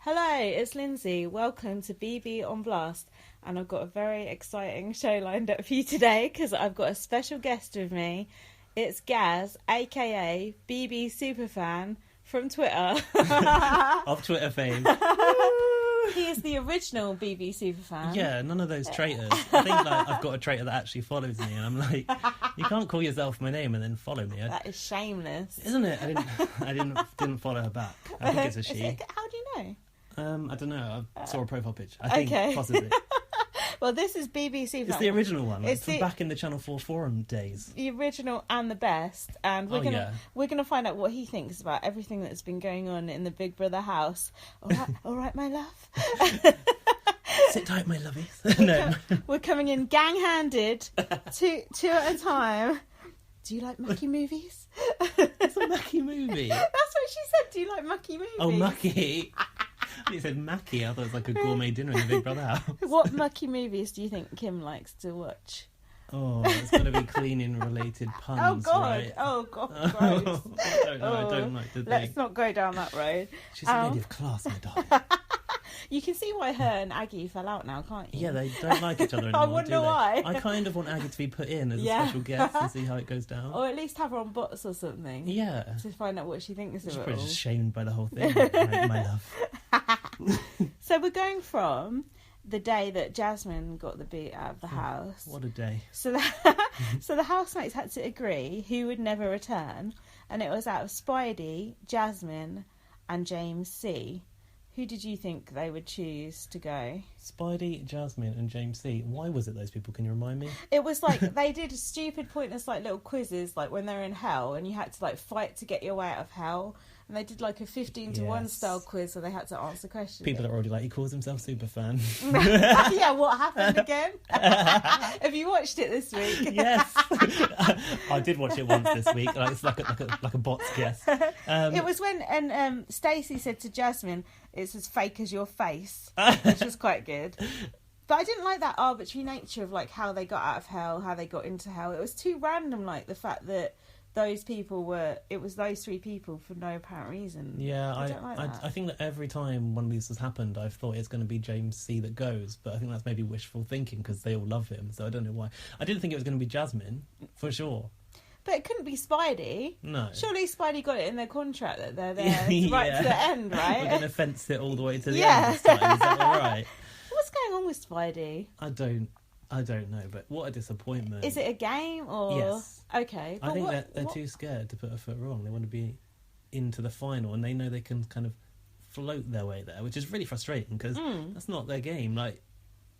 Hello, it's Lindsay. Welcome to BB on Blast. And I've got a very exciting show lined up for you today because I've got a special guest with me. It's Gaz, aka BB Superfan from Twitter. Of Twitter fame. He is the original BB Superfan. Yeah, none of those traitors. I think I've got a traitor that actually follows me, and I'm like, you can't call yourself my name and then follow me. That is shameless, isn't it? I didn't follow her back. I think it's a she. How do you know? I don't know. I saw a profile picture. I think possibly. Well, this is BB Superfan. It's the original one. It's from back in the Channel 4 forum days. The original and the best. And we're gonna find out what he thinks about everything that's been going on in the Big Brother house. All right, my love. Sit tight, my lovies. No. We're coming in gang-handed, two at a time. Do you like mucky movies? It's a mucky movie. That's what she said. Do you like mucky movies? Oh, mucky. You said Mackie. I thought it was like a gourmet dinner in the Big Brother house. What mucky movies do you think Kim likes to watch? Oh, it's going to be cleaning-related puns, Oh, God. right? Oh, God, gross. I don't like the thing. Let's not go down that road. She's a lady of class, my darling. You can see why her and Aggie fell out now, can't you? Yeah, they don't like each other anymore, I wonder why. I kind of want Aggie to be put in as a special guest and see how it goes down. Or at least have her on bots or something. Yeah. To find out what she thinks of She's it probably all. just shamed by the whole thing, my love. So we're going from the day that Jasmine got the boot out of the house. What a day. So the housemates had to agree who would never return, and it was out of Speidi, Jasmine and James C. Who did you think they would choose to go? Speidi, Jasmine and James C. Why was it those people? Can you remind me? It was like they did stupid pointless like little quizzes like when they're in hell and you had to like fight to get your way out of hell. And they did like a 15-1 style quiz where they had to answer questions. People are already like, he calls himself Superfan. Yeah, what happened again? Have you watched it this week? Yes. I did watch it once this week. It's like a bot's guess. It was when Stacey said to Jasmine, it's as fake as your face, which was quite good. But I didn't like that arbitrary nature of like how they got out of hell, how they got into hell. It was too random, like the fact that those three people for no apparent reason. Yeah, I think that every time one of these has happened, I've thought it's going to be James C that goes, but I think that's maybe wishful thinking because they all love him, so I don't know why. I didn't think it was going to be Jasmine, for sure. But it couldn't be Speidi. No. Surely Speidi got it in their contract that they're there right to the end, right? We're going to fence it all the way to the end this time, is that all right? What's going on with Speidi? I don't know, but what a disappointment. Is it a game or...? Yes. Okay. I think they're too scared to put a foot wrong. They want to be into the final and they know they can kind of float their way there, which is really frustrating because that's not their game. Like,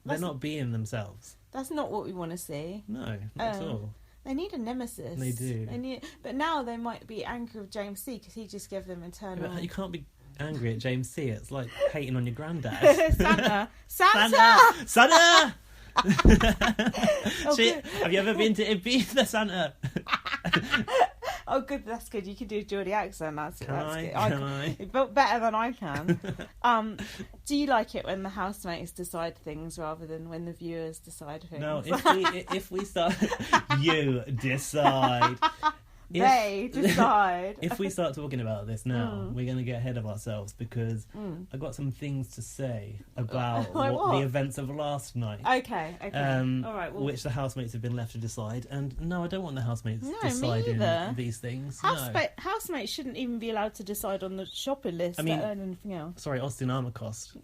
they're not being themselves. That's not what we want to see. No, not at all. They need a nemesis. They do. But now they might be angry with James C because he just gave them eternal... Yeah, you can't be angry at James C. It's like hating on your granddad. Santa! Santa! Have you ever been to Ibiza, Santa? Oh, good. That's good. You can do a Geordie accent. That's good. I? Better than I can. Do you like it when the housemates decide things rather than when the viewers decide things? No, if we start, you decide. They decide. If we start talking about this now, we're going to get ahead of ourselves because I've got some things to say about the events of last night. Okay. All right. Well, which the housemates have been left to decide. And no, I don't want the housemates deciding these things. Housemates shouldn't even be allowed to decide on the shopping list, let alone anything else. Sorry, Austin Armacost.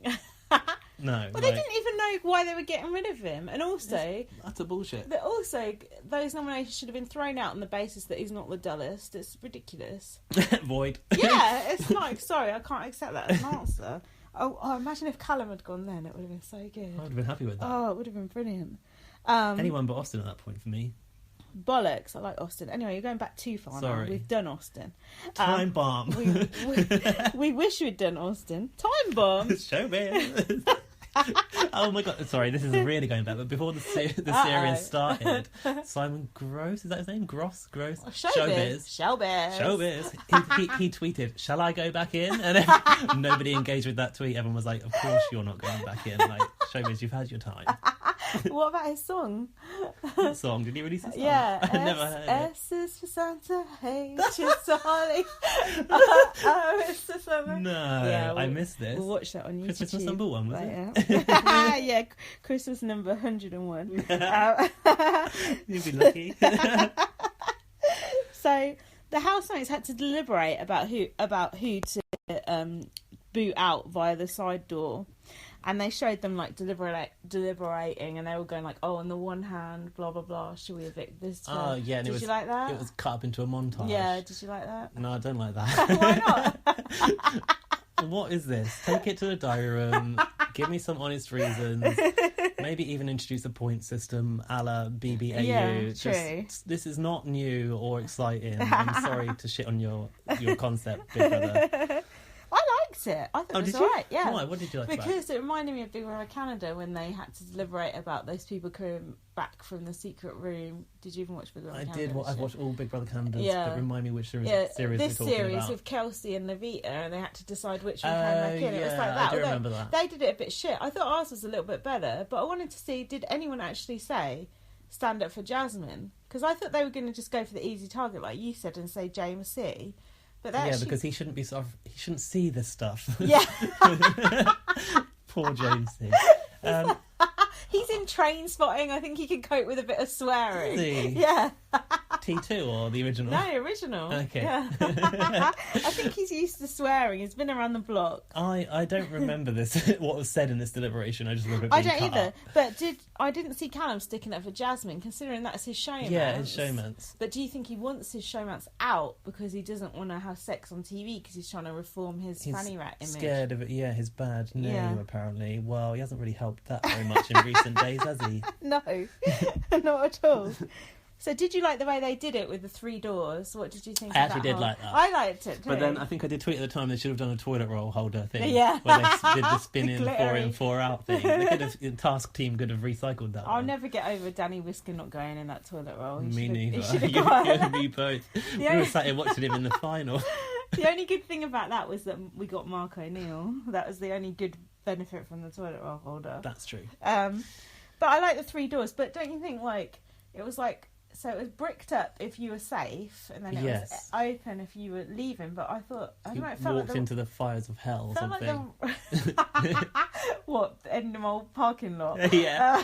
No. Well, they didn't even know why they were getting rid of him. And also... That's a bullshit. Also, those nominations should have been thrown out on the basis that he's not the dullest. It's ridiculous. Void. Yeah, it's like, sorry, I can't accept that as an answer. Oh, imagine if Callum had gone then. It would have been so good. I would have been happy with that. Oh, it would have been brilliant. Anyone but Austin at that point for me. Bollocks. I like Austin. Anyway, you're going back too far now. We've done Austin. Time bomb. We wish we'd done Austin. Time bomb. Show me. Oh my god, sorry, this is really going back, but before the series started, Simon Gross, is that his name? Gross? Showbiz. He tweeted, shall I go back in? And then nobody engaged with that tweet. Everyone was like, of course you're not going back in. Like, Showbiz, you've had your time. What about his song? What song? Did he release a song? Yeah. I never heard it. S is for Santa, H is for Holly. O is for summer. No, Yeah, I missed this. We'll watch that on YouTube. Christmas number 1, was it? Yeah, Christmas number 101. You'd be lucky. So the housemates had to deliberate about who to boot out via the side door, and they showed them like deliberating, and they were going like, oh, on the one hand, blah blah blah, should we evict this? Oh yeah, and did you like that? It was cut up into a montage. Yeah, did you like that? No, I don't like that. Why not? What is this? Take it to the diary room. Give me some honest reasons. Maybe even introduce a point system a la BBAU. Yeah, true. This is not new or exciting. I'm sorry to shit on your concept, Big Brother. I liked it. I thought it was alright. Yeah. Why? What did you like about it? Because it reminded me of Big Brother Canada when they had to deliberate about those people coming back from the secret room. Did you even watch Big Brother Canada? I did. I've watched all Big Brother Canadas, but remind me which series this we're talking series about. with Kelsey and Levita, and they had to decide which one came back in. It was like that. I do remember that. They did it a bit shit. I thought ours was a little bit better, but I wanted to see, did anyone actually say stand up for Jasmine? Because I thought they were going to just go for the easy target, like you said, and say James C. But actually... because he shouldn't he shouldn't see this stuff. Yeah. Poor James C. He's in Train Spotting. I think he can cope with a bit of swearing. Is he? Yeah. T2 or the original? No, original. Okay. Yeah. I think he's used to swearing. He's been around the block. I don't remember this. What was said in this deliberation? I just remember it being I don't cut either. up. But I didn't see Callum sticking up for Jasmine, considering that's his showmance. Yeah, his showmance. But do you think he wants his showmance out because he doesn't want to have sex on TV because he's trying to reform his fanny rat image? Scared of it. Yeah, his bad name. Yeah. Apparently. Well, he hasn't really helped that very much in recent days, has he? No, not at all. So did you like the way they did it with the 3 doors? What did you think I of actually that did like that. I liked it too. But then I think I did tweet at the time they should have done a toilet roll holder thing. Yeah. Where they did the spin The in, 4 glittery. in, 4 out thing. They could have, the task team could have recycled that. I'll one. never get over Danny Whisker not going in that toilet roll. He Me should've- neither. he should've You gone. and me both. We were sat here watching him in the final. The only good thing about that was that we got Mark O'Neill. That was the only good benefit from the toilet roll holder. That's true. But I like the 3 doors. But don't you think it was so it was bricked up if you were safe, and then it was open if you were leaving. But I thought I don't know. It felt walked like into the fires of hell or felt something. like what in the old parking lot? Yeah.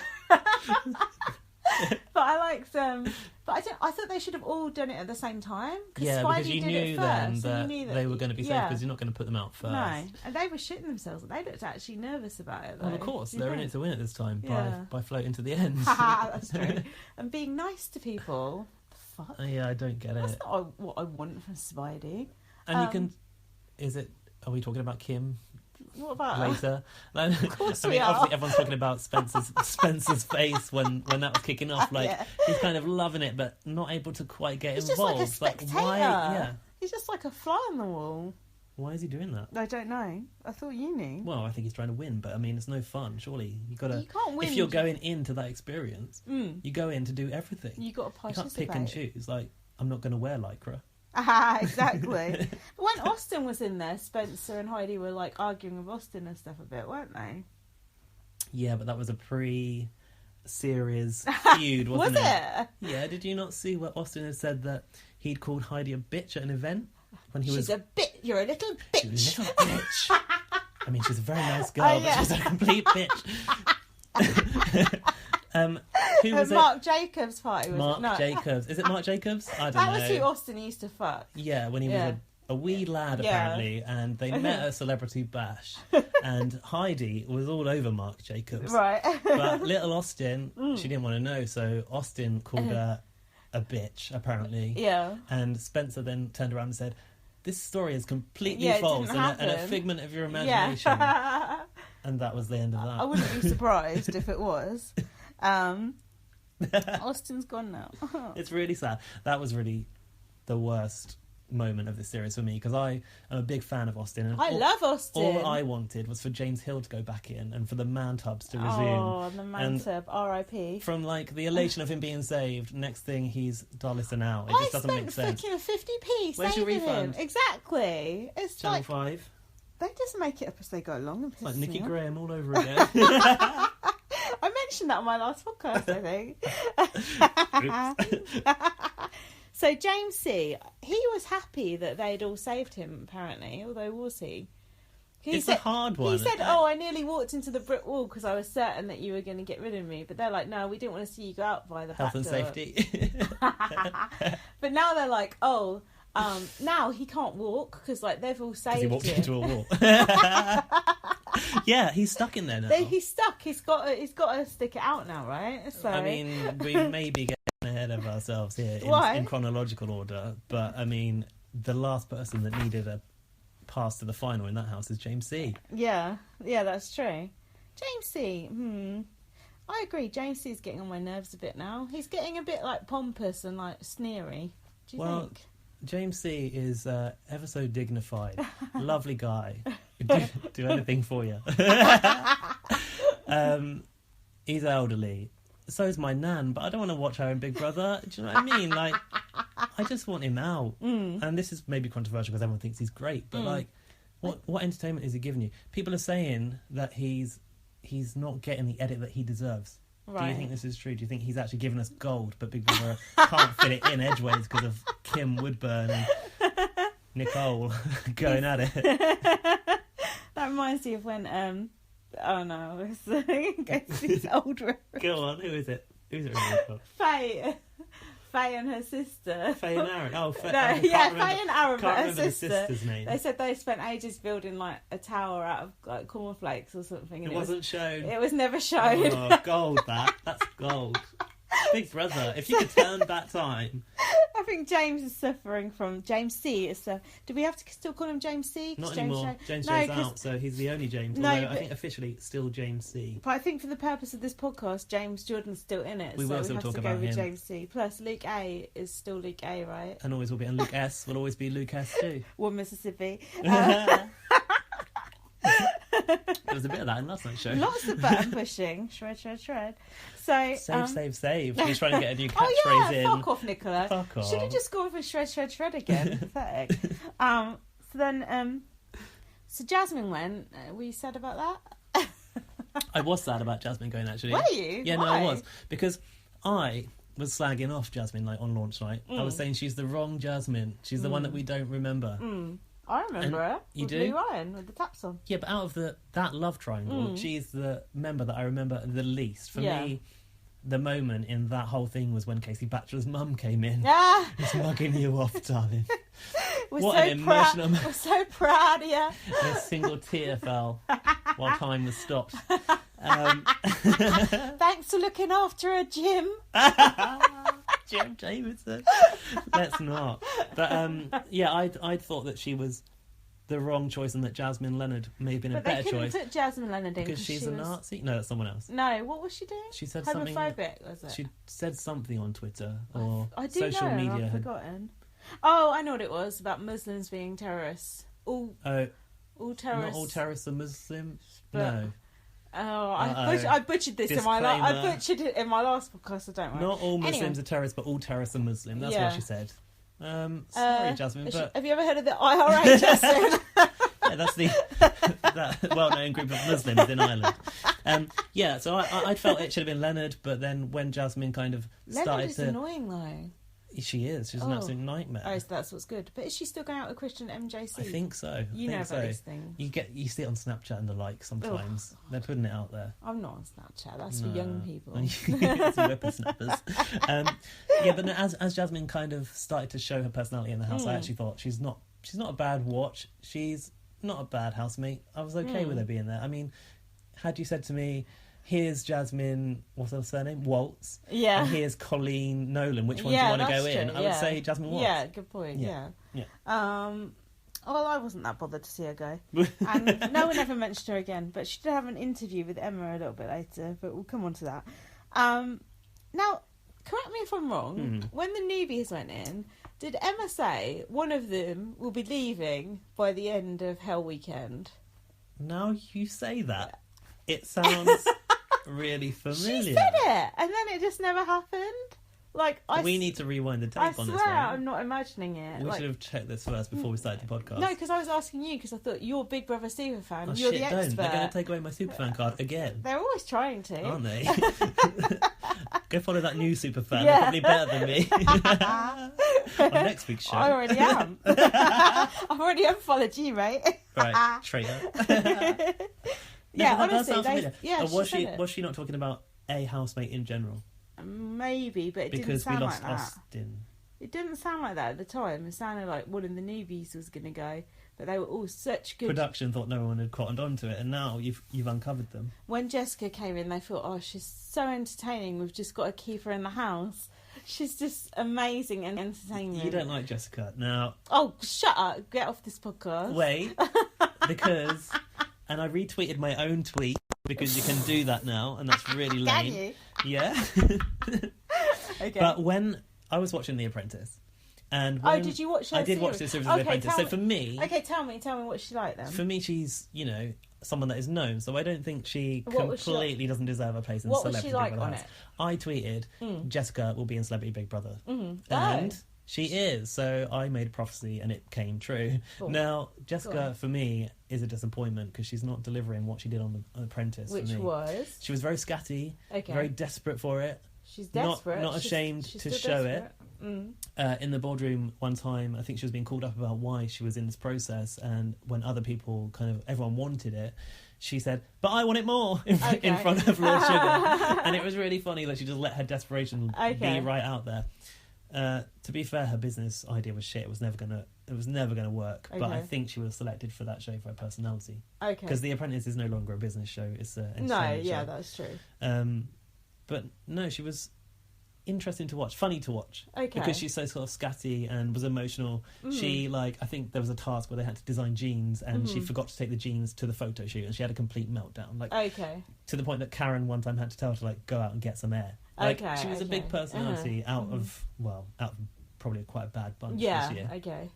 But I liked but I thought they should have all done it at the same time. Yeah, Speidi because you did knew it then first, so that, you knew they were going to be safe yeah. because you're not going to put them out first. No, and they were shitting themselves. They looked actually nervous about it. Though. Well, of course, Do you they're in think? it to win it this time Yeah. by floating to the end. That's true. And being nice to people. The fuck? Yeah, I don't get That's it. not what I want from Speidi. And you can... Are we talking about Kim What about later? Of course I we mean, are. obviously everyone's talking about Spencer's face when that was kicking off. Like, Yeah. he's kind of loving it, but not able to quite get He's involved. just like a spectator. why? Yeah. He's just like a fly on the wall. Why is he doing that? I don't know. I thought you knew. Well, I think he's trying to win, but I mean, it's no fun. Surely you gotta. You can't win. If you're going into that experience, you go in to do everything. You got to You can't participate. pick and choose. Like, I'm not going to wear lycra. Exactly. But when Austin was in there, Spencer and Heidi were like arguing with Austin and stuff a bit, weren't they? Yeah, but that was a pre-series feud, wasn't Was it? Yeah. Did you not see what Austin had said that he'd called Heidi a bitch at an event when he She's was a bit. You're a little "You bitch. little bitch. I mean, she's a very nice girl, yeah. but she's a complete bitch. Who was it? Mark Jacobs' party was Mark it? No. Jacobs. Is it Mark Jacobs? I don't That know. was who Austin used to fuck. Yeah, when he was Yeah. a wee lad, Yeah. apparently, and they met at a celebrity bash, and Heidi was all over Mark Jacobs. Right. But little Austin, she didn't want to know, so Austin called her a bitch, apparently. Yeah. And Spencer then turned around and said, "This story is completely Yeah, it false didn't and a happen." figment of your imagination." Yeah. And that was the end of that. I wouldn't be surprised if it was. Austin's gone now. It's really sad. That was really the worst moment of the series for me, because I am a big fan of Austin. And I love Austin. All I wanted was for James Hill to go back in and for the man tubs to resume. Oh, the man tub, R.I.P. From like the elation of him being saved, next thing he's Darlison out. It just doesn't make sense. I spent fucking 50p Where's your saving him. refund? Exactly. It's Channel like 5. they just make it up as they go along and piss It's like me Nicky off. Graham all over again. I meant mentioned that on my last podcast, I think. So James C, he was happy that they'd all saved him, apparently, although was he? It's a hard one. He said, "Oh, I nearly walked into the brick wall because I was certain that you were going to get rid of me." But they're like, "No, we didn't want to see you go out by the health back and door." safety. But now they're like, "Oh, now he can't walk because like they've all saved He walked him." into a wall. Yeah, he's stuck in there now. He's stuck. He's got to stick it out now, right? So I mean, we may be getting ahead of ourselves here in chronological order, but I mean, the last person that needed a pass to the final in that house is James C. Yeah, that's true. James C. I agree. James C is getting on my nerves a bit now. He's getting a bit like pompous and like sneery. Do you think? James C is ever so dignified, lovely guy. Do anything for you. He's elderly. So is my nan, but I don't want to watch her in Big Brother. Do you know what I mean? Like, I just want him out. And this is maybe controversial because everyone thinks he's great, but like, what entertainment is he giving you? People are saying that he's not getting the edit that he deserves. Right. Do you think this is true? Do you think he's actually giving us gold, but Big Brother can't fit it in edgeways because of Kim Woodburn and Nicole going at it? That reminds me of when oh no, it's these old references. Go on, who is it? Who's it really for? Faye and her sister. Faye and Aaron. Oh, Faye. Faye and Aaron, but her sister. The sister's name. They said they spent ages building like a tower out of like cornflakes or something. It wasn't shown. It was never shown. Oh, gold! That's gold. Big Brother. If you could turn back time. I think James is suffering from James C. Do we have to still call him James C? Not anymore. James J's out, so he's the only James. No, although I think officially it's still James C. But I think for the purpose of this podcast, James Jordan's still in it. We will still talk about him. We have to go with James C. Plus, Luke A is still Luke A, right? And always will be. And Luke S will always be Luke S too. One Mississippi. There was a bit of that in last night's show. Lots of button pushing. Shred. So save. He's trying to get a new catchphrase in. Fuck off, Nicola. Fuck off. Should have just gone for shred again. Pathetic. So Jasmine went. Were you sad about that? I was sad about Jasmine going, actually. Were you? Yeah, Why? no, I was. Because I was slagging off Jasmine like on launch night. I was saying she's the wrong Jasmine. She's the one that we don't remember. I remember her. You do? Blue Ryan with the taps on. Yeah, but out of that love triangle, she's the member that I remember the least. For me, the moment in that whole thing was when Casey Batchelor's mum came in. Yeah. He's mugging you off, darling. We're so proud of you. A single tear fell while time was stopped. Thanks for looking after her, Jim. Jim Davidson. Let's not. But I thought that she was the wrong choice and that Jasmine Leonard may have been a better choice. But they couldn't put Jasmine Leonard in because she's a Nazi. No, that's someone else. No, what was she doing? She said homophobic, was it? She said something on Twitter or I do social know, media. I've forgotten. Oh, I know what it was about Muslims being terrorists. All terrorists. Not all terrorists are Muslims. But, no. Oh, I butchered this I butchered it in my last podcast. I don't mind. Not all Muslims are terrorists, but all terrorists are Muslim. That's what she said. Sorry, Jasmine. But have you ever heard of the IRA, Justin? Yeah, that's that well-known group of Muslims in Ireland. So I felt it should have been Leonard, but then when Jasmine kind of started Leonard is annoying though. She is. She's an absolute nightmare. Oh, so that's what's good. But is she still going out with Christian MJC? I think so. You know about these things. You see it on Snapchat and the like sometimes. They're putting it out there. I'm not on Snapchat. That's for young people. It's whippersnappers. But as Jasmine kind of started to show her personality in the house, I actually thought she's not a bad watch. She's not a bad housemate. I was okay with her being there. I mean, had you said to me, here's Jasmine, what's her surname? Waltz. Yeah. And here's Colleen Nolan. Which one do you want to go in? I would say Jasmine Waltz. Yeah, good point. Yeah. Well, I wasn't that bothered to see her go. And no one ever mentioned her again. But she did have an interview with Emma a little bit later. But we'll come on to that. Now, correct me if I'm wrong. When the newbies went in, did Emma say one of them will be leaving by the end of Hell Weekend? Now you say that, it sounds really familiar. She said it, and then it just never happened. Like, we need to rewind the tape I on swear this one. I'm not imagining it. We should have checked this first before we started the podcast. No, because I was asking you because I thought you're Big Brother super fan. Oh, You're shit, the expert. They're going to take away my superfan card again. They're always trying to. Aren't they? Go follow that new superfan. They're probably better than me. On next week's show. I already am. I've already unfollowed you, mate. Right, traitor. Yeah, that does honestly, sound familiar. was she not talking about a housemate in general? Maybe, but it didn't Because we sound lost like that. Austin. It didn't sound like that at the time. It sounded like one of the newbies was going to go, but they were all such good. Production thought no one had cottoned onto it, and now you've uncovered them. When Jessica came in, they thought, oh, she's so entertaining. We've just got to keep her in the house. She's just amazing and entertaining. You don't like Jessica now. Oh, shut up! Get off this podcast. Wait, because and I retweeted my own tweet because you can do that now, and that's really lame. Can you? Yeah. Okay. But when I was watching The Apprentice, and did you watch? I did watch the series of The Apprentice. So for me, tell me what's she like then? For me, she's someone that is known, so I don't think she completely doesn't deserve a place in Celebrity Big Brother. What was she like on it? I tweeted, Jessica will be in Celebrity Big Brother. And she is. So I made a prophecy and it came true. Cool. Now, Jessica, for me, is a disappointment because she's not delivering what she did on The Apprentice. Which for me. was? She was very scatty, very desperate for it. She's desperate. Not ashamed to show desperate. It. In the boardroom one time, I think she was being called up about why she was in this process, and when other people everyone wanted it, she said, "But I want it more" in front of Lord Sugar, and it was really funny that she just let her desperation be right out there. To be fair, her business idea was shit. It was never gonna work. But I think she was selected for that show for her personality. Okay. Because The Apprentice is no longer a business show; it's an entertainment show. That's true. But no, she was interesting to watch, funny to watch. Okay. Because she's so sort of scatty and was emotional. She, I think there was a task where they had to design jeans and she forgot to take the jeans to the photo shoot and she had a complete meltdown. To the point that Karen one time had to tell her to, go out and get some air. She was a big personality out of probably quite a bad bunch this year. Okay.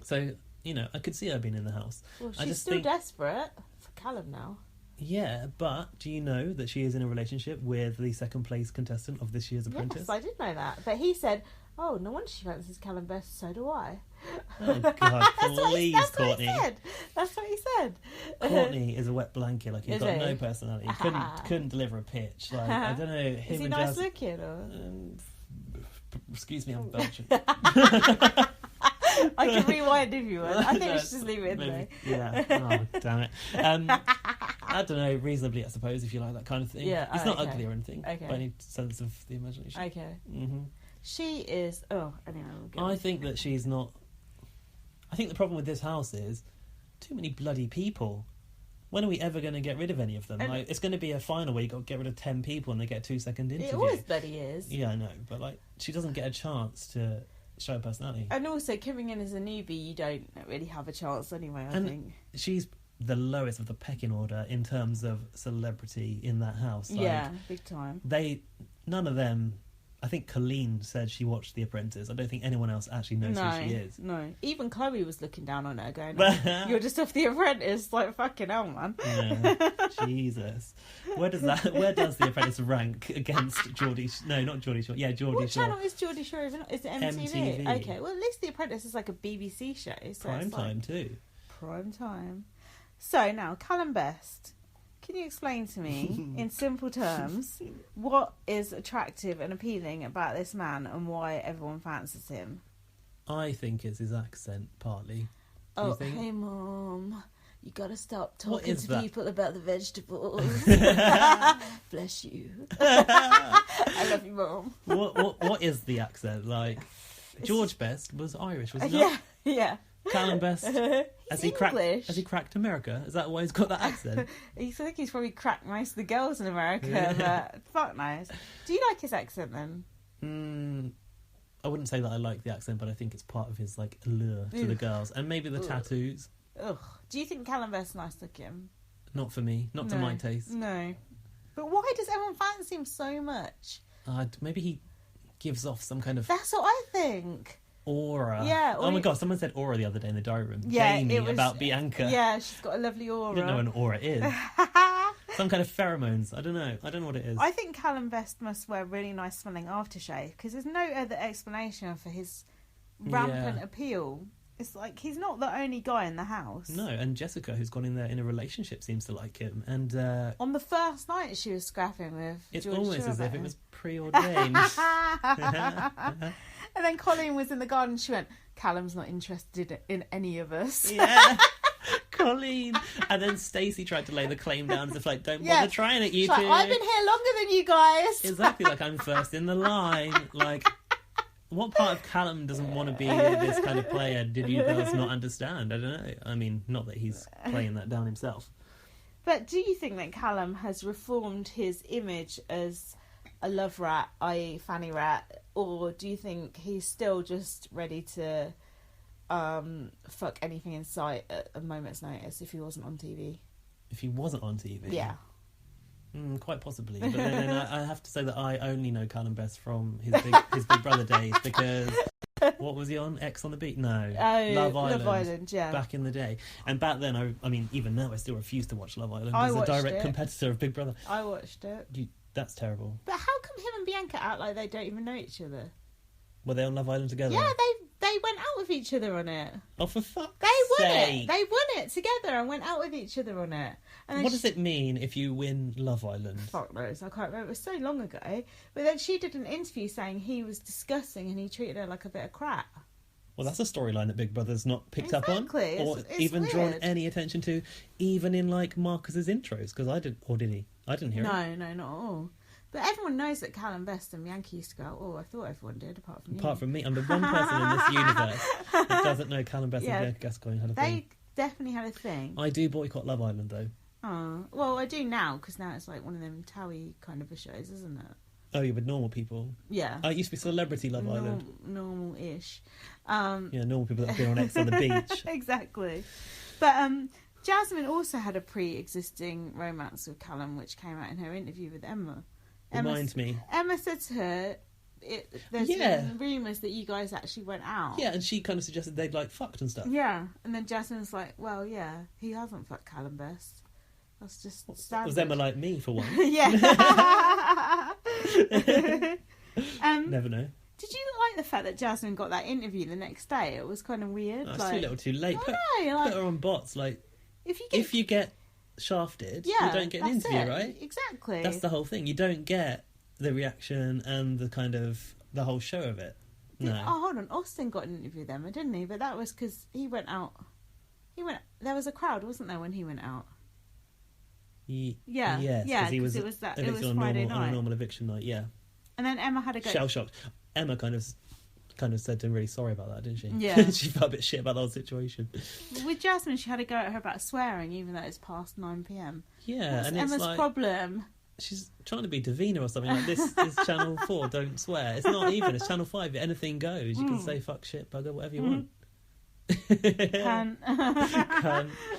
So, I could see her being in the house. Well, she's still desperate for Callum now. Yeah, but do you know that she is in a relationship with the second place contestant of this year's Apprentice? Yes, I did know that. But he said, oh, no wonder she fancies Callum best, so do I. Oh, God, please, Courtney. That's what he said. Courtney is a wet blanket. He's got no personality. He couldn't deliver a pitch. I don't know. Is he nice looking? Or? Excuse me, I'm Belgian. I can rewind if you want. I think we should just leave it in there. Yeah. Oh, damn it. I don't know, reasonably, I suppose, if you like that kind of thing. Yeah. It's not ugly or anything, by any sense of the imagination. Okay. Mm-hmm. She is... Oh, anyway, we'll go. I think that she's not... I think the problem with this house is too many bloody people. When are we ever going to get rid of any of them? It's going to be a final where you got to get rid of 10 people and they get a 2-second interview. It always bloody is. Yeah, I know. But, she doesn't get a chance to... show her personality. And also, coming in as a newbie, you don't really have a chance anyway, I think. She's the lowest of the pecking order in terms of celebrity in that house. Yeah, big time. None of them... I think Colleen said she watched The Apprentice. I don't think anyone else actually knows who she is. No. Even Chloe was looking down on her going, oh, you're just off The Apprentice. Fucking hell, man. Yeah. Jesus. Where does The Apprentice rank against Geordie... No, not Geordie Shore. Yeah, Geordie What Shore. channel is Geordie Shore? Is it MTV? Okay, well, at least The Apprentice is a BBC show. So Prime time, too. Prime time. So, now, Callum Best... Can you explain to me, in simple terms, what is attractive and appealing about this man and why everyone fancies him? I think it's his accent, partly. Oh, hey, Mum. You got to stop talking to people about the vegetables. Bless you. I love you, Mum. What is the accent? George Best was Irish, was he not? Yeah. Callum Best, has he cracked America? Is that why he's got that accent? I think he's probably cracked most of the girls in America, but fuck knows. Do you like his accent then? I wouldn't say that I like the accent, but I think it's part of his allure to the girls, and maybe the tattoos. Ugh. Do you think Callum Best's nice looking? Not for me, not to my taste. No. But why does everyone fancy him so much? Maybe he gives off some kind of... That's what I think. Aura. Yeah. Oh my god, someone said aura the other day in the diary room. Yeah, Jamie about Bianca. Yeah, she's got a lovely aura. You don't know what an aura is. Some kind of pheromones. I don't know what it is. I think Callum Best must wear really nice smelling aftershave because there's no other explanation for his rampant appeal. It's like he's not the only guy in the house. No, and Jessica, who's gone in there in a relationship, seems to like him. And on the first night she was scrapping with it's George almost Stewart as if it was preordained. And then Colleen was in the garden. She went, Callum's not interested in any of us. Yeah. Colleen. And then Stacey tried to lay the claim down as if like, don't bother trying it, you two. Like, I've been here longer than you guys. Exactly, like I'm first in the line. Like, what part of Callum doesn't want to be this kind of player did you girls not understand? I don't know. I mean, not that he's playing that down himself. But do you think that Callum has reformed his image as a love rat, i.e. fanny rat, or do you think he's still just ready to fuck anything in sight at a moment's notice if he wasn't on TV? If he wasn't on TV? Yeah. Quite possibly. But then I have to say that I only know Callum Best from his Big Brother days because... What was he on? X on the Beat? No. Love Island, yeah. Back in the day. And back then, I mean, even now I still refuse to watch Love Island I as a watched direct it. competitor of Big Brother. I watched it. That's terrible. But how come him and Bianca act like they don't even know each other? Were they on Love Island together? Yeah, they went out with each other on it. Oh, for fuck's sake. They won it together and went out with each other on it. And what does it mean if you win Love Island? Fuck knows, I can't remember. It was so long ago. But then she did an interview saying he was disgusting and he treated her like a bit of crap. Well, that's a storyline that Big Brother's not picked up on. Or it's even weird. drawn any attention to, even in, like, Marcus's intros. Because I did he? I didn't hear it. No, not at all. But everyone knows that Callum Best and Bianca used to go out. Oh, I thought everyone did, apart from you. Apart from me. I'm the one person in this universe that doesn't know Callum Best and Bianca Gascoigne had a thing. They definitely had a thing. I do boycott Love Island, though. Oh, well, I do now, because now it's like one of them Towie kind of shows, isn't it? Oh, yeah, with normal people. Yeah. Oh, it used to be Celebrity Love Island. Normal-ish. Yeah, normal people that have been on X on the beach. Exactly. But Jasmine also had a pre-existing romance with Callum, which came out in her interview with Emma. Reminds me. Emma said to her, there's been rumours that you guys actually went out. Yeah, and she kind of suggested they'd, like, fucked and stuff. Yeah, and then Jasmine's like, well, yeah, he hasn't fucked Callum Best. That's just standard. Was Emma like me, for one? Yeah. Never know. Did you like the fact that Jasmine got that interview the next day? It was kind of weird. Oh, it's too little too late. Put her on bots. Like, if you get shafted, you don't get an interview, right? Exactly. That's the whole thing. You don't get the reaction and the kind of the whole show of it. No. Oh, hold on. Austin got an interview with Emma, didn't he? But that was because he went out. There was a crowd, wasn't there, when he went out? Yes, because it was Friday night. On a normal eviction night, yeah. And then Emma had a go. Shell shocked. Emma kind of said to him, really sorry about that, didn't she? Yeah. She felt a bit shit about the whole situation. With Jasmine, she had a go at her about swearing, even though it's past 9 p.m. Yeah, What's and Emma's it's like, problem? She's trying to be Davina or something like this. Is Channel 4, don't swear. It's not even. It's Channel 5. Anything goes. You can say fuck, shit, bugger, whatever you want. Cunt.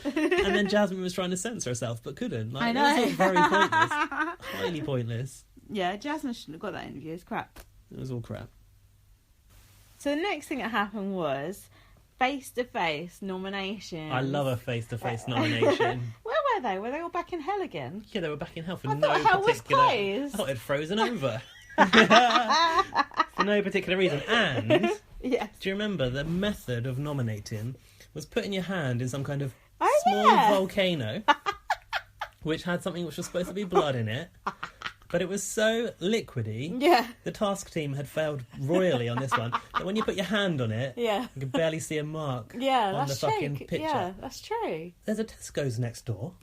And then Jasmine was trying to censor herself but couldn't. Like, I know. It was all very pointless. Highly pointless. Yeah, Jasmine shouldn't have got that interview. It's crap. It was all crap. So the next thing that happened was face-to-face nominations. I love a face-to-face nomination. Where were they? Were they all back in hell again? Yeah, they were back in hell for I no thought hell particular... was closed. I thought it had frozen over. For no particular reason. And... Yes. Do you remember the method of nominating was putting your hand in some kind of Oh, small yeah. volcano, which had something which was supposed to be blood in it, but it was so liquidy. Yeah. The task team had failed royally on this one. That when you put your hand on it, Yeah. you could barely see a mark Yeah, on the that's fucking true. picture. Yeah, that's true. There's a Tesco's next door.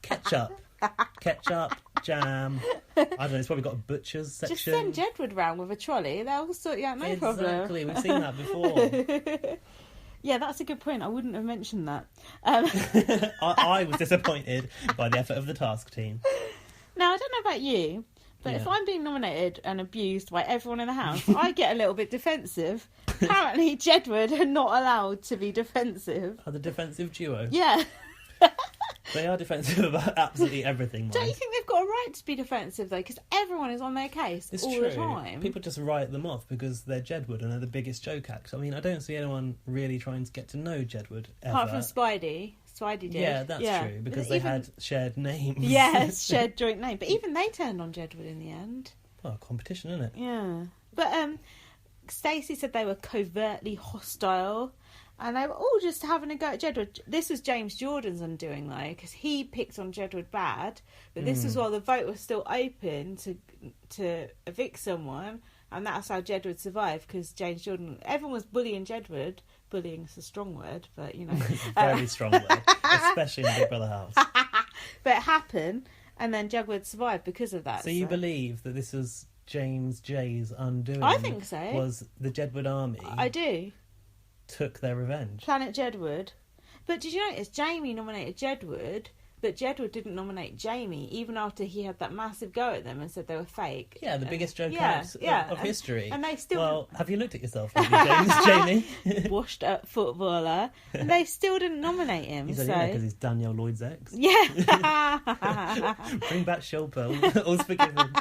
Ketchup, jam. I don't know, it's probably got a butcher's section. Just send Jedward round with a trolley. They'll sort you out, no problem. Exactly, we've seen that before. Yeah, that's a good point. I wouldn't have mentioned that. I was disappointed by the effort of the task team. Now, I don't know about you, but if I'm being nominated and abused by everyone in the house, I get a little bit defensive. Apparently, Jedward are not allowed to be defensive. Are the defensive duo? Yeah. They are defensive about absolutely everything, Don't you think they've got a right right to be defensive, though, because everyone is on their case It's all true. the time. People just write them off because they're Jedward and they're the biggest joke act. I mean, I don't see anyone really trying to get to know Jedward ever. Apart from Speidi. Speidi did. Yeah, that's true, because they had shared names. Yes, shared joint name. But even they turned on Jedward in the end. Well, competition, isn't it? Yeah. But Stacey said they were covertly hostile. And they were all just having a go at Jedward. This was James Jordan's undoing, though, because he picked on Jedward bad. But this was while the vote was still open to evict someone. And that's how Jedward survived, because James Jordan... Everyone was bullying Jedward. Bullying is a strong word, but, you know... Very strong word, especially in the Big Brother house. But it happened, and then Jedward survived because of that. So you believe that this was James J's undoing? I think so. Was the Jedward army... I do. Took their revenge. Planet Jedward. But did you notice Jamie nominated Jedward, but Jedward didn't nominate Jamie, even after he had that massive go at them and said they were fake. Yeah, the biggest joke of history. And they still... Well, have you looked at yourself, James, Jamie? Washed up footballer. And they still didn't nominate him. He's only because he's Danielle Lloyd's ex. Yeah. Bring back Shilpa. All's forgiven.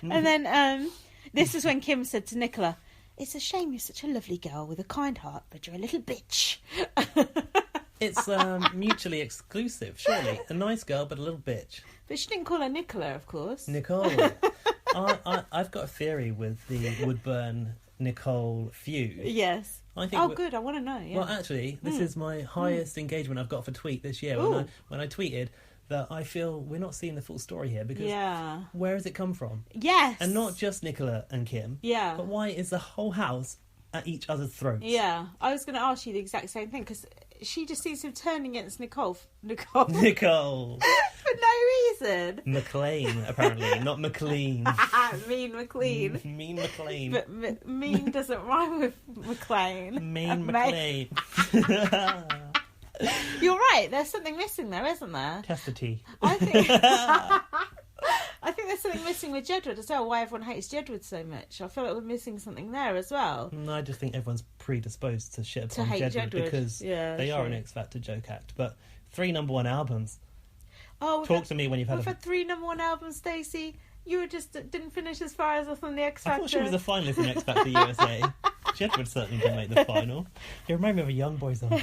And then this is when Kim said to Nicola, "It's a shame you're such a lovely girl with a kind heart, but you're a little bitch." It's mutually exclusive, surely. A nice girl, but a little bitch. But she didn't call her Nicola, of course. Nicole. I've got a theory with the Woodburn-Nicole feud. Yes. I think good. I want to know. Yeah. Well, actually, this is my highest engagement I've got for tweet this year. When I tweeted that I feel we're not seeing the full story here, because where has it come from? Yes. And not just Nicola and Kim. Yeah. But why is the whole house at each other's throats? Yeah. I was going to ask you the exact same thing, because she just seems to have turned against Nicole. Nicole. For no reason. McLean, apparently. Not McLean. Mean McLean. Mean McLean. But mean doesn't rhyme with McLean. Mean McLean. You're right. There's something missing there, isn't there? Test the tea. I think there's something missing with Jedward as well. Why everyone hates Jedward so much? I feel like we're missing something there as well. I just think everyone's predisposed to shit upon Jedward because they are an X Factor joke act. But 3 number 1 albums. Oh, talk to me when you've had. We've had 3 number 1 albums, Stacey. You were just didn't finish as far as us on the X Factor. I thought she was a finalist in X Factor USA. Jedward certainly didn't make the final. You remind me of a Young Boy song.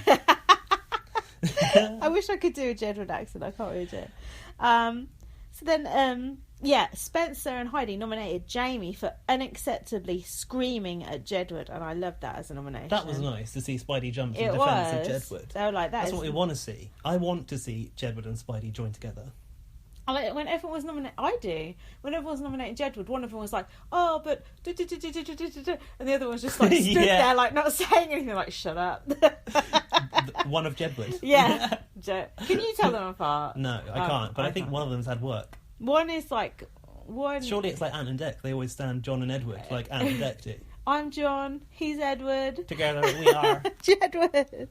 I wish I could do a Jedward accent. I can't really do it. So then, Spencer and Heidi nominated Jamie for unacceptably screaming at Jedward, and I loved that as a nomination. That was nice to see Speidi jump in defence of Jedward. They were like, that's what we want to see. I want to see Jedward and Speidi join together. I like when everyone was nominated. I do. When everyone was nominating Jedward, one of them was like, "Oh, but," and the other one was just like stood there, like not saying anything, like "Shut up." One of Jedward. Yeah. Can you tell them apart? No, I can't. But I think one of them's had work. One is like one. Surely it's like Ant and Dec. They always stand John and Edward, like Ant and Dec do. I'm John. He's Edward. Together we are Jedward.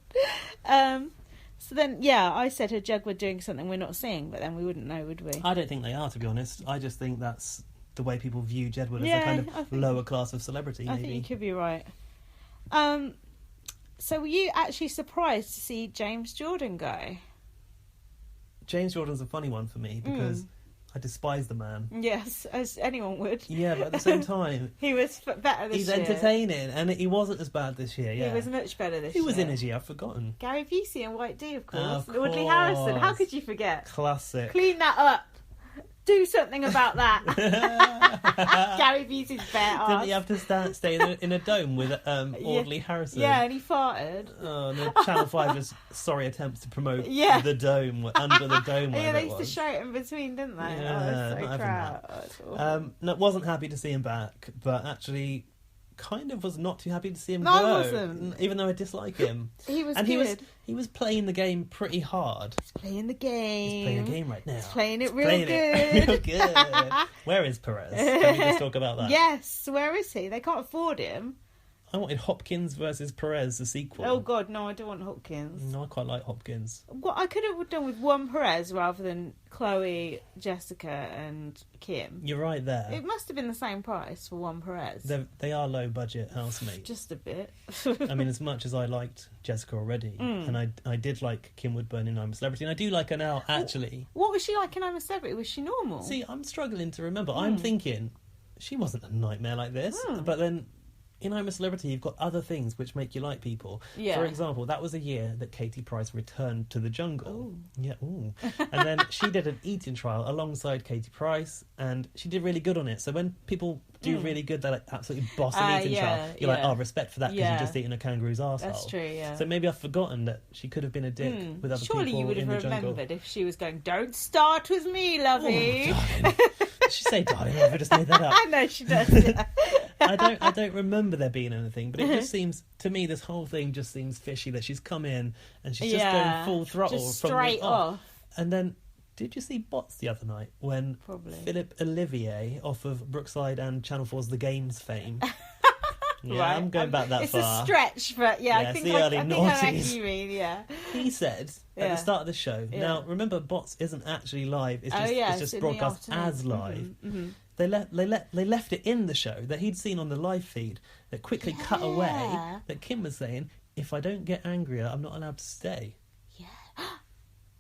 So then, I said her Jedward doing something we're not seeing, but then we wouldn't know, would we? I don't think they are, to be honest. I just think that's the way people view Jedward as a kind of lower class of celebrity, maybe. I think you could be right. So were you actually surprised to see James Jordan go? James Jordan's a funny one for me, because I despise the man. Yes, as anyone would. Yeah, but at the same time... he was better this year. He's entertaining, and he wasn't as bad this year, He was much better this year. Who was in his year? I've forgotten. Gary Busey and White D, of course. Of Woodley Harrison. How could you forget? Classic. Clean that up. Do something about that. Gary Busey's bare ass. Didn't he have to stay in a dome with Audley Harrison? Yeah, and he farted. Oh, and Channel 5 was sorry attempts to promote the dome, under the dome. Yeah, they used to show it in between, didn't they? Yeah, so crap. No, wasn't happy to see him back, but actually kind of was not too happy to see him go. I wasn't. Even though I dislike him. He was good. He was playing the game pretty hard. He's playing the game. He's playing the game right now. He's playing it real good. Where is Perez? Can we just talk about that? Yes, where is he? They can't afford him. I wanted Hopkins versus Perez, the sequel. Oh God, no, I don't want Hopkins. No, I quite like Hopkins. What I could have done with one Perez rather than Chloe, Jessica, and Kim. You're right there. It must have been the same price for one Perez. They are low budget housemates. Just a bit. I mean, as much as I liked Jessica already, and I did like Kim Woodburn in I'm a Celebrity, and I do like her now, actually. What was she like in I'm a Celebrity? Was she normal? See, I'm struggling to remember. I'm thinking, she wasn't a nightmare like this, but then in I'm a Celebrity, you've got other things which make you like people. Yeah. For example, that was a year that Katie Price returned to the jungle. Ooh. Yeah, ooh. And then she did an eating trial alongside Katie Price, and she did really good on it. So when people do really good, they're like absolutely boss an eating trial. You're like, oh, respect for that, because you're just eating a kangaroo's arsehole. That's true, yeah. So maybe I've forgotten that she could have been a dick with other Surely people you would in have the jungle. remembered if she was going, don't start with me, lovey. Oh, did she say darling? I've just made that up. I know she does, yeah. I don't remember there being anything, but it just seems to me this whole thing just seems fishy, that she's come in and she's just going full throttle just from straight the off. off. And then, did you see Bots the other night when Probably. Philip Olivier off of Brookside and Channel 4's The Games fame? Yeah, Right. I'm going back that it's far. a stretch, but yeah, I it's think the I early think I know what noughties. you mean, yeah. He said at the start of the show. Yeah. Now, remember, Bots isn't actually live. It's just, it's it's just in the broadcast afternoon. as live. Mm-hmm. They left it in the show that he'd seen on the live feed that quickly cut away, that Kim was saying, if I don't get angrier, I'm not allowed to stay. Yeah.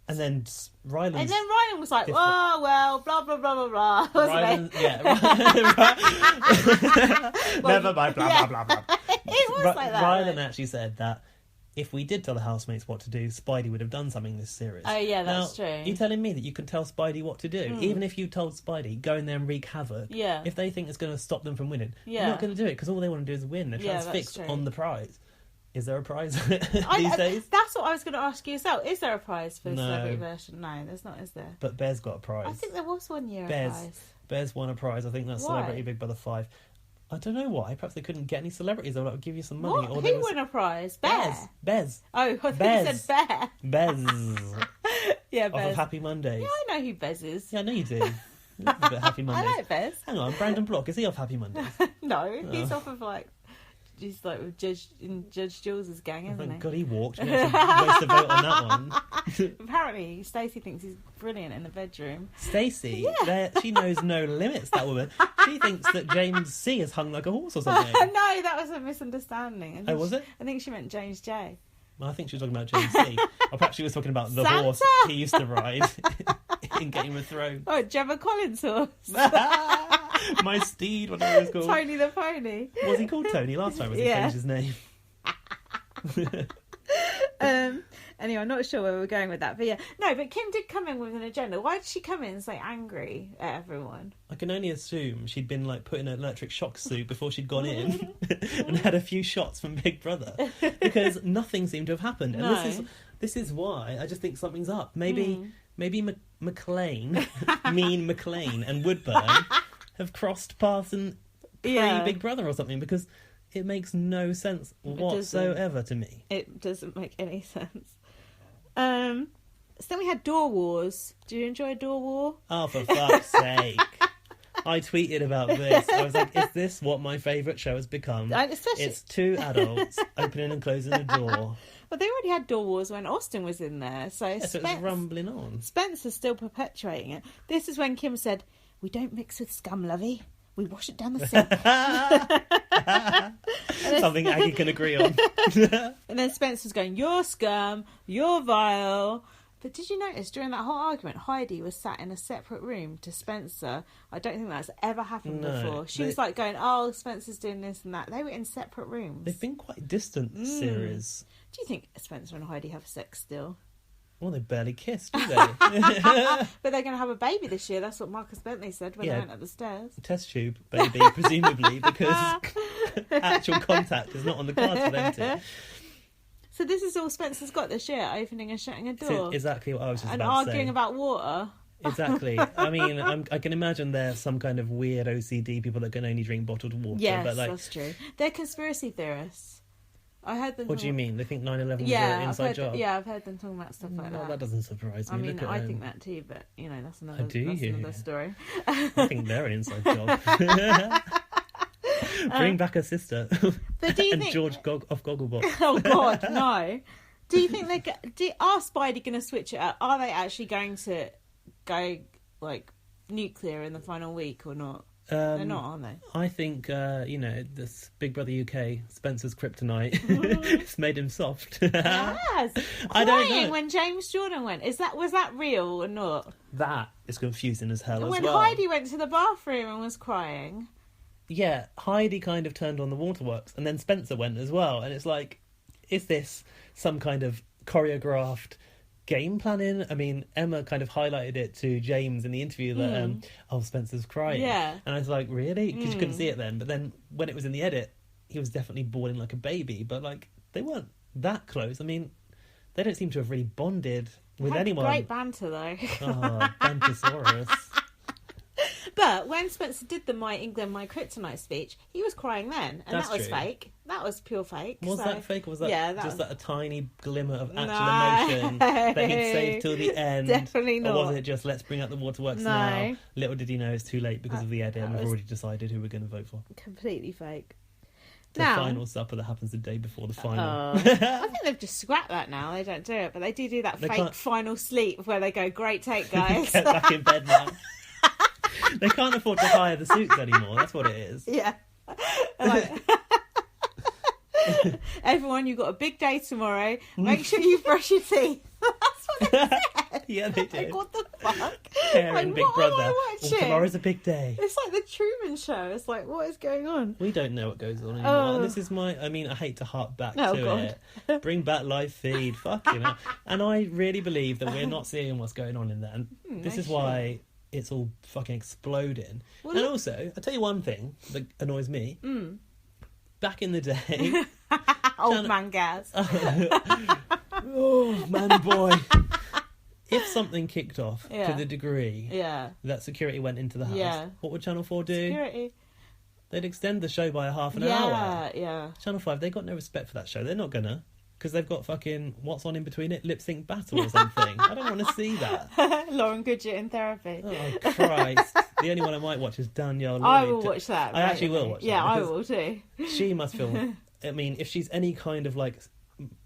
And then Ryland... And then Ryan was like, oh, well, blah, blah, blah, blah, blah. Wasn't it? Yeah. Never mind, blah, blah, blah, blah. It was like that. Ryland actually said that if we did tell the housemates what to do, Speidi would have done something this series. Oh, yeah, that's now, true. You're telling me that you can tell Speidi what to do? Even if you told Speidi, go in there and wreak havoc, if they think it's going to stop them from winning, they're not going to do it, because all they want to do is win. They're transfixed on the prize. Is there a prize these days? That's what I was going to ask you as well. Is there a prize for the celebrity version? No, there's not, is there? But Bear's got a prize. I think there was one year a prize. Bear's won a prize. I think that's Celebrity Big Brother 5. I don't know why. Perhaps they couldn't get any celebrities. They would give you some money. What? Or Who won a prize? Bear? Bez. Oh, I thought you said Bear. Bez. Yeah, Off Bez. of Happy Mondays. Yeah, I know who Bez is. Yeah, I know you do. A bit Happy Mondays. I like Bez. Hang on, Brandon Block, is he off Happy Mondays? No, he's off of he's like with Judge Jules' gang, isn't Thank he? God he walked. We had to waste a vote on that one. Apparently, Stacey thinks he's brilliant in the bedroom. Stacey, she knows no limits, that woman. She thinks that James C is hung like a horse or something. No, that was a misunderstanding. Oh, was it? I think she meant James J. Well, I think she was talking about James C. Or perhaps she was talking about the Santa? horse he used to ride in Game of Thrones. Oh, Gemma Collins' horse. My steed, whatever it was called. Tony the Pony. Was he called Tony last time? Was he changed his name? Anyway, I'm not sure where we're going with that, but yeah. No, but Kim did come in with an agenda. Why did she come in and say angry at everyone? I can only assume she'd been put in an electric shock suit before she'd gone in and had a few shots from Big Brother, because nothing seemed to have happened. And No. this is why I just think something's up. Maybe McLean, mean McLean and Woodburn have crossed paths in Big Brother or something, because it makes no sense whatsoever to me. It doesn't make any sense. So then we had Door Wars. Do you enjoy Door War? Oh, for fuck's sake. I tweeted about this. I was like, is this what my favourite show has become? It's two adults opening and closing a door. But they already had Door Wars when Austin was in there. So Yes, it was rumbling on. Spencer's still perpetuating it. This is when Kim said, we don't mix with scum, lovey. We wash it down the sink. Something Aggie can agree on. And then Spencer's going, you're scum, you're vile. But did you notice during that whole argument, Heidi was sat in a separate room to Spencer? I don't think that's ever happened before. She was going, oh, Spencer's doing this and that. They were in separate rooms. They've been quite distant, this series. Do you think Spencer and Heidi have sex still? Well, they barely kissed, do they? But they're going to have a baby this year. That's what Marcus Bentley said when they went up the stairs. Test tube baby, presumably, because actual contact is not on the cards for them two. So this is all Spencer's got this year, opening and shutting a door. Exactly what I was just about to say. And arguing about water. Exactly. I mean, I can imagine there's some kind of weird OCD people that can only drink bottled water. Yes, but that's true. They're conspiracy theorists. I heard them. What do you mean? They think 9/11 was an inside job? I've heard them talking about stuff like that. That doesn't surprise me. I mean, I think that too, but that's another Do you? another story. I think they're an inside job. Bring back her sister. But do you and think... George of Gogglebox. Oh, God, no. Do you think are Speidi going to switch it up? Are they actually going to go, like, nuclear in the final week or not? They're not, aren't they? I think, this Big Brother UK, Spencer's kryptonite, it's made him soft. Yes. I don't know. Crying when James Jordan went. Was that real or not? That is confusing as hell When as well. Heidi went to the bathroom and was crying. Yeah, Heidi kind of turned on the waterworks, and then Spencer went as well. And it's like, is this some kind of choreographed game planning? I mean, Emma kind of highlighted it to James in the interview that Spencer's crying. Yeah. And I was like, really? Because you couldn't see it then. But then when it was in the edit, he was definitely bawling like a baby. But like, they weren't that close. I mean, they don't seem to have really bonded with anyone. Great banter though. Oh, Bantosaurus. But when Spencer did the My England, My Kryptonite speech, he was crying then. And That's that was true. fake. That was pure fake. Was that fake, or was that that that a tiny glimmer of actual No. emotion that he'd saved till the end? Definitely not. Or was it just, let's bring out the waterworks No. now? Little did he know it's too late because of the edit, and we've already decided who we're going to vote for. Completely fake. The final supper that happens the day before the final. I think they've just scrapped that now. They don't do it, but they do that fake can't- final sleep where they go, great take, guys. Get back in bed now. They can't afford to hire the suits anymore. That's what it is. Yeah. Like, everyone, you've got a big day tomorrow. Make sure you brush your teeth. That's what they said. Yeah, they do. Like, what the fuck? Karen, Like, Big what Brother. am I Oh, watching? tomorrow's a big day. It's like the Truman Show. It's like, what is going on? We don't know what goes on anymore. Oh. And this is I hate to harp back Oh, to God. it. Bring back live feed. Fucking hell. And I really believe that we're not seeing what's going on in there. And this is why it's all fucking exploding. Well, and also, I'll tell you one thing that annoys me. Back in the day... Old man Gaz. Oh, man boy. If something kicked off to the degree that security went into the house, what would Channel 4 do? Security. They'd extend the show by a half an hour. Yeah. Channel 5, they got no respect for that show. They're not gonna. Because they've got fucking, what's on in between it? Lip sync battle or something. I don't want to see that. Lauren Goodgett in therapy. Oh, Christ. The only one I might watch is Danielle Lloyd. I will watch that. I actually will watch that. Yeah, I will too. She must feel... I mean, if she's any kind of, like,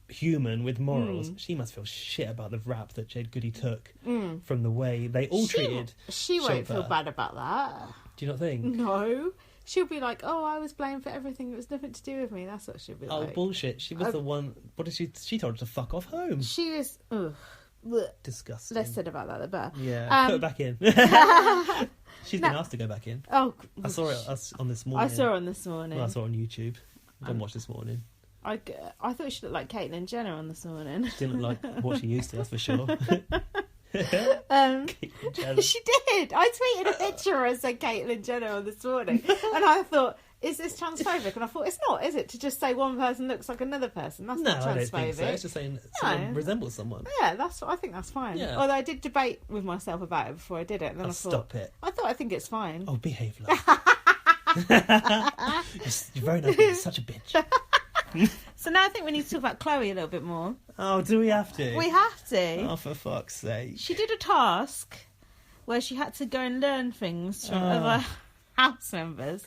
human with morals, she must feel shit about the rap that Jade Goody took from the way they all treated She won't Shilpa. feel bad about that. Do you not think? No. She'll be like, oh, I was blamed for everything. It was nothing to do with me. That's what she'll be Oh, like. bullshit. She was the one... What did she... She told her to fuck off home. She was... Ugh. Blech. Disgusting. Less said about that, the better. Yeah, put her back in. She's been asked to go back in. Oh, I saw it on this morning. I saw her on this morning. Well, I saw it on YouTube. Didn't watch this morning. I thought she looked like Caitlyn Jenner on this morning. Didn't look like what she used to, that's for sure. She did. I tweeted a picture and said Caitlyn Jenner on this morning, and I thought, is this transphobic? And I thought, it's not, is it? To just say one person looks like another person, that's not transphobic. No, I don't think so. It's just saying someone resembles someone. Yeah, I think that's fine. Yeah. Although I did debate with myself about it before I did it, and then I thought, stop it. I think it's fine. Oh, behave, love. You're very nice, but you're such a bitch. So now I think we need to talk about Chloe a little bit more. Oh, do we have to? We have to. Oh, for fuck's sake. She did a task where she had to go and learn things from other house members.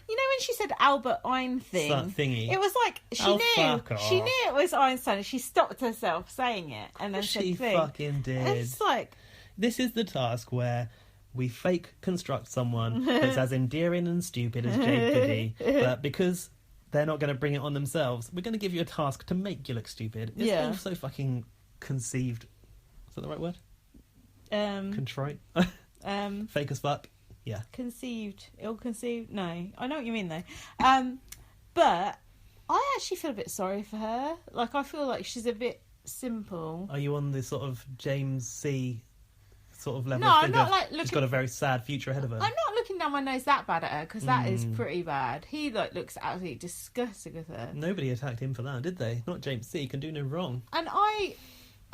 You know when she said Albert Einstein? That thingy. It was like she knew it was Einstein, and she stopped herself saying it, and then said She thing. fucking did. It's like, this is the task where we fake construct someone that's as endearing and stupid as Jade Goody, but because they're not going to bring it on themselves, we're going to give you a task to make you look stupid. It's all so fucking conceived. Is that the right word? Contrite? Fake as fuck? Yeah. Conceived. Ill-conceived? No. I know what you mean, though. But I actually feel a bit sorry for her. Like, I feel like she's a bit simple. Are you on the sort of James C. sort of level? No, I'm not like looking... She's got a very sad future ahead of her. I'm not looking down my nose that bad at her, because that is pretty bad. He looks absolutely disgusting with her. Nobody attacked him for that, did they? Not James C. Can do no wrong. And I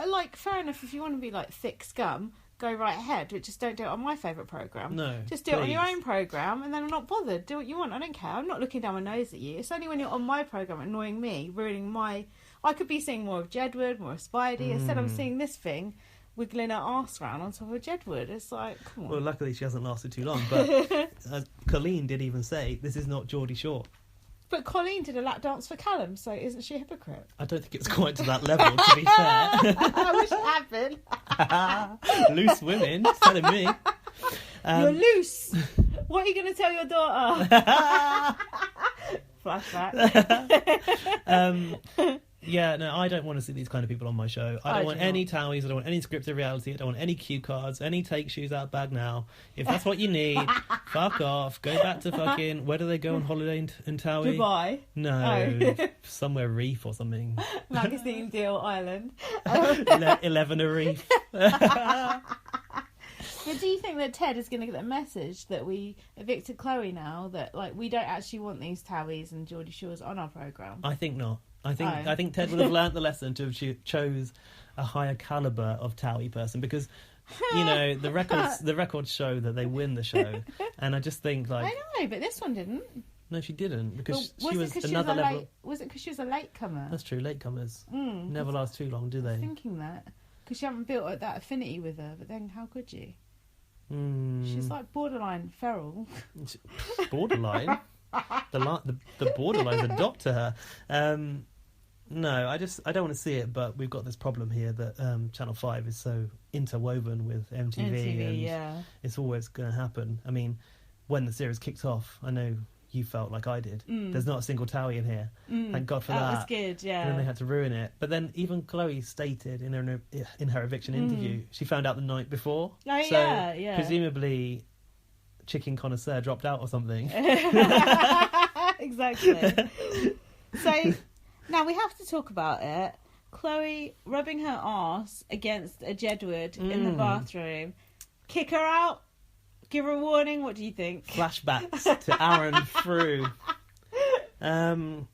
like, fair enough, if you want to be like thick scum, go right ahead, but just don't do it on my favourite programme. No, just do it on your own programme, and then I'm not bothered. Do what you want. I don't care. I'm not looking down my nose at you. It's only when you're on my programme annoying me, ruining my... I could be seeing more of Jedward, more of Speidi. Instead I'm seeing this thing wiggling her arse around on top of Jedward. It's like, come on. Well, luckily she hasn't lasted too long, but Colleen did even say, this is not Geordie Shore. But Colleen did a lap dance for Callum, so isn't she a hypocrite? I don't think it was quite to that level, to be fair. I wish it had been. Loose women, telling me. You're loose. What are you going to tell your daughter? Flashback. Yeah, no, I don't want to see these kind of people on my show. I don't want any towies. I don't want any scripted reality. I don't want any cue cards. Any take shoes out bag now. If that's what you need, fuck off. Go back to fucking... Where do they go on holiday in Towie? Dubai. No, somewhere reef or something. Magazine Deal Island. 11 a reef. But do you think that Ted is going to get the message that we evicted Chloe now, that like we don't actually want these Towies and Geordie Shores on our programme? I think not. I think Ted would have learnt the lesson to have chose a higher calibre of Towie person, because you know the records show that they win the show, and I just think like I know, but this one didn't. No, she didn't, because she was another another level. Was it because she was a latecomer? That's true. Latecomers never last too long, do they? I was thinking that because you haven't built that affinity with her, but then how could you? She's like borderline feral. Borderline. The borderlines adopt to her. No, I don't want to see it, but we've got this problem here that Channel 5 is so interwoven with MTV and it's always going to happen. I mean, when the series kicked off, I know you felt like I did. There's not a single Towie in here. Thank God for that. That was good, yeah. And then they had to ruin it. But then even Chloe stated in her eviction interview, she found out the night before. Oh, so yeah. Presumably, chicken connoisseur dropped out or something. Exactly. So now we have to talk about it. Chloe rubbing her arse against a Jedward in the bathroom. Kick her out. Give her a warning. What do you think? Flashbacks to Aaron through. I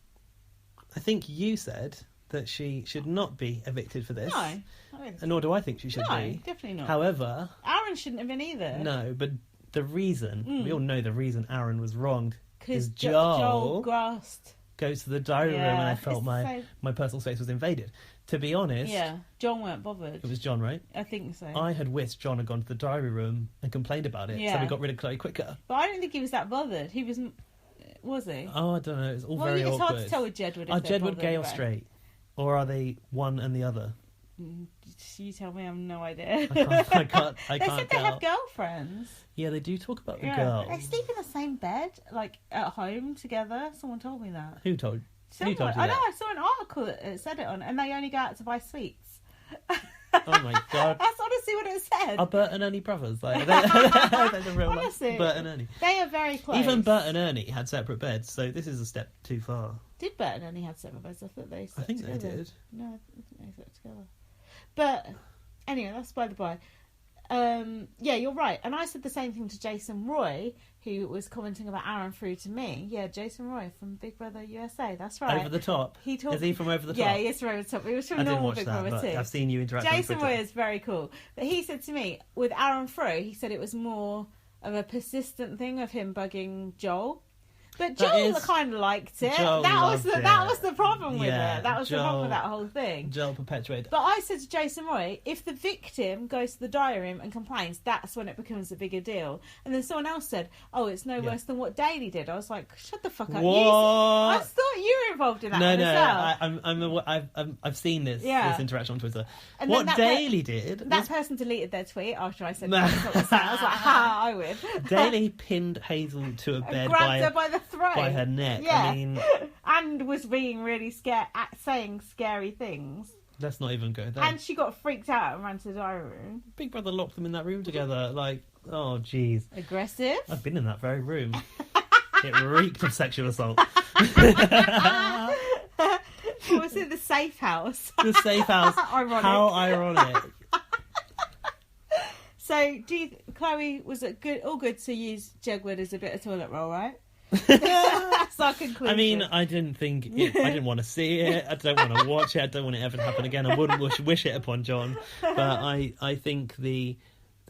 think you said that she should not be evicted for this. No. And nor do I think she should be. Definitely not. However... Aaron shouldn't have been either. No, but the reason... We all know the reason Aaron was wronged is Joel grasped. Goes to the diary room and I felt my personal space was invaded. To be honest... Yeah, John weren't bothered. It was John, right? I think so. I had wished John had gone to the diary room and complained about it, so we got rid of Chloe quicker. But I don't think he was that bothered. He was he? Oh, I don't know. It's all very awkward. It's hard to tell with Jedward. Are Jedward gay or straight? Or are they one and the other? You tell me, I have no idea. I can't They said they have girlfriends. Yeah, they do talk about the girls. They sleep in the same bed, like at home together. Someone told me that. Who told you that? I know, I saw an article that said it on, and they only go out to buy sweets. Oh my God. That's honestly what it said. Are Bert and Ernie brothers? Like, they're the real honestly, Bert and Ernie. They are very close. Even Bert and Ernie had separate beds, so this is a step too far. Did Bert and Ernie have separate beds? I thought they slept together. They did. No, I think they slept together. But anyway, that's by the by. Yeah, you're right. And I said the same thing to Jason Roy, who was commenting about Aaron through to me. Yeah, Jason Roy from Big Brother USA. That's right. Over the Top. Is he from Over the Top? Yeah, he is from Over the Top. He was from normal Big Brother too. I've seen you interact. Jason Roy is very cool. But he said to me, with Aaron through, he said it was more of a persistent thing of him bugging Joel. But Joel kind of liked it. That was the problem with it. That was the problem with that whole thing. Joel perpetuated. But I said to Jason Roy, if the victim goes to the diary room and complains, that's when it becomes a bigger deal. And then someone else said, "Oh, it's no worse than what Daly did." I was like, "Shut the fuck up!" I thought you were involved in that. I've seen this interaction on Twitter. And what Daly did? That person deleted their tweet after I said that's what was said. I was like, "Ha, I win." Daly pinned Hazel to a bed, grabbed her by the throat, by her neck. Yeah. I mean, and was being really scared, saying scary things. Let's not even go there. And she got freaked out and ran to the diary room. Big Brother locked them in that room together. Like, oh, jeez. Aggressive. I've been in that very room. It reeked of sexual assault. Was it the safe house? The safe house. Ironic. How ironic. So, Chloe, was it all good to use Jedward as a bit of toilet roll, right? That's our conclusion. I mean, I didn't want to see it. I don't want to watch it. I don't want it ever to happen again. I wouldn't wish it upon John. But I think the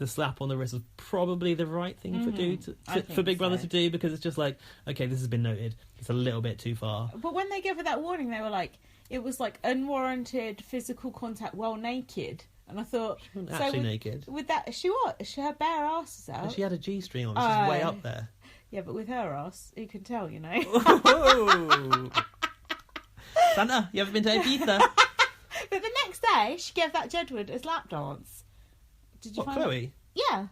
slap on the wrist is probably the right thing for Big Brother to do, because it's just like, okay, this has been noted. It's a little bit too far. But when they gave her that warning, they were like, it was like unwarranted physical contact while naked. And I thought, she wasn't actually naked. With that, her bare ass was out. And she had a G-string on, which is way up there. Yeah, but with her ass, you can tell, you know. Ooh. Santa, you haven't been to Ibiza? But the next day, she gave that Jedward his lap dance. Did you find Chloe? Yeah.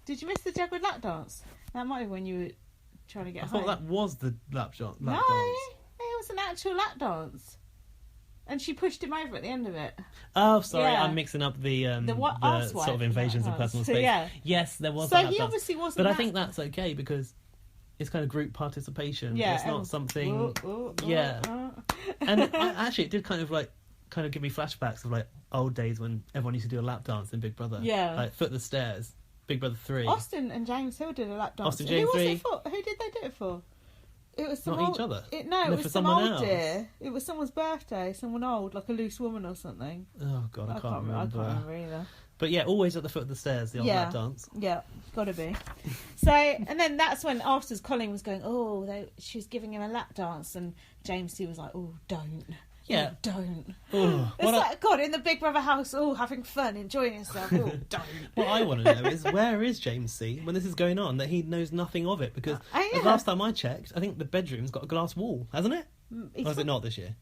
Did you miss the Jedward lap dance? That might be when you were trying to get home. I thought that was the lap dance. No, it was an actual lap dance. And she pushed him over at the end of it. Oh, sorry, Yeah. I'm mixing up the arsewipe sort of invasions of personal space. Yeah. Yes, there was. So a lap he dance. obviously wasn't. But I think that's okay because it's kind of group participation. Yeah, It's not something. Yeah. Oh. And actually, it did kind of give me flashbacks of like old days when everyone used to do a lap dance in Big Brother. Yeah. Like Foot the Stairs, Big Brother 3. Austin and James Hill did a lap dance. Austin, James Who was 3. it for? Who did they do it for? It was some Not old, each other. It No, was for some someone old else. dear. It was someone's birthday. Someone old, like a loose woman or something. Oh God, I can't remember. I can't remember either. But yeah, always at the foot of the stairs, the old lap dance. Yeah, gotta be. So, and then that's when afterwards Colin was going, she was giving him a lap dance, and James C was like, oh, don't. Yeah. Oh, don't. Oh, It's like, God, in the Big Brother house, having fun, enjoying yourself. Oh, don't. What I want to know is, where is James C when this is going on, that he knows nothing of it? Because yeah. the last time I checked, I think the bedroom's got a glass wall, hasn't it? Or is it not this year?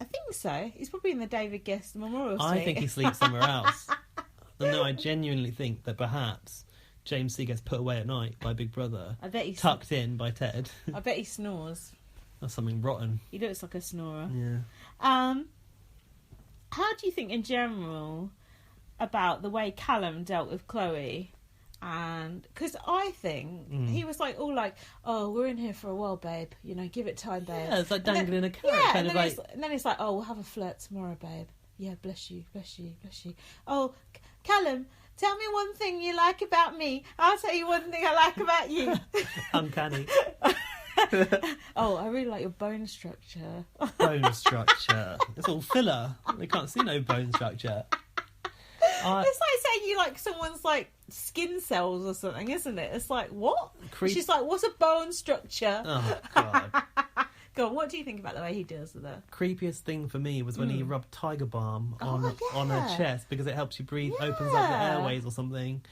I think so. He's probably in the David Guest Memorial I Suite. think he sleeps somewhere else. And no, I genuinely think that perhaps James C gets put away at night by Big Brother, I bet he's tucked in by Ted. I bet he snores. That's something rotten. He looks like a snorer. Yeah. How do you think in general about the way Callum dealt with Chloe? And because I think he was like, we're in here for a while, babe. You know, give it time, babe. Yeah, it's like dangling a carrot, Yeah, kind of like. And then it's like, we'll have a flirt tomorrow, babe. Yeah, bless you, bless you, bless you. Oh, Callum, tell me one thing you like about me. I'll tell you one thing I like about you. Uncanny. I really like your bone structure. Bone structure. It's all filler. They can't see no bone structure. It's like saying you like someone's like skin cells or something, isn't it? It's like, what? She's like, what's a bone structure? Oh, God. Go on, what do you think about the way he deals with it? Creepiest thing for me was when he rubbed Tiger Balm on her chest because it helps you breathe, opens up the airways or something.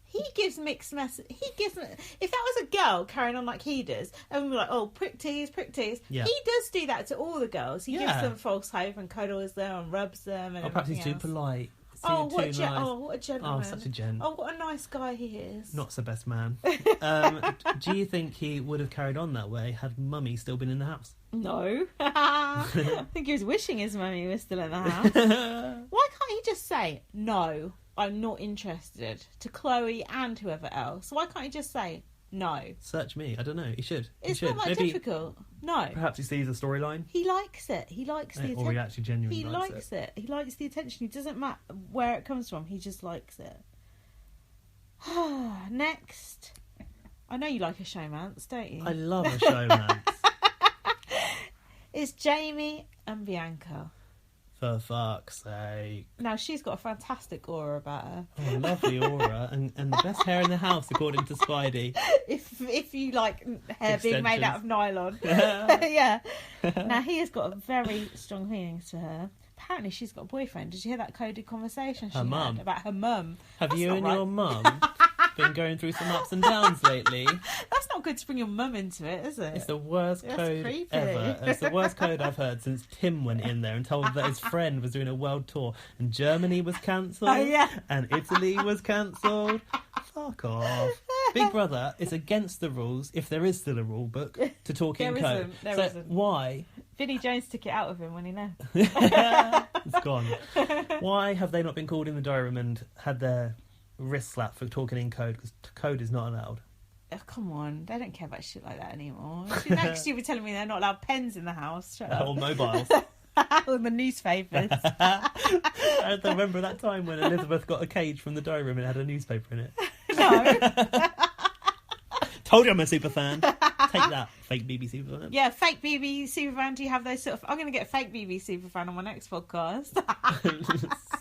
He gives mixed messages. If that was a girl carrying on like he does, and we're like, prick tease, prick tease. Yeah. He does do that to all the girls. He gives them false hope and cuddles them and rubs them. And perhaps he's too else. polite. What a gentleman. Oh, such a gent. Oh, what a nice guy he is. Not so best man. Do you think he would have carried on that way had Mummy still been in the house? No. I think he was wishing his mummy was still in the house. Why can't he just say, no, I'm not interested, to Chloe and whoever else? Why can't he just say, no? Search me. I don't know. He should. It's not that difficult. No. Perhaps he sees a storyline. He likes it. He likes the attention. Or he actually genuinely He likes it. He likes the attention. He doesn't matter where it comes from. He just likes it. Next. I know you like a showmance, don't you? I love a showmance. It's Jamie and Bianca. For fuck's sake. Now, she's got a fantastic aura about her. Oh, lovely aura. And the best hair in the house, according to Speidi. If you like hair being made out of nylon. Yeah. Yeah. Now, he has got very strong feelings to her. Apparently, she's got a boyfriend. Did you hear that coded conversation she had about her mum? Have you and your mum been going through some ups and downs lately? That's not good to bring your mum into it, is it? It's the worst code creepy. ever. It's the worst code I've heard since Tim went in there and told that his friend was doing a world tour and Germany was cancelled and Italy was cancelled. Fuck off. Big Brother is against the rules, if there is still a rule book, to talk in code. There so isn't. Why? Vinnie Jones took it out of him when he left. It's gone. Why have they not been called in the diary room and had their wrist slapped for talking in code? Because code is not allowed. Oh, come on, they don't care about shit like that anymore. Next you were telling me they're not allowed pens in the house. Shut up. Or mobiles. Or the newspapers. I remember that time when Elizabeth got a cage from the diary room and it had a newspaper in it. No. Told you I'm a super fan. Take that, fake BBC fan. Yeah, fake BBC fan. Do you have those sort of... I'm going to get a fake BBC fan on my next podcast.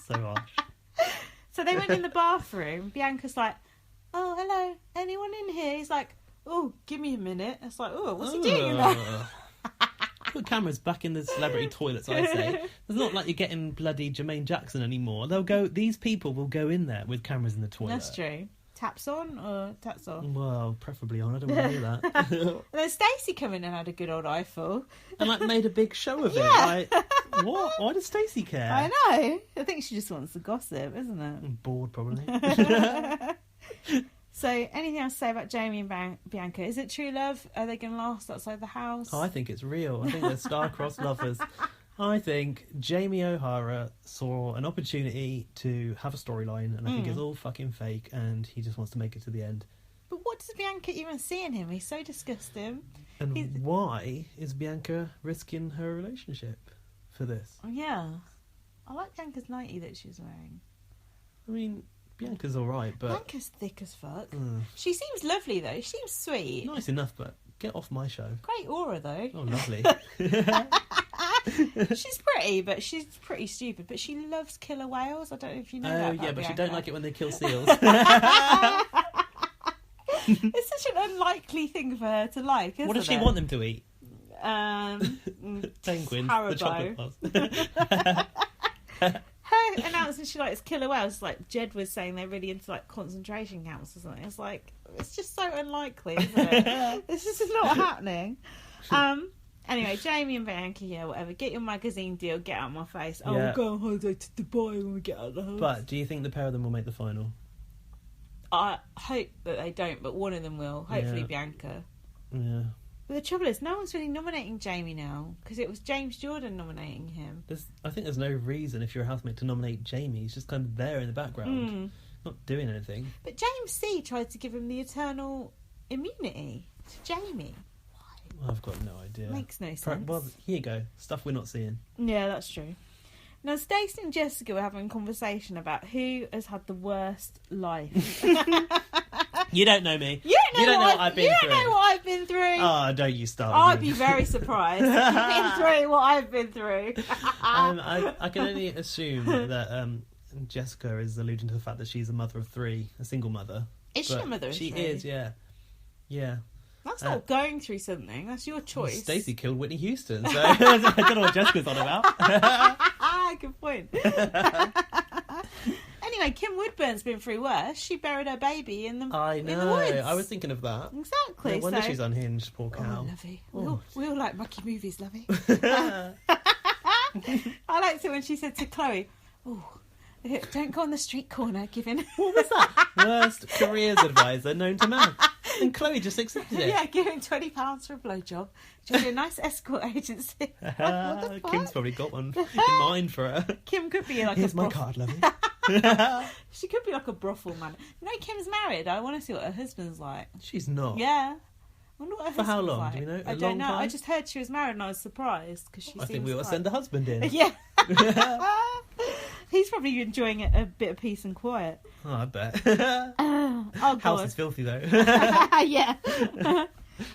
So harsh. So they went in the bathroom. Bianca's like, oh, hello, anyone in here? He's like, oh, give me a minute. It's like, oh, what's he doing in there? Put cameras back in the celebrity toilets, I say. It's not like you're getting bloody Jermaine Jackson anymore. These people will go in there with cameras in the toilet. That's true. Taps on or taps off? Well, preferably on. I don't want to hear that. And then Stacey come in and had a good old eyeful. And like made a big show of it. Yeah. Like, what? Why does Stacey care? I know. I think she just wants the gossip, isn't it? I'm bored, probably. So, anything else to say about Jamie and Bianca? Is it true love? Are they going to last outside the house? Oh, I think it's real. I think they're star-crossed lovers. I think Jamie O'Hara saw an opportunity to have a storyline, and I think it's all fucking fake, and he just wants to make it to the end. But what does Bianca even see in him? He's so disgusting. And why is Bianca risking her relationship for this? Yeah. I like Bianca's nightie that she's wearing. I mean, Bianca's alright, but... Bianca's thick as fuck. She seems lovely, though. She seems sweet. Nice enough, but get off my show. Great aura, though. Oh, lovely. She's pretty, but she's pretty stupid. But she loves killer whales. I don't know if you know that about yeah, but Bianca. she don't like it when they kill seals. It's such an unlikely thing for her to like, isn't it? What does she want them to eat? Penguins, Haribo. the chocolate bars. Her announcing she likes killer whales, like Jed was saying they're really into like concentration camps or something. It's like, it's just so unlikely, isn't it? This is not happening. Anyway, Jamie and Bianca, yeah, whatever. Get your magazine deal, get out of my face. Oh, Yeah. we'll go on holiday to Dubai when we get out of the house. But do you think the pair of them will make the final? I hope that they don't, but one of them will. Hopefully Yeah. Bianca. Yeah. But the trouble is, no one's really nominating Jamie now, because it was James Jordan nominating him. I think there's no reason if you're a housemate to nominate Jamie. He's just kind of there in the background, not doing anything. But James C tried to give him the eternal immunity to Jamie. I've got no idea. Makes no sense. Well, here you go. Stuff we're not seeing. Yeah, that's true. Now, Stacey and Jessica were having a conversation about who has had the worst life. You don't know me. You don't know what I've been through. You don't know what I've been through. Oh, don't you start I'd with me. be very surprised if you've been through what I've been through. I can only assume that Jessica is alluding to the fact that she's a mother of three, a single mother. Is she a mother of three? She three? is, yeah. Yeah. That's not going through something. That's your choice. Stacey killed Whitney Houston, so I don't know what Jessica's on about. Good point. Anyway, Kim Woodburn's been through worse. She buried her baby in the woods. I was thinking of that. Exactly. No wonder she's unhinged, poor cow. Oh, Lovey. We all like mucky movies, Lovey. I liked it when she said to Chloe, "Oh, don't go on the street corner giving..." What was that? Worst careers advisor known to man. And Chloe just accepted it. Yeah, giving £20 for a blowjob. Just a nice escort agency. What the fuck? Kim's probably got one in mind for her. Kim could be like Here's my card, lovey. She could be like a brothel man. You know, Kim's married. I want to see what her husband's like. She's not. Yeah. I wonder what her For how husband's long? like. Do we know? I don't know. I just heard she was married and I was surprised because she I think seems we ought to quite... send the husband in. Yeah. He's probably enjoying a bit of peace and quiet. Oh, I bet. Oh, God. House is filthy, though. Yeah.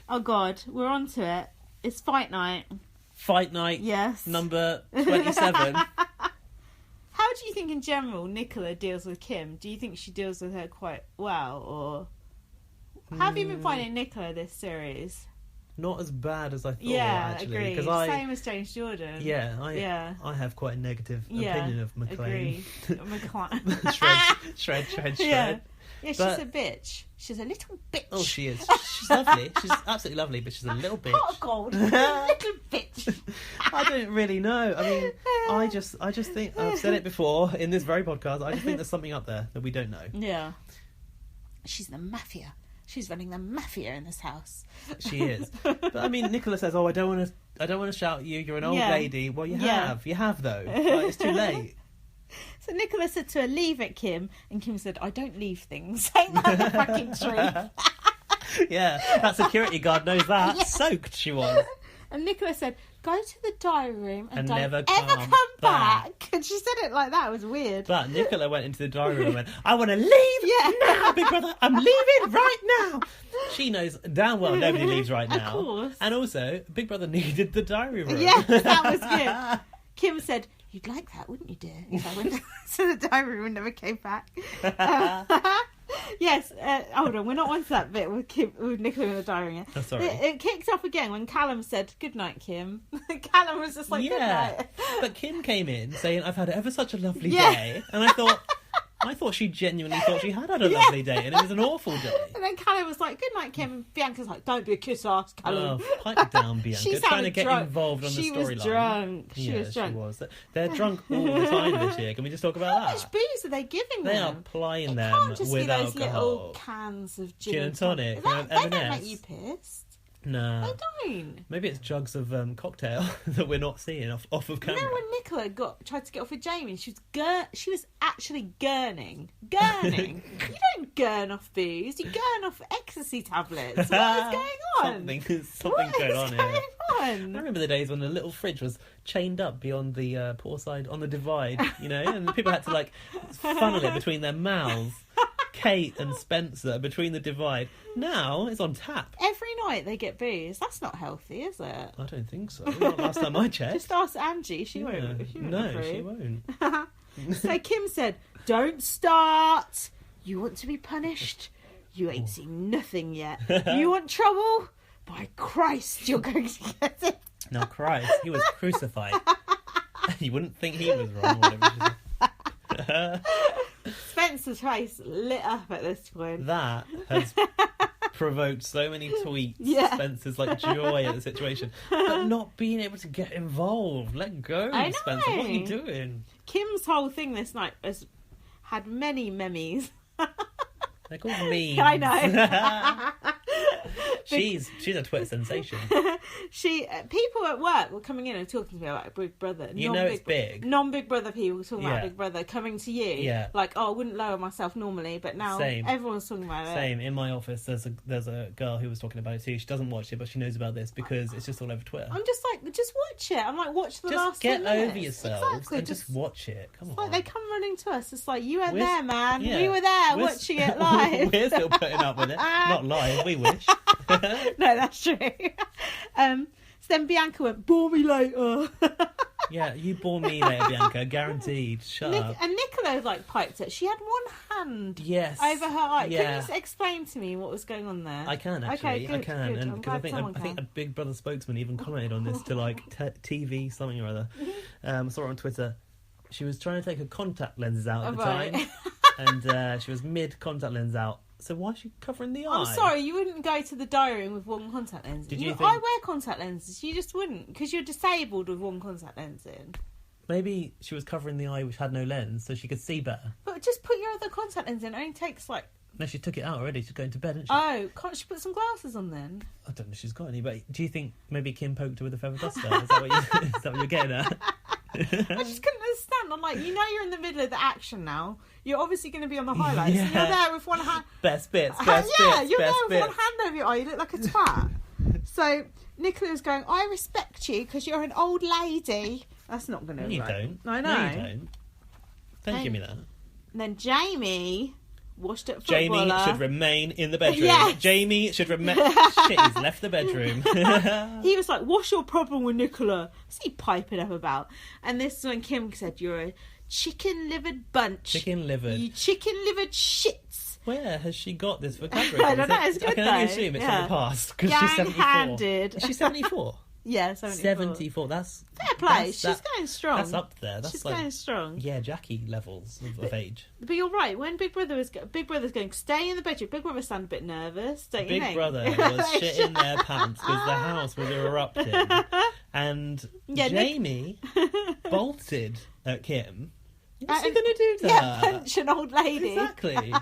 Oh, God. We're on to it. It's fight night. Fight night. Yes. Number 27. How do you think, in general, Nicola deals with Kim? Do you think she deals with her quite well, or... How have you been finding Nicola this series? Not as bad as I thought, Yeah, actually. agree. Same as James Jordan. Yeah, I have quite a negative Yeah, opinion of McLean. Agree. McLean. shred. Yeah, she's But- a bitch. She's a little bitch. Oh, she is. She's lovely. She's absolutely lovely, but she's a little bitch. Pot of gold. Little bitch. I don't really know. I mean, I just think, I've said it before in this very podcast, I just think there's something up there that we don't know. Yeah. She's the mafia. She's running the mafia in this house. She is. But I mean, Nicola says, "Oh, I don't want to shout at you. You're an old lady." Well, you have though. Like, it's too late. So Nicola said to her, "Leave it, Kim," and Kim said, "I don't leave things." Ain't that the fucking truth? Yeah, that security guard knows that. Yeah. Soaked she was. And Nicola said, "Go to the diary room and don't never ever come come back." And she said it like that. It was weird. But Nicola went into the diary room and went, "I want to leave now, Big Brother. I'm leaving right now." She knows damn well nobody leaves right now. Of course. And also, Big Brother needed the diary room. Yes, that was good. Kim said, "You'd like that, wouldn't you, dear? If I went to the diary room and never came back." Yes, hold on, we're not on to that bit with Nicola in the diary room. Oh, sorry. It kicked off again when Callum said, "Good night, Kim." Callum was just like, "Good night." But Kim came in saying, "I've had ever such a lovely Yeah. day," and I thought, I thought she genuinely thought she had a lovely day, and it was an awful day. And then Callum was like, "Good night, Kim." And Bianca's like, "Don't be a kiss ass, Callum." Oh, pipe down, Bianca. Trying to get involved on the storyline. She was drunk. She was drunk. She was. They're drunk all the time this year. Can we just talk about that? How much booze are they giving them? They are plying them can't just with be those alcohol. little cans of gin and tonic. They M&S. don't make you pissed. No. They don't. Maybe it's jugs of cocktail that we're not seeing off of camera. Remember when Nicola tried to get off with Jamie? She was actually gurning. Gurning. You don't gurn off booze. You gurn off ecstasy tablets. What is going on? Something's going on here. I remember the days when the little fridge was chained up beyond the poor side on the divide, and people had to like funnel it between their mouths. Kate and Spencer between the divide. Now it's on tap. Every night they get booze. That's not healthy, is it? I don't think so. Not last time I checked. Just ask Angie. She won't. No, she won't. So Kim said, "Don't start. You want to be punished? You ain't seen nothing yet. You want trouble? By Christ, you're going to get it." Now, Christ, he was crucified. You wouldn't think he was wrong. Whatever. Spencer's face lit up at this point. That has provoked so many tweets. Yeah. Spencer's like joy at the situation, but not being able to get involved. Let go, I know. Spencer. What are you doing? Kim's whole thing this night has had many memes. They're called memes. I know. She's a Twitter sensation. People at work were coming in and talking to me about Big Brother. It's big. Non-Big Brother people talking about Big Brother coming to you. Yeah. Like, I wouldn't lower myself normally, but now everyone's talking about it. Same. In my office, there's a girl who was talking about it too. She doesn't watch it, but she knows about this because it's just all over Twitter. I'm just like, just watch it. I'm like, watch the last 10 minutes. Just get over yourselves and just watch it. Come on. Like, they come running to us. It's like, you were there, man. Yeah. We were there watching it live. We're still putting up with it. Not live, we wish. No, that's true. So then Bianca went, "Bore me later." Yeah, you bore me later, Bianca, guaranteed. Shut up. And Nicola like piped it. She had one hand over her eye. Yeah. Can you explain to me what was going on there? I can actually. Okay, good, I can, good. and because I think a Big Brother spokesman even commented on this to like TV something or other. Saw it on Twitter. She was trying to take her contact lenses out at the time, and she was mid contact lens out. So why is she covering the eye? I'm sorry, you wouldn't go to the diary room with one contact lens. Did you think... I wear contact lenses. You just wouldn't, because you're disabled with one contact lens in. Maybe she was covering the eye which had no lens, so she could see better. But just put your other contact lens in. It only takes like... No, she took it out already. She's going to bed, isn't she? Oh, can't she put some glasses on then? I don't know if she's got any, but do you think maybe Kim poked her with a feather duster? Is that what you're getting at? I just couldn't understand. I'm like, you're in the middle of the action now. You're obviously going to be on the highlights. Yeah. And you're there with one hand. Best bits. You're there with one hand over your eye. You look like a twat. So Nicola was going, "I respect you because you're an old lady." That's not going to. You don't. I know. No, you don't. Don't give me that. And then Jamie washed up footballer. Jamie should remain in the bedroom. Yes. Jamie should remain. Shit, he's left the bedroom. He was like, "What's your problem with Nicola? What's he piping up about?" And this is when Kim said, "You're a chicken-livered bunch. Chicken-livered. You chicken-livered shits." Where has she got this vocabulary? I don't know. It's good, I can only assume it's from the past because she's 74. Gang-handed. Is she 74? Yeah, 74. 74. That's fair play. She's going strong. That's up there. That's She's like, going strong. Yeah, Jackie levels of age. But you're right. When Big Brother's going, stay in the bedroom. Big Brother sounded a bit nervous. Don't you think? Big Brother was shitting their pants because the house was erupting, and Jamie bolted at Kim. What's he going to do to her? Punch an old lady. Exactly.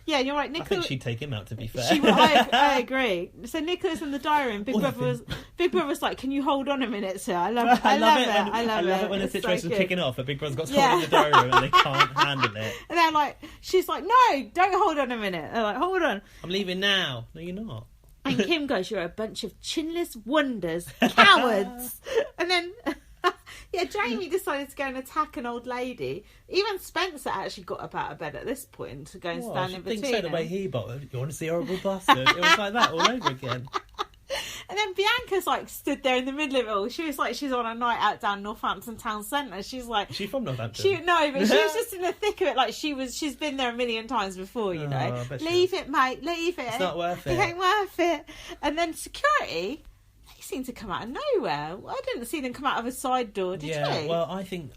Yeah, you're right. I think she'd take him out, to be fair. I agree. So Nicola's in the diary room. Big Brother was like, "Can you hold on a minute, sir? I love it. I love it when the situation's so kicking off. But Big Brother's got someone in the diary room and they can't handle it. And they're like, she's like, "No, don't hold on a minute." They're like, "Hold on. I'm leaving now." No, you're not. And Kim goes, "You're a bunch of chinless wonders, cowards." And then... Yeah, Jamie decided to go and attack an old lady. Even Spencer actually got up out of bed at this point to go and stand in between. I think so, the way he bolted. You want to see horrible bastard? It was like that all over again. And then Bianca's like stood there in the middle of it all. She was like, she's on a night out down Northampton Town Centre. She's like, is she from Northampton? No, but she was just in the thick of it. Like she's been there a million times before, you know. Leave it, mate. Leave it. It's not worth it. It ain't worth it. And then security. Seem to come out of nowhere. I didn't see them come out of a side door, did you? Yeah, well, I think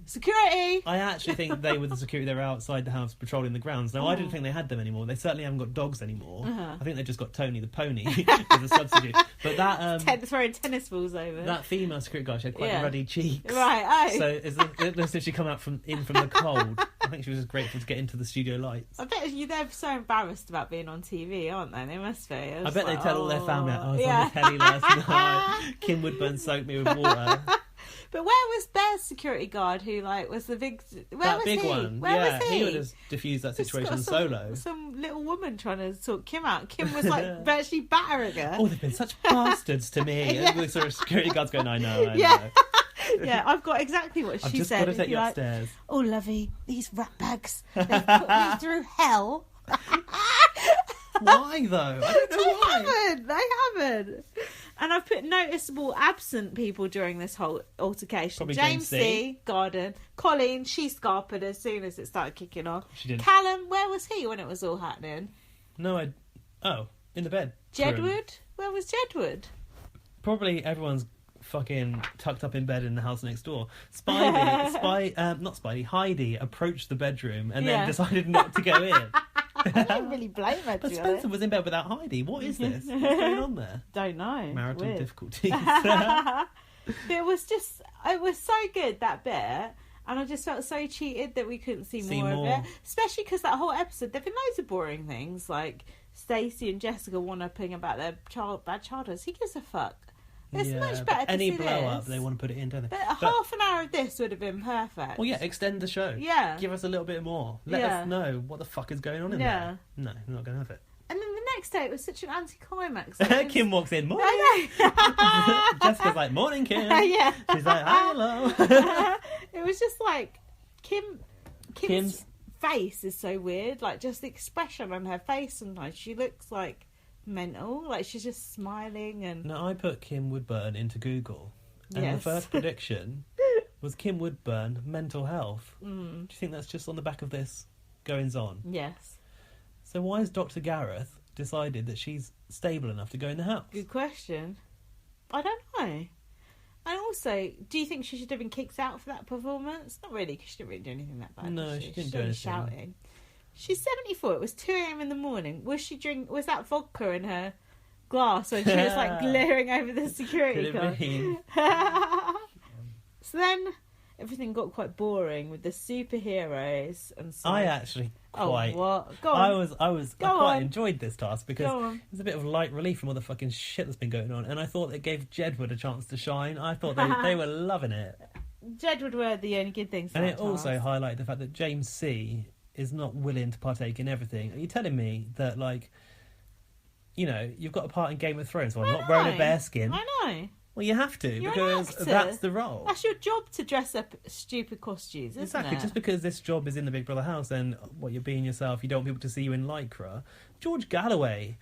Security! I actually think they were the security. They were outside the house patrolling the grounds. Now, I didn't think they had them anymore. They certainly haven't got dogs anymore. I think they just got Tony the pony as a substitute. But that... throwing tennis balls over. That female security guard, she had quite ruddy cheeks. Right, oh. So it looks like she come out from the cold. I think she was just grateful to get into the studio lights. I bet they're so embarrassed about being on TV, aren't they? They must be. I bet they tell all their family, I was on the telly last night. Kim Woodburn soaked me with water. But where was Bear's security guard who, like, was the big... Where was he? One. Where was he? He would have diffused that situation solo. Some little woman trying to sort Kim out. Kim was, like, virtually battering her. Oh, they've been such bastards to me. And the sort of security guards going, I know. Yeah, I've got exactly what she said. I've just got to take you upstairs. Oh, lovey, these rat bags, they've put me through hell. Why, though? I don't know why. They haven't. And I've put noticeable absent people during this whole altercation. Probably James C. Garden. Colleen, she scarpered as soon as it started kicking off. She did. Callum, where was he when it was all happening? No, in the bed. Jedward? Where was Jedward? Probably everyone's fucking tucked up in bed in the house next door. Heidi approached the bedroom and then decided not to go in. I don't really blame her. But Spencer was in bed without Heidi. What is this? What's going on there? Don't know. Marital difficulties. It was so good, that bit, and I just felt so cheated that we couldn't see more of it. Especially because that whole episode, there've been loads of boring things, like Stacey and Jessica one-upping about their bad childhoods. Who gives a fuck? It's much better to any see blow up this. they want to put it in, don't they? But half an hour of this would have been perfect. Well, yeah, extend the show. Yeah. Give us a little bit more. Let us know what the fuck is going on in there. No, we're not going to have it. And then the next day, it was such an anticlimax. Kim walks in, morning. I know. Jessica's like, morning, Kim. Yeah. She's like, hello. It was just like, Kim's face is so weird. Like, just the expression on her face sometimes. She looks like mental, like she's just smiling. And now I put Kim Woodburn into Google, and the first prediction was Kim Woodburn mental health. Do you think that's just on the back of this goings on? Yes. So why has Dr. Gareth decided that she's stable enough to go in the house? Good question. I don't know. And also, do you think she should have been kicked out for that performance? Not really, because she didn't really do anything that bad. No, she didn't do anything. Shouting. She's 74. It was 2 a.m. in the morning. Was that vodka in her glass when she was like glaring over the security guard? So then everything got quite boring with the superheroes and so. I actually quite. Oh, what? Go on. I quite enjoyed this task because it was a bit of light relief from all the fucking shit that's been going on, and I thought it gave Jedward a chance to shine. I thought they were loving it. Jedward were the only good things. And it also highlighted the fact that James C. is not willing to partake in everything. Are you telling me that, like, you know, you've got a part in Game of Thrones, so I'm not wearing a bear skin? I know. Well, you have to, You're because that's the role. That's your job, to dress up stupid costumes, isn't exactly. it? Just because this job is in the Big Brother house and you're being yourself, you don't want people to see you in lycra. George Galloway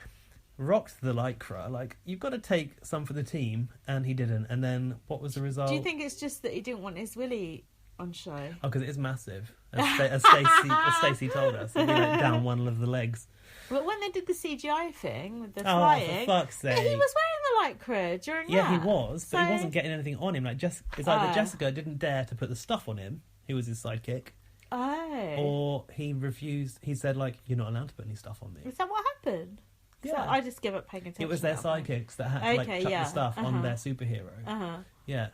rocked the lycra. Like, you've got to take some for the team, and he didn't. And then what was the result? Do you think it's just that he didn't want his willy on show? Oh, because it is massive, as Stacey told us. It'd be like down one of the legs. But when they did the CGI thing with the flying, for fuck's sake! He was wearing the lycra during that. Yeah, he was, but he wasn't getting anything on him. Like, it's like that Jessica didn't dare to put the stuff on him. He was his sidekick. Oh. Or he refused. He said, like, you're not allowed to put any stuff on me. Is that what happened? Yeah. I just give up paying attention. It was their sidekicks that had to like chuck the stuff on their superhero. Yeah.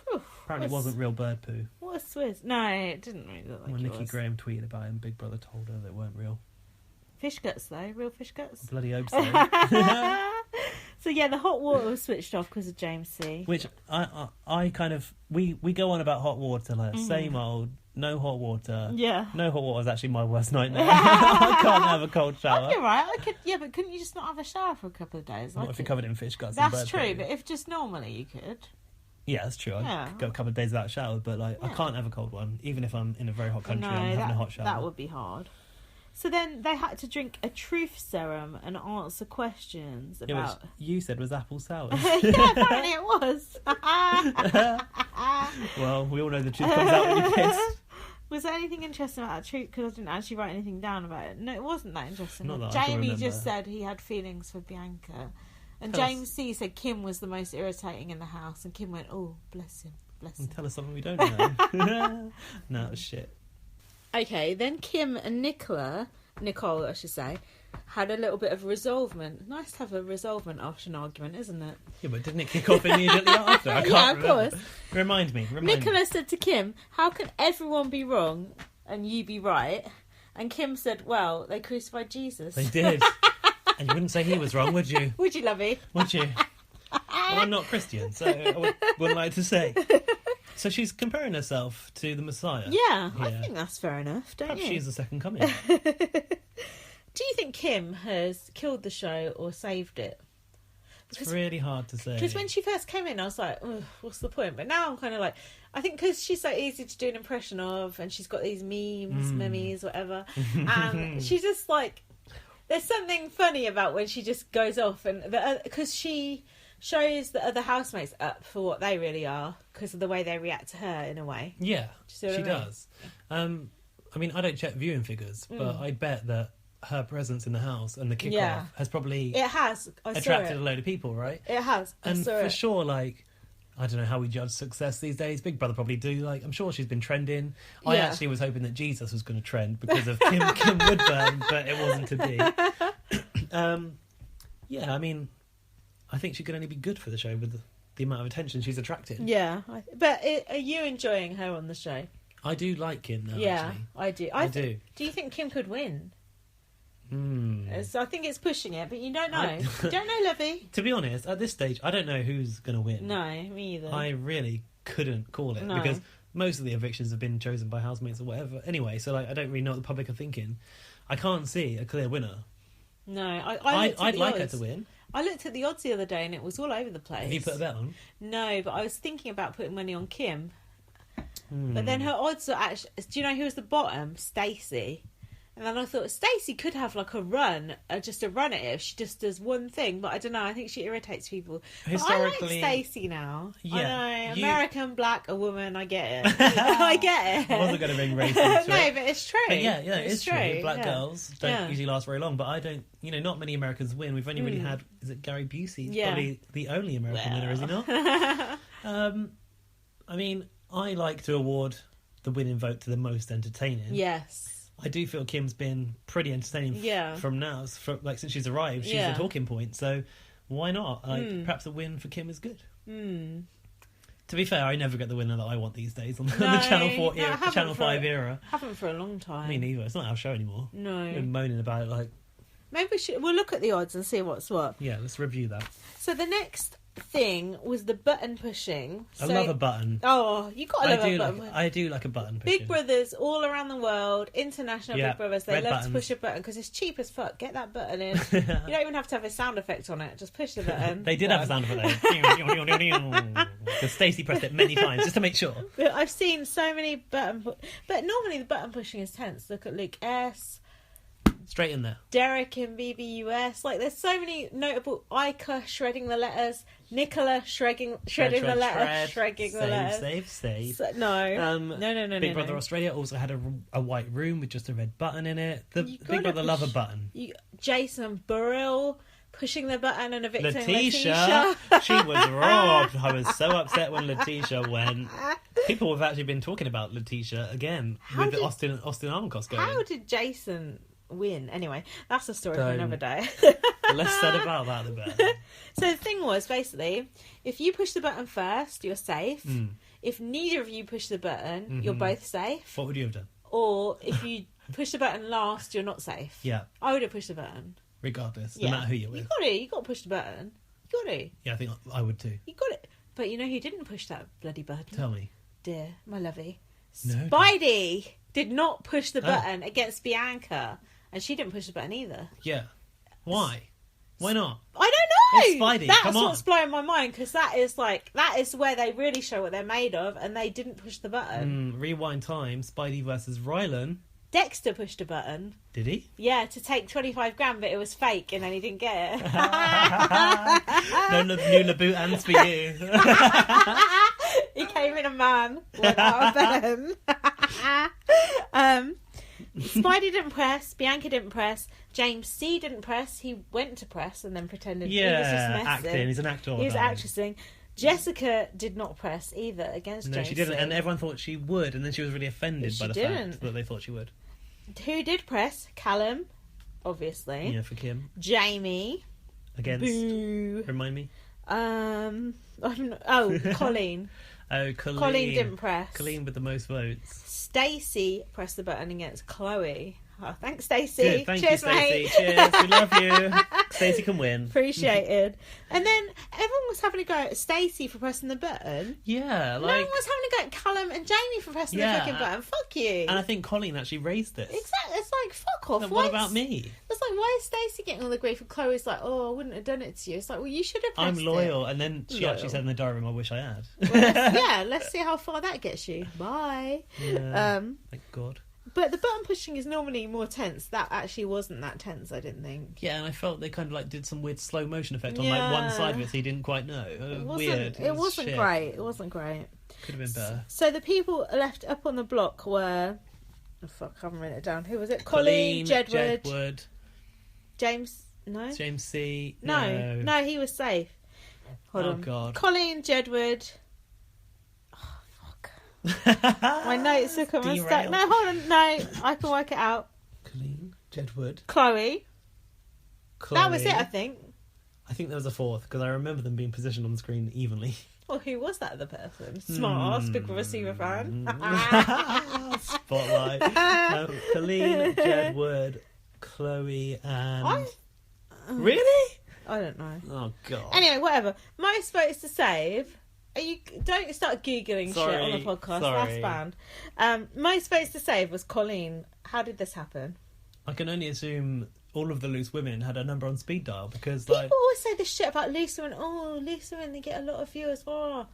Whew. Apparently it wasn't real bird poo. What a Swiss. No, it didn't really look like when it Nikki was. Graham tweeted about him, Big Brother told her they weren't real. Fish guts, though. Real fish guts. Bloody hope so. So, yeah, the hot water was switched off because of James C. Which I kind of... We go on about hot water, like, same old, no hot water. Yeah. No hot water is actually my worst nightmare. I can't have a cold shower. You're right. But couldn't you just not have a shower for a couple of days? What if you're covered in fish guts? That's true, but if just normally you could. Yeah, that's true. I could go a couple of days without a shower, but like I can't have a cold one, even if I'm in a very hot country and I'm having a hot shower. That would be hard. So then they had to drink a truth serum and answer questions about... which you said was apple sour. Yeah, apparently it was. Well, we all know the truth comes out when you kiss. Was there anything interesting about that truth? Because I didn't actually write anything down about it. No, it wasn't that interesting. Not that Jamie just said he had feelings for Bianca. And James C said Kim was the most irritating in the house. And Kim went, oh, bless him. Bless him. Tell us something we don't know. No, it was shit. Okay, then Kim and Nicole, I should say, had a little bit of resolvement. Nice to have a resolvement after an argument, isn't it? Yeah, but didn't it kick off immediately after? I can't of remember. course. Remind me. Nicola said to Kim, how can everyone be wrong and you be right? And Kim said, well, they crucified Jesus. They did. And you wouldn't say he was wrong, would you? Would you, lovey? Would you? Well, I'm not Christian, so I wouldn't like to say. So she's comparing herself to the Messiah. Yeah, I think that's fair enough, don't Perhaps you? she's the second coming. Do you think Kim has killed the show or saved it? It's really hard to say. Because when she first came in, I was like, what's the point? But now I'm kind of like, I think because she's so easy to do an impression of, and she's got these memes, whatever, and she's just like, there's something funny about when she just goes off, and because she shows the other housemates up for what they really are, because of the way they react to her, in a way. Yeah, she does. I mean, I don't check viewing figures, but I bet that her presence in the house and the kickoff has probably attracted a load of people, right? It has. And for sure, like, I don't know how we judge success these days. Big Brother probably do. Like, I'm sure she's been trending. I actually was hoping that Jesus was going to trend because of Kim Woodburn, but it wasn't to be. Yeah, I mean, I think she could only be good for the show with the amount of attention she's attracted. Yeah, but are you enjoying her on the show? I do like Kim now, actually. I do. I do. Do you think Kim could win? So I think it's pushing it, but you don't know. You don't know, Lovey. To be honest, at this stage, I don't know who's going to win. No, me either. I really couldn't call it because most of the evictions have been chosen by housemates or whatever. Anyway, so like I don't really know what the public are thinking. I can't see a clear winner. No, I'd like her to win. I looked at the odds the other day and it was all over the place. Have you put a bet on? No, but I was thinking about putting money on Kim. But then her odds are actually... Do you know who was the bottom? Stacey. And then I thought Stacey could have like a run, just a run at it if she just does one thing. But I don't know. I think she irritates people. Historically, but I like Stacey now. Yeah, I know. American, black, a woman. I get it. I get it. I wasn't going to bring race into it. No, but it's true. But yeah, it's true. Black girls don't Yeah. usually last very long. But I don't... You know, not many Americans win. We've only really had... Is it Gary Busey? He's probably the only American winner, is he not? I mean, I like to award the winning vote to the most entertaining. Yes. I do feel Kim's been pretty entertaining from now, since she's arrived. She's a talking point, so why not? Perhaps a win for Kim is good. To be fair, I never get the winner that I want these days on the Channel 4 era, Channel 5 era. Haven't for a long time. Me neither. It's not our show anymore. No. We've been moaning about it like... Maybe we'll look at the odds and see what's what. Yeah, let's review that. So the next thing was the button pushing. I love a button. Oh, you got to love a button. I do like a button pushing. Big Brothers all around the world, international Big Brothers, they red love buttons. to push a button because it's cheap as fuck. Get that button in. You don't even have to have a sound effect on it. Just push the button. They did have a sound effect though. Because Stacey pressed it many times just to make sure. But I've seen so many but normally the button pushing is tense. Look at Luke S. Straight in there. Derek in BBUS. Like, there's so many notable... Ica shredding the letters. Nicola shredding the letters. Shredding the letters. Save. So, no. No. Big Brother Australia also had a white room with just a red button in it. The Big Brother love a button. Jason Burrell pushing the button and evicting Letitia. She was robbed. I was so upset when Letitia went. People have actually been talking about Letitia again with the Austin Armacost going. How did Jason win? Anyway, that's a story for another day. The less said about that, the better. So the thing was, basically, if you push the button first, you're safe. If neither of you push the button, you're both safe. What would you have done? Or if you push the button last, you're not safe. Yeah. I would have pushed the button. Regardless, no matter who you're with. You got to push the button. You got to. Yeah, I think I would too. You got it. But you know who didn't push that bloody button? Tell me. Dear, my lovey. No. Speidi did not push the button against Bianca. And she didn't push the button either. Yeah. Why? Why not? I don't know. It's Speidi. That's what's blowing my mind, because that is where they really show what they're made of, and they didn't push the button. Rewind time. Speidi versus Rylan. Dexter pushed a button. Did he? Yeah, to take 25 grand, but it was fake, and then he didn't get it. No new Louboutins for you. He came in a man without a button. Speidi didn't press, Bianca didn't press, James C didn't press. He went to press and then pretended he was just messing. Acting. He's an actor. He was actressing. Jessica did not press either against No, James. she didn't, and everyone thought she would, and then she was really offended by the fact that they thought she would. Who did press? Callum, obviously. Yeah, for Kim. Jamie. Against... Boo. Remind me? Colleen. Oh, Colleen. Colleen didn't press. Colleen with the most votes. Stacey pressed the button against Chloe. Oh, thanks, Stacey. Good, thank Cheers, you, Stacey. mate. Cheers, we love you. Stacey can win. Appreciated. And then everyone was having a go at Stacey for pressing the button. Yeah, No one was having a go at Callum and Jamie for pressing the fucking button. Fuck you. And I think Colleen actually raised this. Exactly. It's like, fuck off. Then what about me? It's like, why is Stacey getting all the grief? And Chloe's like, oh, I wouldn't have done it to you. It's like, well, you should have pressed I'm loyal. it. And then she actually said in the diary room, I wish I had. Well, let's see how far that gets you. Bye. Yeah, thank God. But the button pushing is normally more tense. That actually wasn't that tense, I didn't think. Yeah, and I felt they kind of like did some weird slow motion effect on like one side of it, so you didn't quite know. Weird. It wasn't great. It wasn't great. Could have been better. So the people left up on the block were... Oh, fuck, I haven't written it down. Who was it? Colleen, Jedward. James... No? James C. No, he was safe. Hold on. God. Colleen, Jedward... My notes are coming stuck. No, hold on. No, I can work it out. Colleen, Jedward. Chloe. That was it, I think. I think there was a fourth, because I remember them being positioned on the screen evenly. Well, who was that other person? Smart ass, big receiver fan. Spotlight. Colleen, Jedward, Chloe, and... Really? I don't know. Oh, God. Anyway, whatever. Most votes to save... Don't start Googling shit on the podcast. That's banned. Most votes to save was Colleen. How did this happen? I can only assume all of the loose women had a number on speed dial, because people always say this shit about loose women. Oh, loose women, they get a lot of viewers. Oh,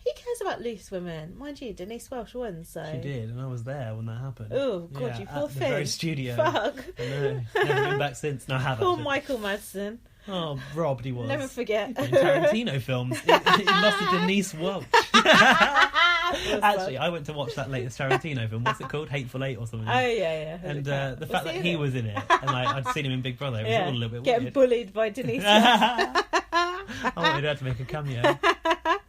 who cares about loose women? Mind you, Denise Welsh won, so... She did, and I was there when that happened. Oh, God, you poor at thing. the very studio. Fuck. I know. Never been back since. No, I haven't. Poor Michael Madsen. Oh, robbed he was. Never forget. In Tarantino films. He lost to Denise Welch. Actually, I went to watch that latest Tarantino film. What's it called? Hateful Eight or something. Oh, yeah. And the fact that he was in it, and I'd seen him in Big Brother, it was all a little bit Getting weird. bullied by Denise. I wanted her to make a cameo. That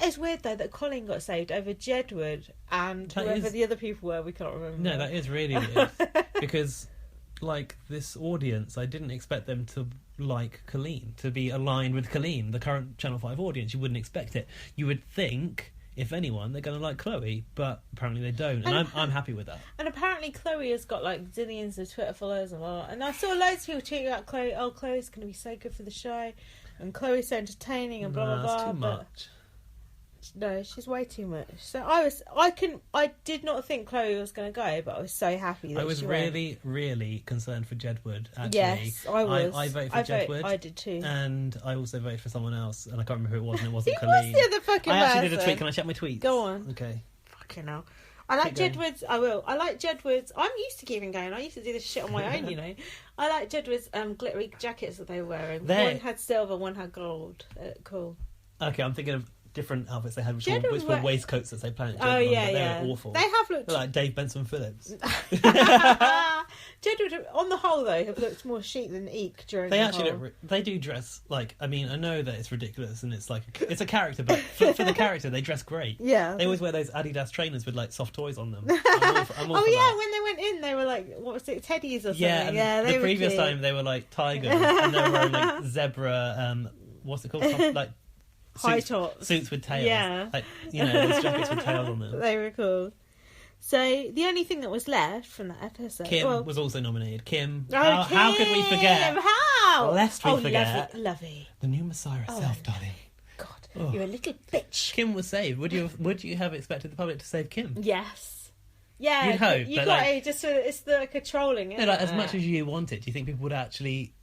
is weird, though, that Colleen got saved over Jedward and whoever the other people were. We can't remember. No, that is really weird. Because, like, this audience, I didn't expect them to like Colleen, to be aligned with Colleen, the current Channel 5 audience. You wouldn't expect it. You would think, if anyone, they're going to like Chloe, but apparently they don't, and I'm happy with that. And apparently Chloe has got like zillions of Twitter followers and all, and I saw loads of people tweeting about Chloe. Oh, Chloe's going to be so good for the show, and Chloe's so entertaining and blah blah blah. That's too much. No, she's way too much. So I did not think Chloe was going to go, but I was so happy that I was she really, really concerned for Jedward, actually. Yes, I was. I voted for Jedward. I did too. And I also voted for someone else, and I can't remember who it was, and it wasn't Who Colleen. was the other fucking I actually person? did a tweet. Can I check my tweets? Go on. Okay. Fucking hell. I like Jedward's. I will. I like Jedward's. I'm used to keeping going. I used to do this shit on my own, you know. I like Jedward's glittery jackets that they were wearing. One had silver, one had gold. Cool. Okay, I'm thinking of different outfits they had, which were waistcoats that say Planet Jedward. Oh, yeah, they were awful. They have looked... They're like Dave Benson Phillips. Jedward, on the whole, though, have looked more chic than Eek during they the actually whole... look... They do dress, like... I mean, I know that it's ridiculous and it's like... It's a character, but for the character, they dress great. Yeah. They always wear those Adidas trainers with, like, soft toys on them. I'm all oh, for yeah, that. when they went in, they were like, what was it, teddies or something? Yeah, they the were previous cute. time, they were, like, tigers, and they were wearing, like, zebra... what's it called? Like... High tops. Suits with tails. Yeah. Like, you know, those jackets with tails on them. They were cool. So, the only thing that was left from that episode... Kim was also nominated. Kim. Oh, How could we forget? How? Lest we forget. Lovey. The new Messiah herself, darling. God, you're a little bitch. Kim was saved. Would you have expected the public to save Kim? Yes. Yeah. You'd hope. You got to, just for, it's the trolling, isn't as much as you wanted, do you think people would actually...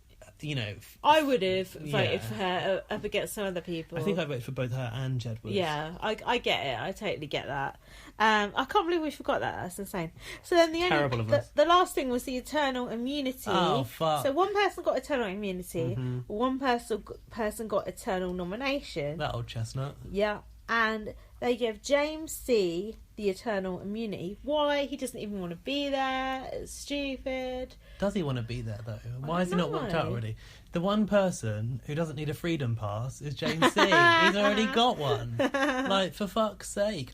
You know, I would have voted for her up against some other people. I think I voted for both her and Jedward. Yeah, I get it. I totally get that. I can't believe we forgot that. That's insane. So then the last thing was the eternal immunity. Oh fuck! So one person got eternal immunity. Mm-hmm. One person got eternal nomination. That old chestnut. Yeah, and They give James C. the eternal immunity. Why? He doesn't even want to be there. It's stupid. Does he want to be there, though? Why has he not walked out already? The one person who doesn't need a freedom pass is James C. He's already got one. Like, for fuck's sake.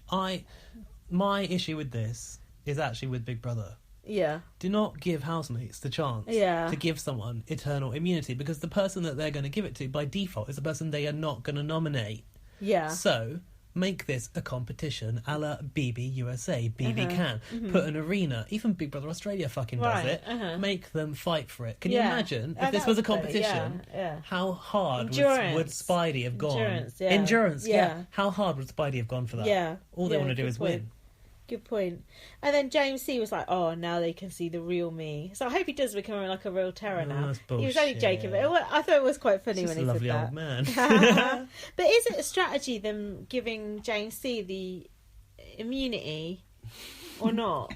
My issue with this is actually with Big Brother. Yeah. Do not give housemates the chance to give someone eternal immunity, because the person that they're going to give it to by default is the person they are not going to nominate. Yeah. So make this a competition a la BB USA, BB Can. Put an arena. Even Big Brother Australia fucking does it. Make them fight for it. Can you imagine if this was a competition? How hard would Speidi have gone? Endurance, yeah. How hard would Speidi have gone for that? Yeah. All they want to do is win. Good point. And then James C was like, "Oh, now they can see the real me." So I hope he does become like a real terror now. He was only joking, but I thought it was quite funny when he said that. He's a lovely old man. But is it a strategy, them giving James C the immunity or not?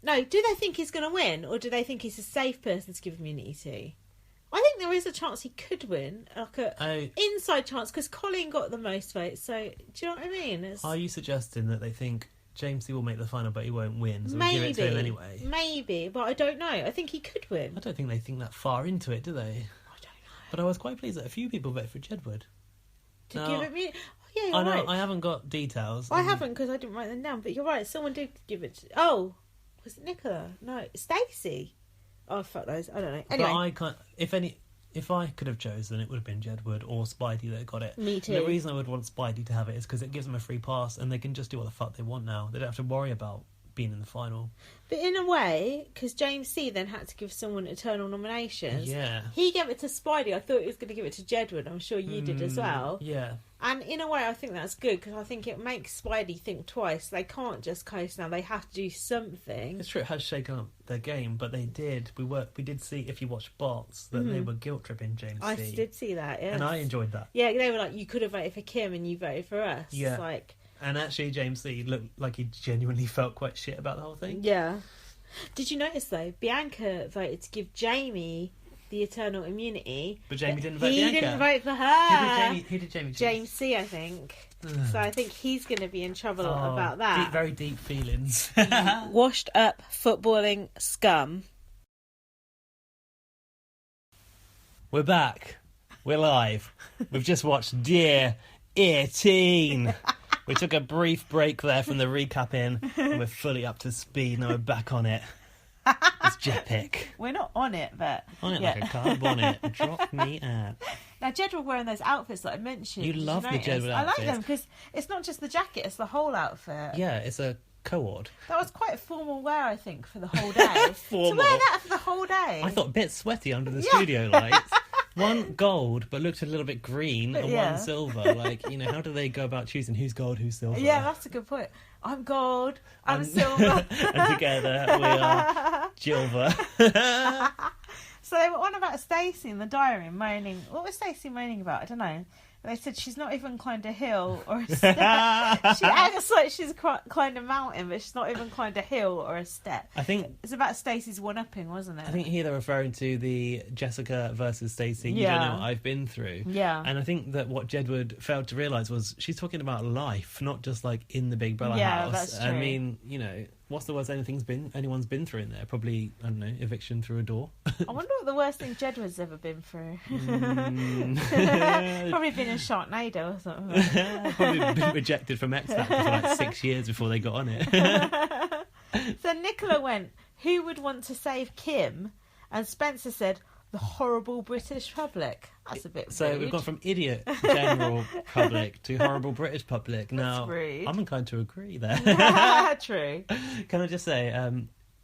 No, do they think he's going to win, or do they think he's a safe person to give immunity to? I think there is a chance he could win, like an inside chance, because Colin got the most votes. So do you know what I mean? Are you suggesting that they think James C will make the final, but he won't win, so we'll give it to him anyway? Maybe, but I don't know. I think he could win. I don't think they think that far into it, do they? I don't know. But I was quite pleased that a few people voted for Jedward. Give it me... Oh, yeah, you're I know, right. I haven't got details. I haven't, because I didn't write them down, but you're right. Someone did give it to... Oh, was it Nicola? No, Stacey. Oh, fuck those. I don't know. Anyway. But I can't... If I could have chosen, it would have been Jedward or Speidi that got it. Me too. The reason I would want Speidi to have it is because it gives them a free pass and they can just do what the fuck they want now. They don't have to worry about being in the final. But in a way, because James C then had to give someone eternal nominations. Yeah. He gave it to Speidi. I thought he was going to give it to Jedward. I'm sure you did as well. Yeah. And in a way, I think that's good, because I think it makes Speidi think twice. They can't just coast now. They have to do something. It's true, it has shaken up their game, but they did. We did see, if you watch bots, that they were guilt tripping James C. I did see that, yeah. And I enjoyed that. Yeah, they were like, you could have voted for Kim and you voted for us. Yeah. Like... And actually, James C looked like he genuinely felt quite shit about the whole thing. Yeah. Did you notice, though, Bianca voted to give Jamie the eternal immunity, but Jamie didn't vote Bianca. He didn't vote for her. Who did Jamie choose? James C, I think. So I think he's going to be in trouble about that. Very deep feelings. Washed up footballing scum. We're back. We're live. We've just watched Dear 18. We took a brief break there from the recapping, and we're fully up to speed. Now we're back on it. It's Jepic. We're not on it, but... On it like a car bonnet. Drop me out. Now, Jedward wearing those outfits that I mentioned. You love the Jedward outfits. I like them, because it's not just the jacket, it's the whole outfit. Yeah, it's a co-ord. That was quite formal wear, I think, for the whole day. Formal. To wear that for the whole day. I thought a bit sweaty under the studio lights. One gold, but looked a little bit green, and one silver. Like, you know, how do they go about choosing who's gold, who's silver? Yeah, that's a good point. I'm gold, I'm silver. And together we are Jilver. So they were on about Stacey in the diary moaning. What was Stacey moaning about? I don't know. They said she's not even climbed a hill or a step. She acts like she's climbed a mountain, but she's not even climbed a hill or a step. I think it's about Stacey's one-upping, wasn't it? I think here they're referring to the Jessica versus Stacey. You don't know what I've been through. Yeah. And I think that what Jedward failed to realise was she's talking about life, not just like in the Big Brother house. That's true. I mean, you know, what's the worst anyone's been through in there? Probably, I don't know, eviction through a door. I wonder what the worst thing Jedward's ever been through. Probably been in Sharknado or something. Probably been rejected from X Factor for like 6 years before they got on it. So Nicola went, who would want to save Kim? And Spencer said, the horrible British public. That's a bit So rude. we've gone from idiot general public to horrible British public. Now, rude. I'm inclined to agree there. True. Can I just say,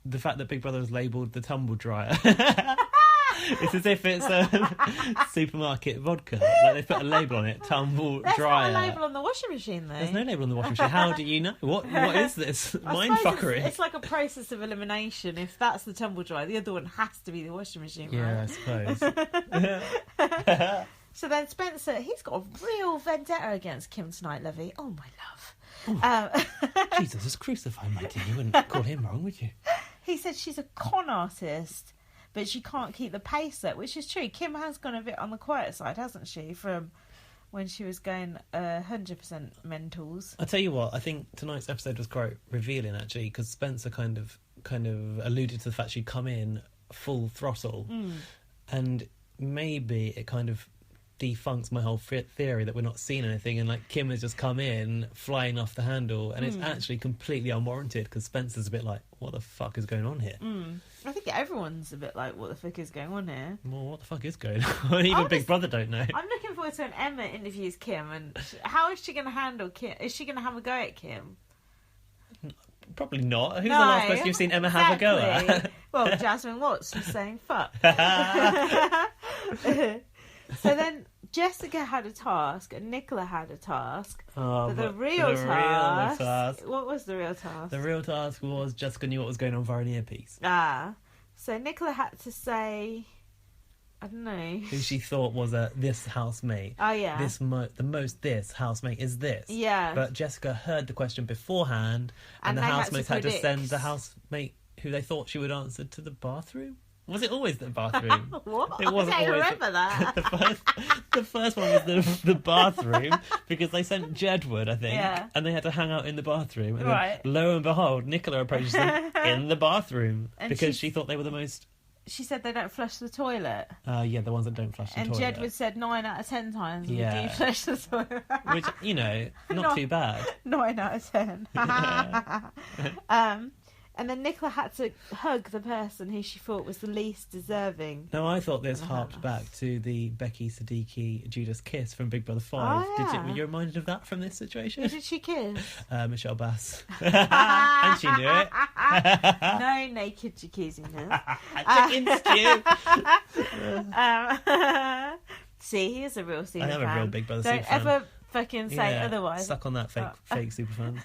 the fact that Big Brother is labelled the tumble dryer. It's as if it's supermarket vodka. Like they put a label on it, tumble dryer. There's not a label on the washing machine, though. There's no label on the washing machine. How do you know? What is this? Mindfuckery. It's like a process of elimination. If that's the tumble dryer, the other one has to be the washing machine, yeah, right? I suppose. So then Spencer, he's got a real vendetta against Kim tonight, Lovey. Oh, my love. Jesus, just crucify my dear. You wouldn't call him wrong, would you? He said she's a con artist, but she can't keep the pace up, which is true. Kim has gone a bit on the quiet side, hasn't she, from when she was going 100% mentals. I'll tell you what, I think tonight's episode was quite revealing, actually, because Spencer kind of alluded to the fact she'd come in full throttle, and maybe it kind of defunks my whole theory that we're not seeing anything, and like Kim has just come in flying off the handle, and it's actually completely unwarranted, because Spencer's a bit like, what the fuck is going on here? I think everyone's a bit like, what the fuck is going on here? Well, what the fuck is going on? Even Big Brother don't know. I'm looking forward to when Emma interviews Kim, and how is she going to handle Kim? Is she going to have a go at Kim? Probably not. Who's the last person you've seen Emma have a go at? Well, Jasmine Watts was saying fuck. So then Jessica had a task and Nicola had a task. But the real task... What was the real task? The real task was Jessica knew what was going on via an earpiece. So Nicola had to say... I don't know. Who she thought was this housemate. Oh, yeah. This housemate is this. Yeah. But Jessica heard the question beforehand, and the housemates had to send the housemate who they thought she would answer to the bathroom. Was it always the bathroom? What? It wasn't I don't always remember that. The first one was the bathroom, because they sent Jedward, I think, and they had to hang out in the bathroom. And then, lo and behold, Nicola approaches them in the bathroom, and because she thought they were the most... She said they don't flush the toilet. Yeah, the ones that don't flush the toilet. And Jedward said 9 out of 10 times we do flush the toilet. Which, you know, not too bad. 9 out of 10. And then Nicola had to hug the person who she thought was the least deserving. Now, I thought this harped back to the Becky Siddiqui Judas kiss from Big Brother 5. Oh, yeah. Were you reminded of that from this situation? Who did she kiss? Michelle Bass. And she knew it. No naked jacuzzi-ness. Chicken stew. See, he is a real super I am fan. a real Big Brother super fan. Don't ever fucking say otherwise. Stuck on that fake super fan.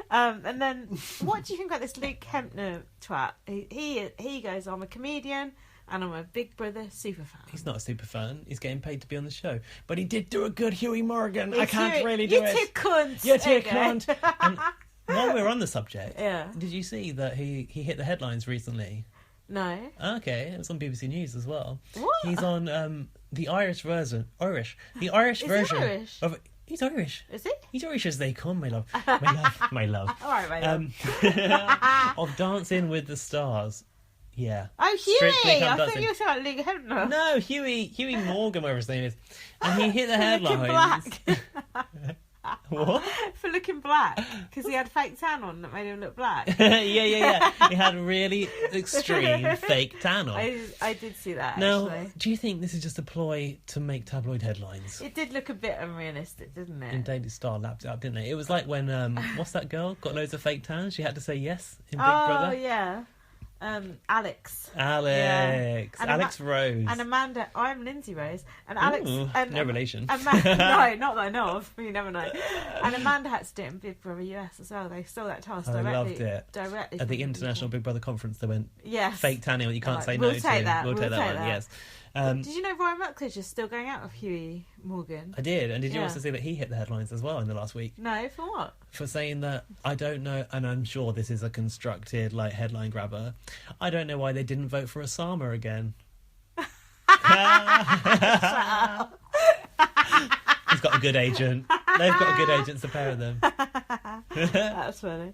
And then, what do you think about this Luke Kempner twat? He goes, I'm a comedian and I'm a Big Brother super fan. He's not a super fan. He's getting paid to be on the show. But he did do a good Huey Morgan. I can't really do it. You two cunts. You two cunt. And while we're on the subject, did you see that he hit the headlines recently? No. Okay, it was on BBC News as well. What? He's on the Irish version. The Irish Is version. He Irish? He's Irish. Is he? He's Irish as they come, my love. My love. All right, my love. Of Dancing with the Stars. Yeah. Oh, Huey! I thought you were talking about Luke Kempner. No, Huey Morgan, whatever his name is. And he hit the headlines. Black. What? For looking black, because he had fake tan on that made him look black. yeah. He had really extreme fake tan on. I did see that, now, actually. do you think this is just a ploy to make tabloid headlines? It did look a bit unrealistic, didn't it? And Daily Star lapped it up, didn't they? It was like when, what's that girl? Got loads of fake tans. She had to say yes in Big Brother. Oh, yeah. Alex. Yeah. Alex Rose. And Amanda. I'm Lindsay Rose. And Alex. Ooh, and, no relation. No, not that I know of. You never know. And Amanda had to do it in Big Brother US as well. They stole that task directly. I loved it. Directly at the International Big Brother conference, they went, fake tanning, you can't say no to. We'll take that one, yes. Did you know Ryan Mutclish is still going out with Huey Morgan? I did. And did you also see that he hit the headlines as well in the last week? No, for what? For saying that, I don't know, and I'm sure this is a constructed headline grabber, I don't know why they didn't vote for Osama again. He's got a good agent. They've got a good agent, it's a pair of them. That's funny.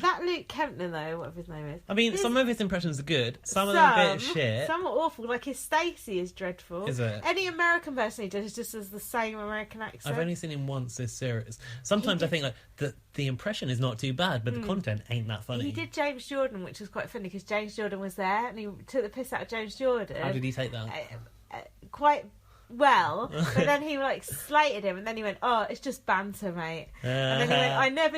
That Luke Kempner, though, whatever his name is. I mean, some of his impressions are good. Some of them are a bit shit. Some are awful. Like his Stacey is dreadful. Is it? Any American person he does just has the same American accent. I've only seen him once this series. Sometimes I think the impression is not too bad, but the content ain't that funny. He did James Jordan, which was quite funny because James Jordan was there and he took the piss out of James Jordan. How did he take that? Quite well, but then he slated him, and then he went, "Oh, it's just banter, mate." And then he went, "I never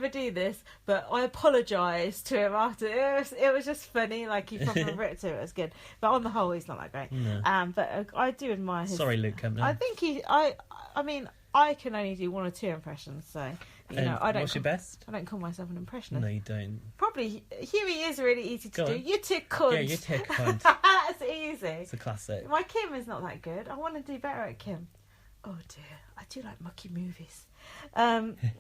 do this, but I apologise to him after." It was just funny, like he proper ripped to it. It was good, but on the whole, he's not that great. No. But I do admire his. Sorry, Luke Kempner. I think I mean, I can only do 1 or 2 impressions, so I don't. What's your best? I don't call myself an impressionist. No, you don't. Probably Huey is really easy to do. On. You two cunt. Yeah, you two cunt. That's easy. It's a classic. My Kim is not that good. I want to do better at Kim. Oh dear, I do like mucky movies.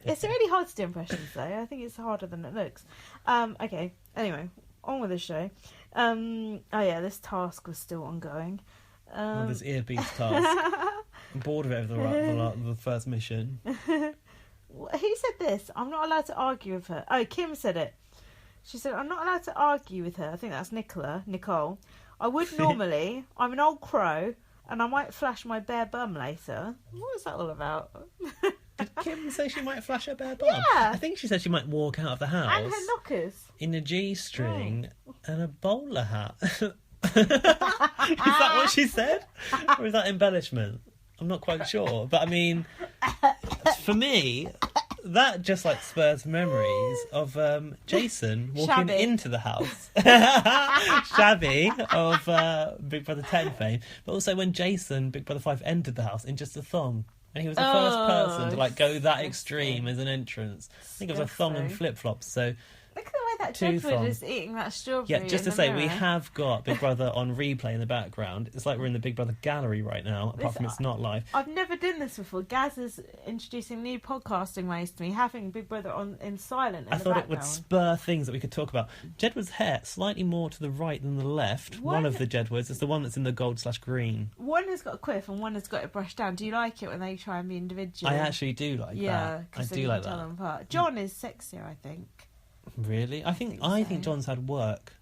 It's really hard to do impressions though. I think it's harder than it looks. Okay. Anyway, on with the show. This task was still ongoing. This earpiece task. I'm bored of it over the first mission. Who said this? I'm not allowed to argue with her. Oh, Kim said it. She said, I'm not allowed to argue with her. I think that's Nicole. I would normally. I'm an old crow, and I might flash my bare bum later. What was that all about? Did Kim say she might flash her bare bum? Yeah. I think she said she might walk out of the house. And her knockers. In a G-string and a bowler hat. Is that what she said? Or is that embellishment? I'm not quite sure. But I mean, for me, that just like spurs memories of Jason walking into the house. Shabby of Big Brother 10 fame. But also when Jason, Big Brother 5, entered the house in just a thong. And he was the first person to like go that extreme as an entrance. I think it was a thong and flip-flops. So look at the way that Jedward is eating that strawberry. Yeah, just to say, we have got Big Brother on replay in the background. It's like we're in the Big Brother gallery right now, apart from it's not live. I've never done this before. Gaz is introducing new podcasting ways to me, having Big Brother on in silent in I the thought background. it would spur things that we could talk about. Jedward's hair, slightly more to the right than the left. One of the Jedwards is the one that's in the gold/green. One has got a quiff and one has got it brushed down. Do you like it when they try and be individual? I actually do like that. I do like tell that. them apart. John is sexier, I think. Really? I think John's had work.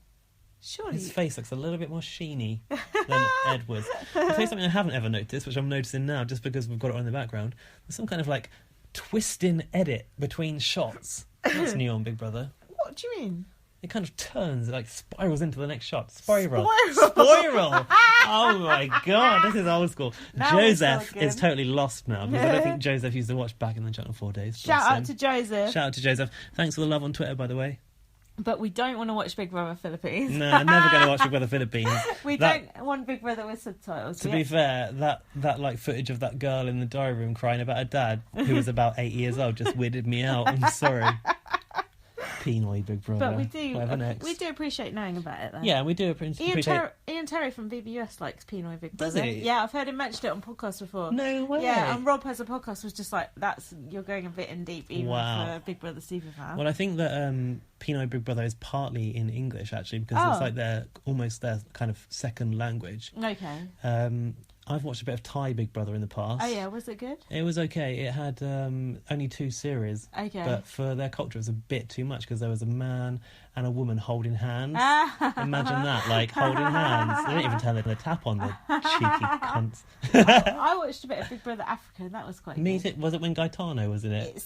Surely. His face looks a little bit more sheeny than Edward's. I'll tell you something I haven't ever noticed, which I'm noticing now just because we've got it on the background. There's some kind of like twisting edit between shots. That's new on Big Brother. What do you mean? It kind of turns, it like spirals into the next shot. Spiral. Oh my god, this is old school. Now Joseph is totally lost now because I don't think Joseph used to watch back in the Channel 4 days. Shout out to Joseph. Shout out to Joseph. Thanks for the love on Twitter, by the way. But we don't want to watch Big Brother Philippines. No, I'm never going to watch Big Brother Philippines. We don't want Big Brother with subtitles. To be fair, that like footage of that girl in the diary room crying about her dad, who was about 8 years old, just weirded me out. I'm sorry. Pinoy Big Brother. But we do appreciate knowing about it though. Yeah, we do appreciate Ian Terry from BBUS likes Pinoy Big Brother. Does he? Yeah, I've heard him mention it on podcasts before. No way. Yeah, and Rob has a podcast was just like, you're going a bit in deep even for a Big Brother superfan. Well, I think that Pinoy Big Brother is partly in English actually because it's like their kind of second language. Okay. I've watched a bit of Thai Big Brother in the past. Oh yeah, was it good? It was okay. It had only 2 series. Okay. But for their culture, it was a bit too much because there was a man and a woman holding hands. Imagine that, like holding hands. They didn't even turn the tap on, the cheeky cunts. I watched a bit of Big Brother Africa and that was quite good. Was it when Gaetano was in it?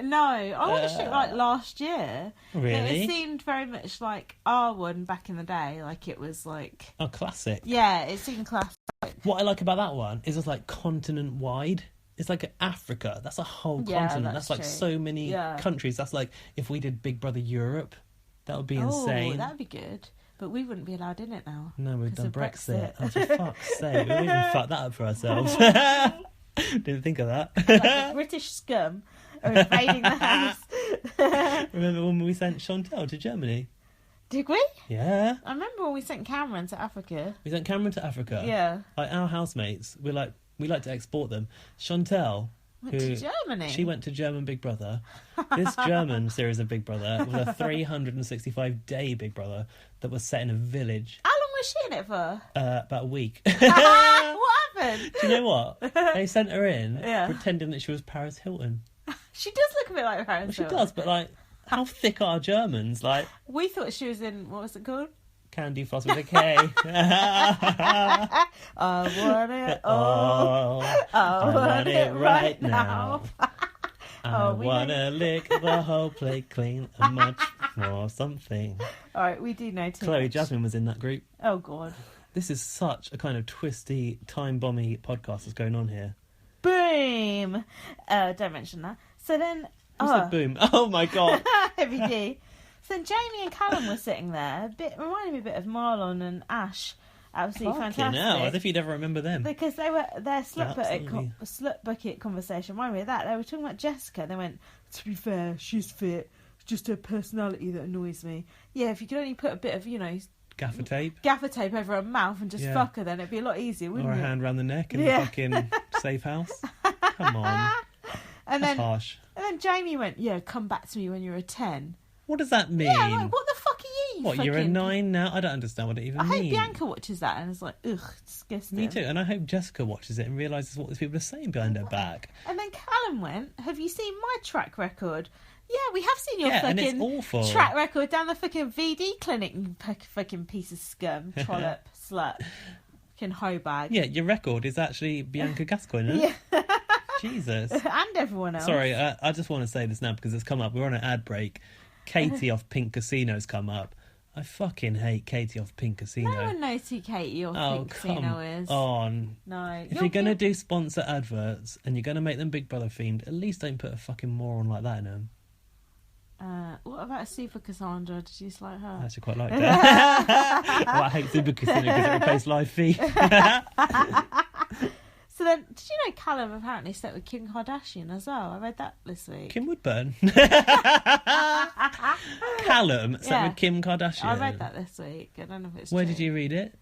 No, I watched it like last year. Really? It seemed very much like our one back in the day. Like it was like... Oh, classic. Yeah, it seemed classic. What I like about that one is it's like continent wide. It's like Africa. That's a whole continent. That's like so many countries. That's like if we did Big Brother Europe, that would be insane. That would be good. But we wouldn't be allowed in it now. No, we've done Brexit. Oh, for fuck's sake. We even fucked that up for ourselves. Didn't think of that. Like the British scum are invading the house. Remember when we sent Chantal to Germany? Did we? Yeah. I remember when we sent Cameron to Africa. We sent Cameron to Africa. Yeah. Like our housemates, we like to export them. Chantal went to Germany. She went to German Big Brother. This German series of Big Brother was a 365-day Big Brother that was set in a village. How long was she in it for? About a week. What happened? Do you know what? They sent her in pretending that she was Paris Hilton. She does look a bit like Paris Hilton. She does, but like, how thick are Germans? Like, we thought she was in, what was it called? Candy Floss with a K. I want it all. I want it right now. I want to lick the whole plate clean and much more something. Alright, we do know too much. Jasmine was in that group. Oh, God. This is such a kind of twisty, time-bomby podcast that's going on here. Boom! Don't mention that. So then... Who said boom? Oh, my God. Heavy D. So then Jamie and Callum were sitting there, reminding me a bit of Marlon and Ash. Absolutely fantastic. Now, as if you'd ever remember them. Because they were their slut bucket conversation reminded me of that. They were talking about Jessica. They went, to be fair, she's fit. It's just her personality that annoys me. Yeah, if you could only put a bit of, gaffer tape over her mouth and just fuck her, then it'd be a lot easier, wouldn't it? Or a hand round the neck in the fucking safe house. Come on. That's harsh. And then Jamie went, yeah, come back to me when you're a 10. What does that mean? Yeah, like, what the fuck are What, you're a 9 now? I don't understand what it even I means. hope Bianca watches that and is like, ugh, disgusting. Me too, and I hope Jessica watches it and realises what these people are saying behind her back. And then Callum went, have you seen my track record? Yeah, we have seen your and it's fucking awful. track record down the fucking VD clinic, you fucking piece of scum, trollop, slut, fucking hoe bag. Yeah, your record is actually Bianca Gascoigne, isn't it? Yeah. Jesus. And everyone else. Sorry, I just want to say this now because it's come up. We're on an ad break. Katie off Pink Casino's come up. I fucking hate Katie off Pink Casino. No one knows who Katie off Pink Casino is. On. No. If you're going to do sponsor adverts and you're going to make them Big Brother themed, at least don't put a fucking moron like that in them. What about a Super Cassandra? Did you just like her? I actually quite liked it. Well, I hate Super Casino because it replaced live feed. So then, did you know Callum apparently slept with Kim Kardashian as well? I read that this week. Kim Woodburn. Callum slept with Kim Kardashian. I read that this week. I don't know if it's Where true. did you read it?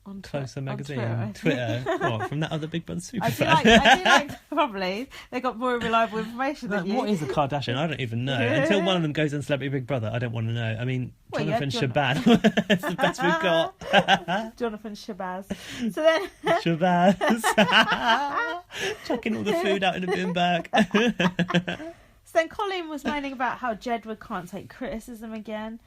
On Closer magazine. On Twitter. What, from that other Big Brother super I do fan? like, probably. They got more reliable information than you. What is a Kardashian? I don't even know. Until one of them goes on Celebrity Big Brother, I don't want to know. I mean, Jonathan Shabazz. It's the best we've got. Jonathan Shabazz. So then... Shabazz. Chucking all the food out in a bin bag. So then Colleen was moaning about how Jedward can't take criticism again.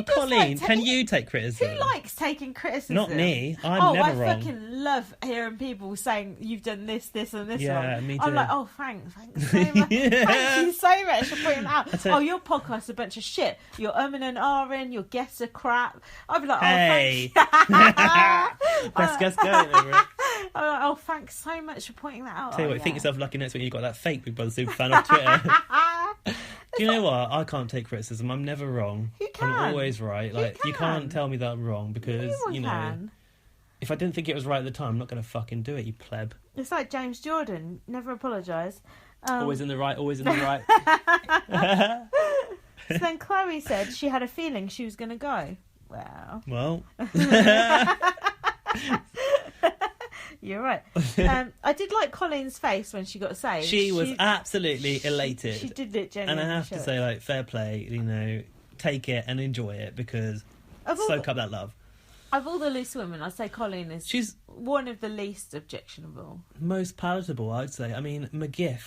Colleen, can you take criticism? Who likes taking criticism? Not me. I'm never wrong. I fucking love hearing people saying you've done this, and this yeah, wrong. Me too. I'm like, oh, thanks so much. Thank you so much for pointing out. Oh, your podcast's a bunch of shit. Your and ahhing, your guests are crap. I'd be like, hey. Best guest going over it. I'm like, oh, thanks so much for pointing that out. Tell you what, think yourself lucky next week you got that fake Big Brother super fan on Twitter. Do you know what? I can't take criticism. I'm never wrong. Who can? I'm always right. Like you can't tell me that I'm wrong because can. If I didn't think it was right at the time, I'm not going to fucking do it. You pleb. It's like James Jordan. Never apologise. Always in the right. Always in the right. So then Chloe said she had a feeling she was going to go. Wow. Well. You're right. I did like Colleen's face when she got saved. She was absolutely elated. She did it genuinely. And I have to say, like, fair play, take it and enjoy it because soak up that love. Of all the loose women, I'd say Colleen is she's one of the least objectionable. Most palatable, I'd say. I mean, McGiff.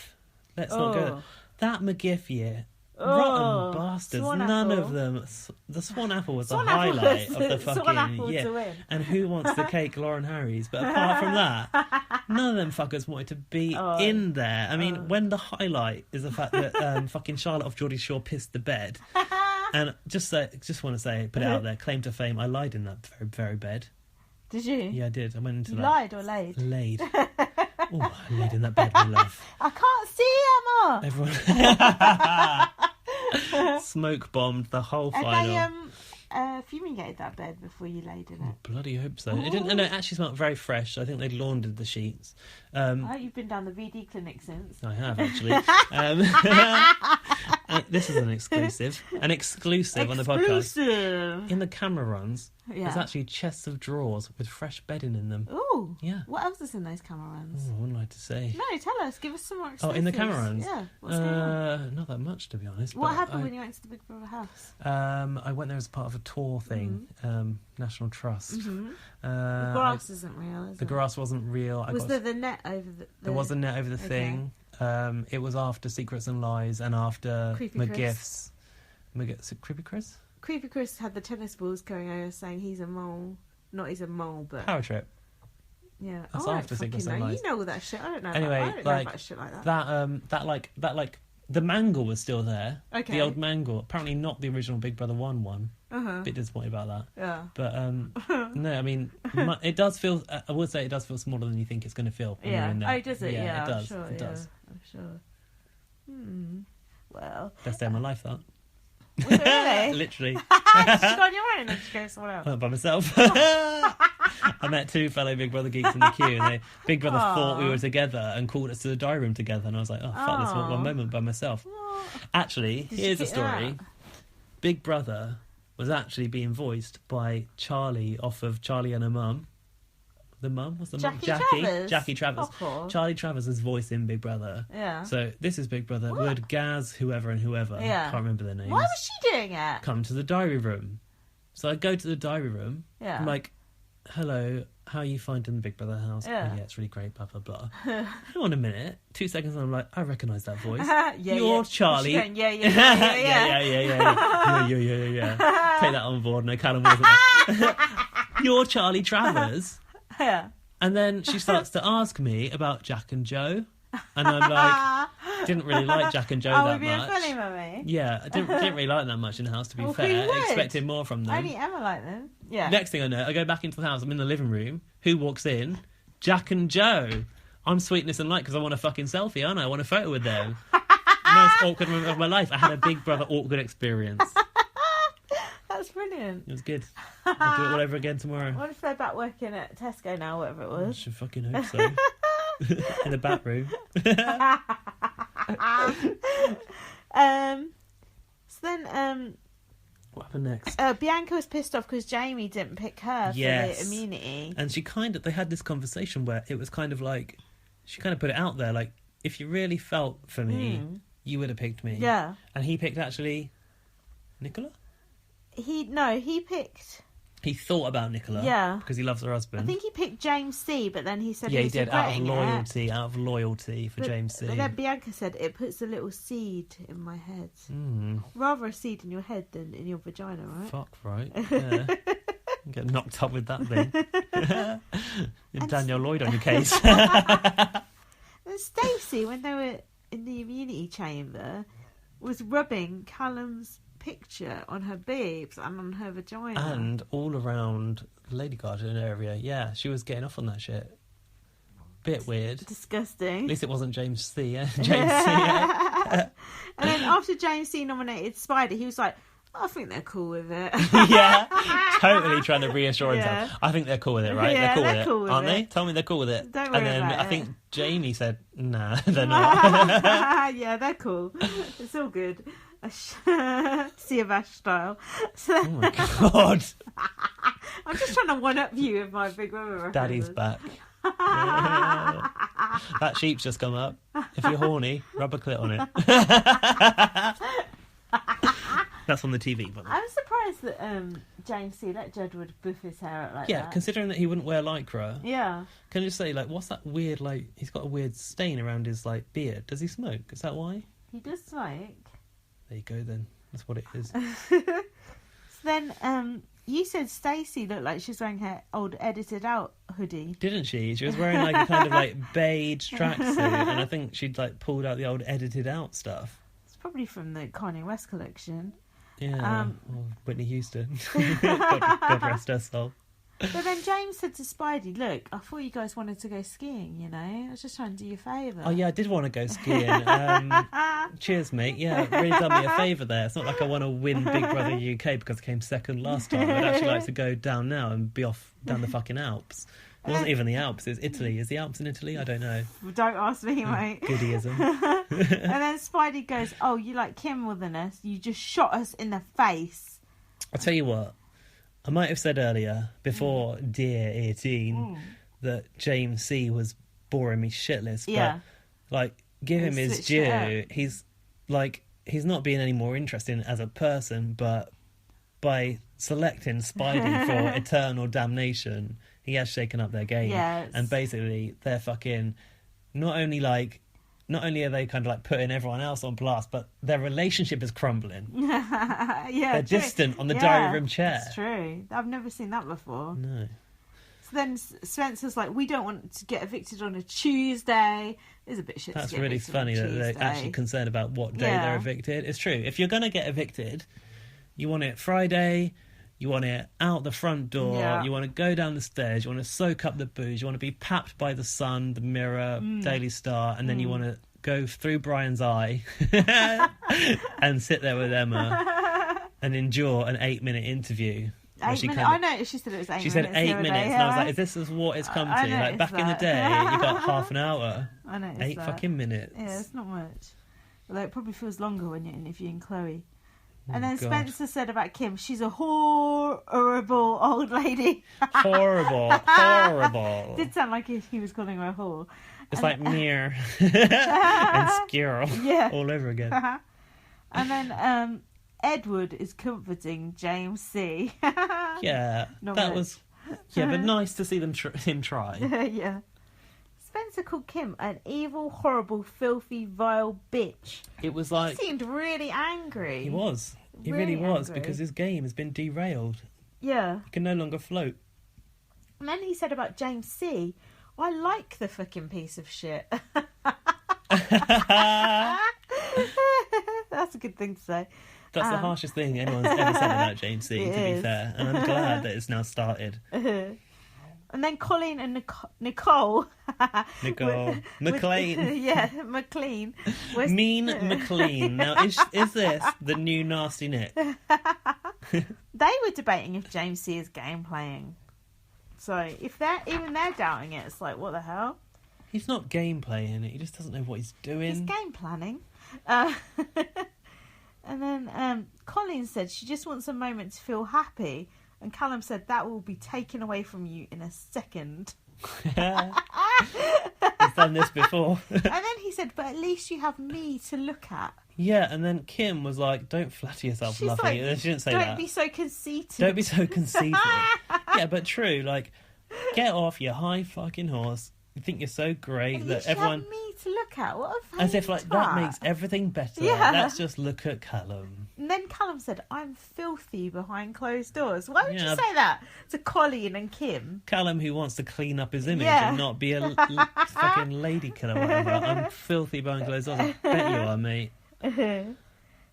Let's not go. That McGiff year. Rotten bastards. None of them. The Swan Apple was the highlight of the fucking year. And who wants the cake? Lauren Harries. But apart from that, none of them fuckers wanted to be in there. I mean, when the highlight is the fact that fucking Charlotte off Geordie Shore pissed the bed. And just want to say, put it out there, claim to fame, I lied in that very, very bed. Did you? Yeah, I did. I went into you that. Lied or laid? Laid. Oh, I laid in that bed, my love. I can't see Emma. Smoke bombed the whole final. They fumigated that bed before you laid in it. Bloody hope so. It didn't. No, it actually smelled very fresh. I think they'd laundered the sheets. You've been down the VD clinic since. I have actually. This is an exclusive. On the podcast. In the camera runs, there's actually chests of drawers with fresh bedding in them. Ooh. Yeah. What else is in those camera runs? Oh, I wouldn't like to say. No, tell us. Give us some more exclusives. Oh, in the camera runs? Yeah. What's going on? Not that much, to be honest. What happened when you went to the Big Brother house? I went there as part of a tour thing, National Trust. Mm-hmm. The grass isn't real, is it? The grass wasn't real. Was there the net over the... There was a net over the thing. It was after Secrets and Lies and after McGiff's. Creepy Chris? Creepy Chris had the tennis balls going over saying he's a mole. Not he's a mole, but... Power Trip. Yeah. That's after Secrets and Lies. You know all that shit. I don't know. Anyway, I don't know about shit like that. That the mangle was still there. Okay. The old mangle. Apparently not the original Big Brother 1 one. Bit disappointed about that. Yeah. But no, I mean, it does feel. I would say it does feel smaller than you think it's going to feel. When you're in there. Oh, does it? Yeah, it does. Sure, it does. I'm sure. Well. Best day of my life, that. Was it really? Literally. Did you go on your own or did you go somewhere else? I went by myself. I met 2 fellow Big Brother geeks in the queue, and Big Brother thought we were together and called us to the diary room together, and I was like, oh, fuck this one moment by myself. Actually, here's a story. Big Brother was actually being voiced by Charlie off of Charlie and her mum. The mum? What's the mum? Jackie Travers. Charlie Travers is voicing Big Brother. Yeah. So this is Big Brother. Would Gaz, whoever and whoever, can't remember their names. Why was she doing it? Come to the diary room. So I go to the diary room. Yeah. I'm like, hello, how are you finding the Big Brother house? Yeah. Oh, yeah, it's really great, blah, blah, blah. Hang on a minute. 2 seconds and I'm like, I recognise that voice. You're Charlie. Yeah. Yeah. Take that on board. No, Callum wasn't there. You're Charlie Travers. Yeah. And then she starts to ask me about Jack and Joe. And I'm like, didn't really like Jack and Joe that being much. funny, mummy. Yeah, I didn't really like them that much in the house, to be Well, fair. who would? Expected more from them. Only Emma liked them. Yeah. Next thing I know, I go back into the house. I'm in the living room. Who walks in? Jack and Joe. I'm sweetness and light because I want a fucking selfie, aren't I? I want a photo with them. Most awkward moment of my life. I had a Big Brother awkward experience. That's brilliant. It was good. I'll do it all over again tomorrow. What if they're back working at Tesco now, whatever it I was? should fucking hope so. In the back room. So then, what happened next? Bianca was pissed off because Jamie didn't pick her for the immunity. And they had this conversation where it was kind of like, she kind of put it out there, like, if you really felt for me, you would have picked me. Yeah. And he picked actually Nicola? He picked... He thought about Nicola. Yeah. Because he loves her husband. I think he picked James C, but then he said he was did, out of regretting loyalty for James C. But then Bianca said, it puts a little seed in my head. Rather a seed in your head than in your vagina, right? Fuck, right. Yeah. Get knocked up with that thing. Daniel Lloyd on your case. And Stacey, when they were in the immunity chamber, was rubbing Callum's picture on her boobs and on her vagina. And all around the Lady Garden area. Yeah, she was getting off on that shit. Bit weird. Disgusting. At least it wasn't James C, yeah? James C, yeah. And then after James C nominated Speidi, he was like, I think they're cool with it. Yeah, totally trying to reassure himself. I think they're cool with it, right? Yeah, they're cool with it, aren't they? Tell me they're cool with it. Don't worry and then about I it. think Jamie said, nah, they're not. Yeah, they're cool. It's all good. Sea of Ash style. So, Oh my god. I'm just trying to one-up you with my Big Brother references. Daddy's back. Yeah. That sheep's just come up. If you're horny, rub a clit on it. That's on the TV, by the way. I'm surprised that James C. let Jedward boof his hair out like that. Yeah, considering that he wouldn't wear lycra. Yeah. Can I just say, like, what's that weird, like, he's got a weird stain around his, like, beard. Does he smoke? Is that why? He does smoke. There you go, then. That's what it is. So then, you said Stacey looked like she was wearing her old edited out hoodie. Didn't she? She was wearing, like, a kind of, like, beige tracksuit, and I think she'd, like, pulled out the old edited out stuff. It's probably from the Kanye West collection. Yeah, Whitney Houston. God rest her soul. But then James said to Speidi, look, I thought you guys wanted to go skiing, you know? I was just trying to do you a favour. Oh, yeah, I did want to go skiing. Cheers, mate. Yeah, really done me a favour there. It's not like I want to win Big Brother UK because I came second last time. I'd actually like to go down now and be off down the fucking Alps. It wasn't even the Alps, it's Italy. Is the Alps in Italy? I don't know. Don't ask me, mate. Goodieism. And then Speidi goes, oh, you like Kim more than us? You just shot us in the face. I'll tell you what. I might have said earlier, before Dear 18, that James C was boring me shitless. Yeah. But, like, give him his switched it due. He's not being any more interesting as a person, but by selecting Speidi for Eternal Damnation, he has shaken up their game. Yes. And basically, they're fucking... Not only are they kind of like putting everyone else on blast, but their relationship is crumbling. Yeah. They're distant on the diary room chair. That's true. I've never seen that before. No. So then Spencer's like, we don't want to get evicted on a Tuesday. It's a bit shit. That's to get really evicted on funny a that they're Tuesday. actually concerned about what day Yeah. they're evicted. It's true. If you're going to get evicted, you want it Friday, you want it out the front door, Yeah. you want to go down the stairs, you want to soak up the booze, you want to be papped by the Sun, the Mirror, Daily Star, and then you want to go through Brian's eye and sit there with Emma and endure an 8-minute interview. where she kind of- I noticed she said it was 8 minutes. She said 8 the other minutes, day, and I was yeah. like, "Is this what it's come to?" I Like back in the noticed day, that. you got half an hour, I noticed 8 that. fucking minutes. Yeah, it's not much. Although it probably feels longer when you're interviewing Chloe. Oh, And then God. Spencer said about Kim, she's a horrible old lady. Horrible. Did sound like he was calling her a whore. It's like Mir and Skirl Yeah. all over again. And then Edward is comforting James C. Yeah, Not that much. was... Yeah, but nice to see him try. Yeah. Spencer called Kim an evil, horrible, filthy, vile bitch. It was He like... seemed really angry. He was. He Really really was, angry. because his game has been derailed. Yeah. He can no longer float. And then he said about James C, I like the fucking piece of shit. That's a good thing to say. That's the harshest thing anyone's ever said about James C, to be fair. And I'm glad that it's now started. And then Colleen and Nicole. McLean. Yeah, McLean. Mean McLean. Now, is this the new nasty Nick? They were debating if James C is game playing. So if they're doubting it, it's like, what the hell? He's not game playing it. He just doesn't know what he's doing. He's game planning. And then Colleen said she just wants a moment to feel happy. And Callum said that will be taken away from you in a second. He's done this before. And then he said, but at least you have me to look at. Yeah, and then Kim was like, don't flatter yourself, She's lovey. like, She didn't say don't that. be so conceited. Don't be so conceited. Yeah, but true. Like, get off your high fucking horse. You think you're so great At that least you everyone... have me to look at. What a As if, like, that twat. makes everything better. Yeah. Let's just look at Callum. And then Callum said, I'm filthy behind closed doors. Why would Yeah. you say that to Colleen and Kim? Callum, who wants to clean up his image Yeah. and not be a fucking lady killer or whatever. I'm filthy behind closed doors. I bet you are, mate.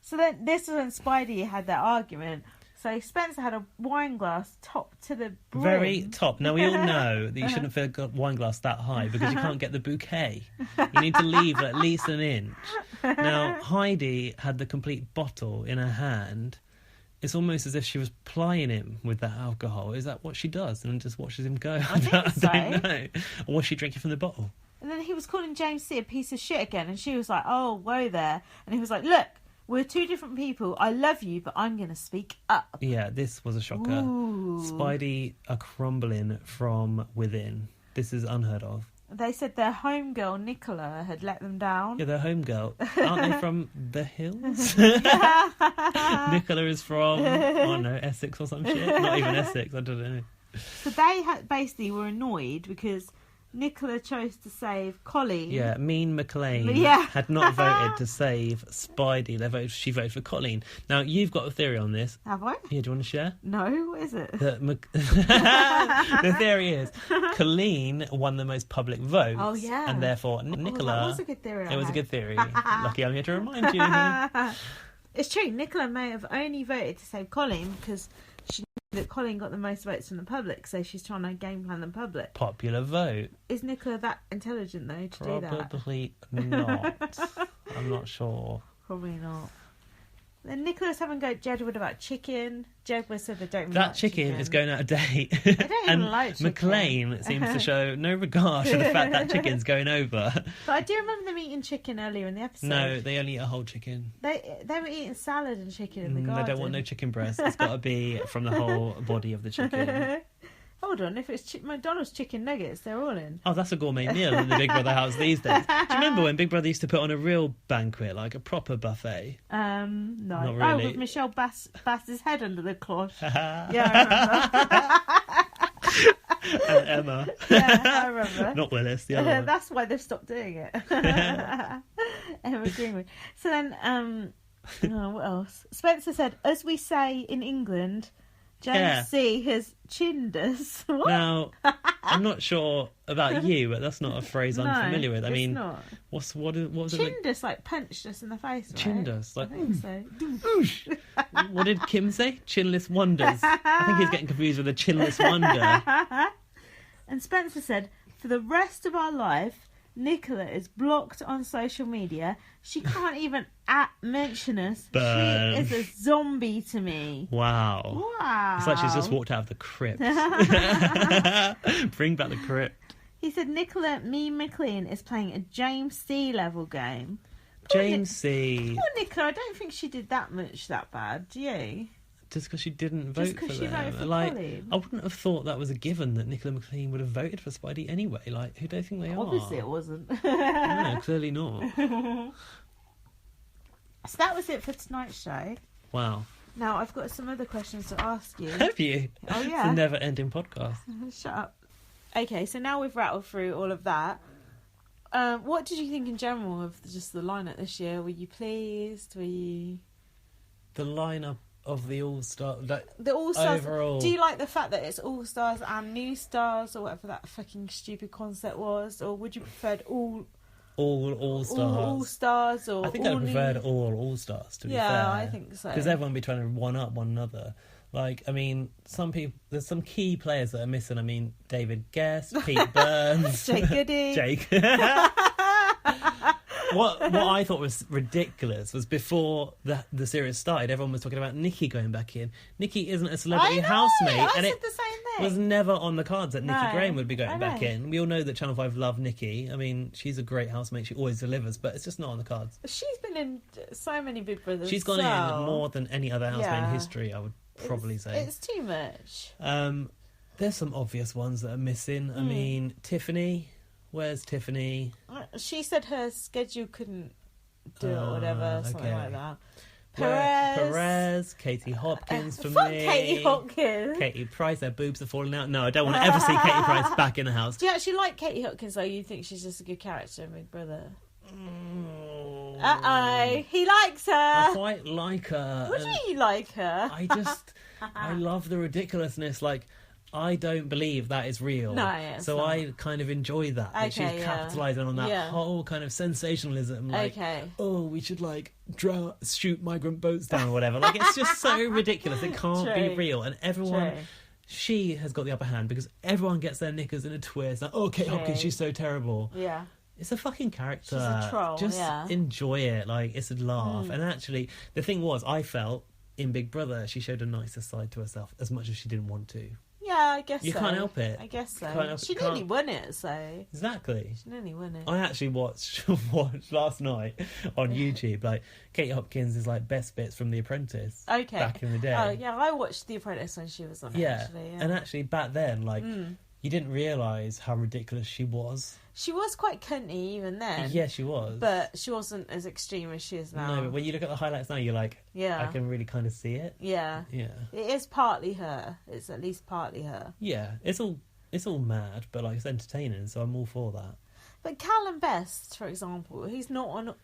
So then this was when Speidi had that argument. So Spencer had a wine glass top to the brim. Very top. Now, we all know that you shouldn't fill a wine glass that high because you can't get the bouquet. You need to leave at least an inch. Now, Heidi had the complete bottle in her hand. It's almost as if she was plying him with that alcohol. Is that what she does? And just watches him go? I think so. I don't know. Or was she drinking from the bottle? And then he was calling James C a piece of shit again. And she was like, oh, whoa there. And he was like, look, we're two different people. I love you, but I'm going to speak up. Yeah, this was a shocker. Ooh. Speidi are crumbling from within. This is unheard of. They said their homegirl, Nicola, had let them down. Yeah, they're home girl. Aren't they from the hills? Nicola is from, I don't know, Essex or some shit. Not even Essex, I don't know. So they basically were annoyed because Nicola chose to save Colleen. Yeah, Mean McLean Yeah. had not voted to save Speidi. She voted for Colleen. Now, you've got a theory on this. Have I? Yeah, do you want to share? No, what is it? The theory is Colleen won the most public votes. Oh, yeah. And therefore, Nicola... that was a good theory. It was a good theory. Lucky I'm here to remind you. It's true. Nicola may have only voted to save Colleen because she knew that Colleen got the most votes from the public, so she's trying to game plan the public. Popular vote. Is Nicola that intelligent, though, to do that? Probably not. I'm not sure. Probably not. Then Nicola's having a go at Jedward about chicken. Jedward said they don't even That like chicken is going out of date. They don't even And like chicken. McLean seems to show no regard for the fact that chicken's going over. But I do remember them eating chicken earlier in the episode. No, they only eat a whole chicken. They were eating salad and chicken in the They garden. don't want no chicken breast. It's got to be from the whole body of the chicken. Hold on, if it's McDonald's chicken nuggets, they're all in. Oh, that's a gourmet meal in the Big Brother house these days. Do you remember when Big Brother used to put on a real banquet, like a proper buffet? No. Not Oh, really. with Michelle Bass's head under the cloth. Yeah, I remember. And Emma. Yeah, I remember. Not Willis, the other one. That's why they've stopped doing it. Emma Greenwood. So then, what else? Spencer said, as we say in England, James C has chinned us. What? Now, I'm not sure about you, but that's not a phrase I'm familiar with. I mean, not. what was it? Chinned us, like punched us in the face, right? Chinned us, like, I think so. oosh. What did Kim say? Chinless wonders. I think he's getting confused with a chinless wonder. And Spencer said, for the rest of our life, Nicola is blocked on social media. She can't even mention us. Burn. She is a zombie to me. Wow. Wow. It's like she's just walked out of the crypt. Bring back the crypt. He said Nicola McLean is playing a James C level game. James C. Poor Nicola, I don't think she did that bad, do you? Just because she didn't Just vote for 'cause she them. voted for Like, Colleen. I wouldn't have thought that was a given that Nicola McLean would have voted for Speidi anyway. Like, who do you think they are? Obviously it wasn't. No, clearly not. So that was it for tonight's show. Wow. Now, I've got some other questions to ask you. Have you? Oh, It's yeah. a never-ending podcast. Shut up. Okay, so now we've rattled through all of that. What did you think in general of just the lineup this year? Were you pleased? Were you... The lineup of the All-Star... The All-Stars... Overall... Do you like the fact that it's All-Stars and New Stars, or whatever that fucking stupid concept was? Or would you prefer All-Stars. All-Stars, or... I think I preferred All-Stars, to be fair. Yeah, I think so. Because everyone be trying to one-up one another. Like, I mean, some people... There's some key players that are missing. I mean, David Guest, Pete Burns... Jake Goody. Jake. What I thought was ridiculous was before the series started, everyone was talking about Nikki going back in. Nikki isn't a celebrity housemate. I and said it the same thing. was never on the cards that Nikki No, Graham would be going I back know. in. We all know that Channel 5 love Nikki. I mean, she's a great housemate. She always delivers, but it's just not on the cards. She's been in so many Big Brothers. She's gone in more than any other housemate in history, I would probably say. It's too much. There's some obvious ones that are missing. I mean, Tiffany. Where's Tiffany? She said her schedule couldn't do it or whatever, something like that. Perez, Katie Hopkins for fuck me. Katie Hopkins. Katie Price, their boobs are falling out. No, I don't want to ever see Katie Price back in the house. Do you actually like Katie Hopkins, though? You think she's just a good character in Big Brother? Uh-oh, he likes her. I quite like her. What do you like her? I love the ridiculousness. Like, I don't believe that is real. No, it's so not. I kind of enjoy that. That she's capitalising on that whole kind of sensationalism. Like, oh, we should like shoot migrant boats down or whatever. Like, it's just so ridiculous. It can't be real. And everyone, she has got the upper hand because everyone gets their knickers in a twist. Like, oh, Kate Hopkins, she's so terrible. Yeah. It's a fucking character. She's a troll, just enjoy it. Like, it's a laugh. And actually, the thing was, I felt in Big Brother, she showed a nicer side to herself as much as she didn't want to. Yeah, I guess you can't help it. I guess so. She nearly won it, so... Exactly. She nearly won it. I actually watched last night on YouTube, like, Kate Hopkins is like best bits from The Apprentice. Okay. Back in the day. Oh, yeah, I watched The Apprentice when she was on it, actually. Yeah. And actually back then, like, you didn't realise how ridiculous she was. She was quite cunty even then. Yeah, she was. But she wasn't as extreme as she is now. No, but when you look at the highlights now, you're like, I can really kind of see it. Yeah. Yeah. It is partly her. It's at least partly her. Yeah, it's all mad, but like it's entertaining, so I'm all for that. But Callum Best, for example, he's not an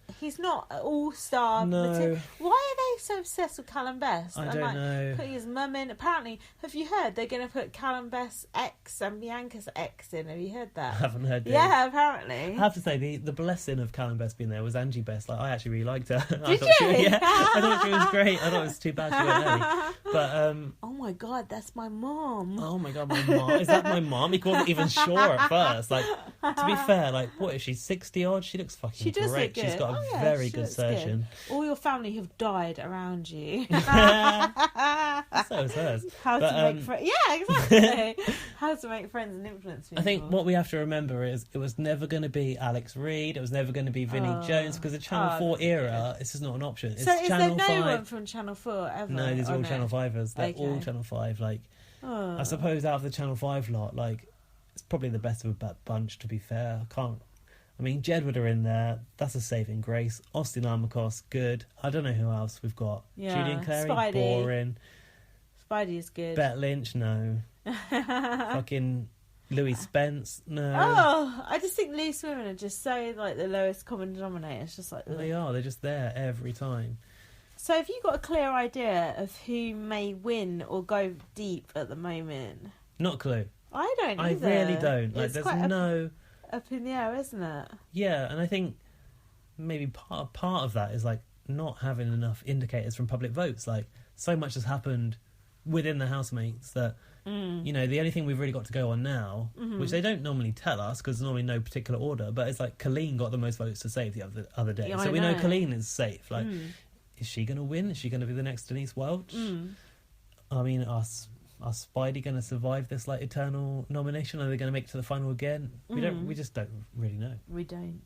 all-star. No. Why are they so obsessed with Callum Best? I don't know. Putting his mum in. Apparently, have you heard they're going to put Callum Best's ex and Bianca's ex in? Have you heard that? I haven't heard this. Yeah, apparently. I have to say, the blessing of Callum Best being there was Angie Best. Like, I actually really liked her. Did you? I thought she was great. I thought it was too bad she went there. But, oh my God, that's my mom. Oh my God, my mom. Is that my mom? He wasn't even sure at first. Like, to be fair, like, what is she, 60 odd? She looks fucking does great. look good. She's got a very good surgeon. Good. All your family have died around you. So is hers. How to make friends. Yeah, exactly. How to make friends and influence people. I think what we have to remember is it was never going to be Alex Reid. It was never going to be Vinnie Jones because the Channel 4 era, it's just not an option. It's so is Channel there no 5. one from Channel 4 ever? No, these are all Channel 5ers. They're all Channel 5. Like, I suppose out of the Channel 5 lot, like, it's probably the best of a bunch, to be fair. I mean, Jedward are in there. That's a saving grace. Austin Armacost, good. I don't know who else we've got. Julian Clary, Speidi. boring. Speidi is good. Bet Lynch, no. Fucking Louis Spence, no. Oh, I just think loose women are just so, like, the lowest common denominator. It's just like... They are. They're just there every time. So have you got a clear idea of who may win or go deep at the moment? Not a clue. I don't either. I really don't. Like, it's there's quite no... up in the air, isn't it? Yeah, and I think maybe part of that is like not having enough indicators from public votes. Like, so much has happened within the housemates that you know, the only thing we've really got to go on now, which they don't normally tell us because there's normally no particular order, but it's like Colleen got the most votes to save the other day, so we know Colleen is safe. Like, is she going to win? Is she going to be the next Denise Welch? I mean, Are Speidi going to survive this like eternal nomination? Are they going to make it to the final again? We just don't really know. We don't.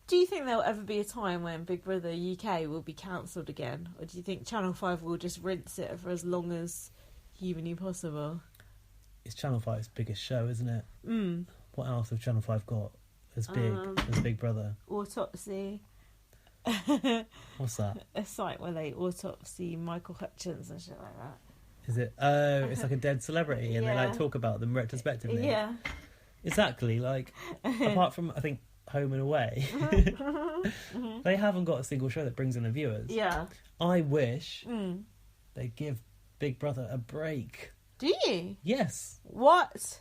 Do you think there'll ever be a time when Big Brother UK will be cancelled again, or do you think Channel 5 will just rinse it for as long as humanly possible? It's Channel 5's biggest show, isn't it? What else have Channel 5 got as big as Big Brother? Autopsy. What's that? A site where they autopsy Michael Hutchins and shit like that. Is it? Oh, it's like a dead celebrity, and they like talk about them retrospectively. Yeah. Exactly. Like, apart from I think Home and Away, they haven't got a single show that brings in the viewers. Yeah. I wish they'd give Big Brother a break. Do you? Yes. What?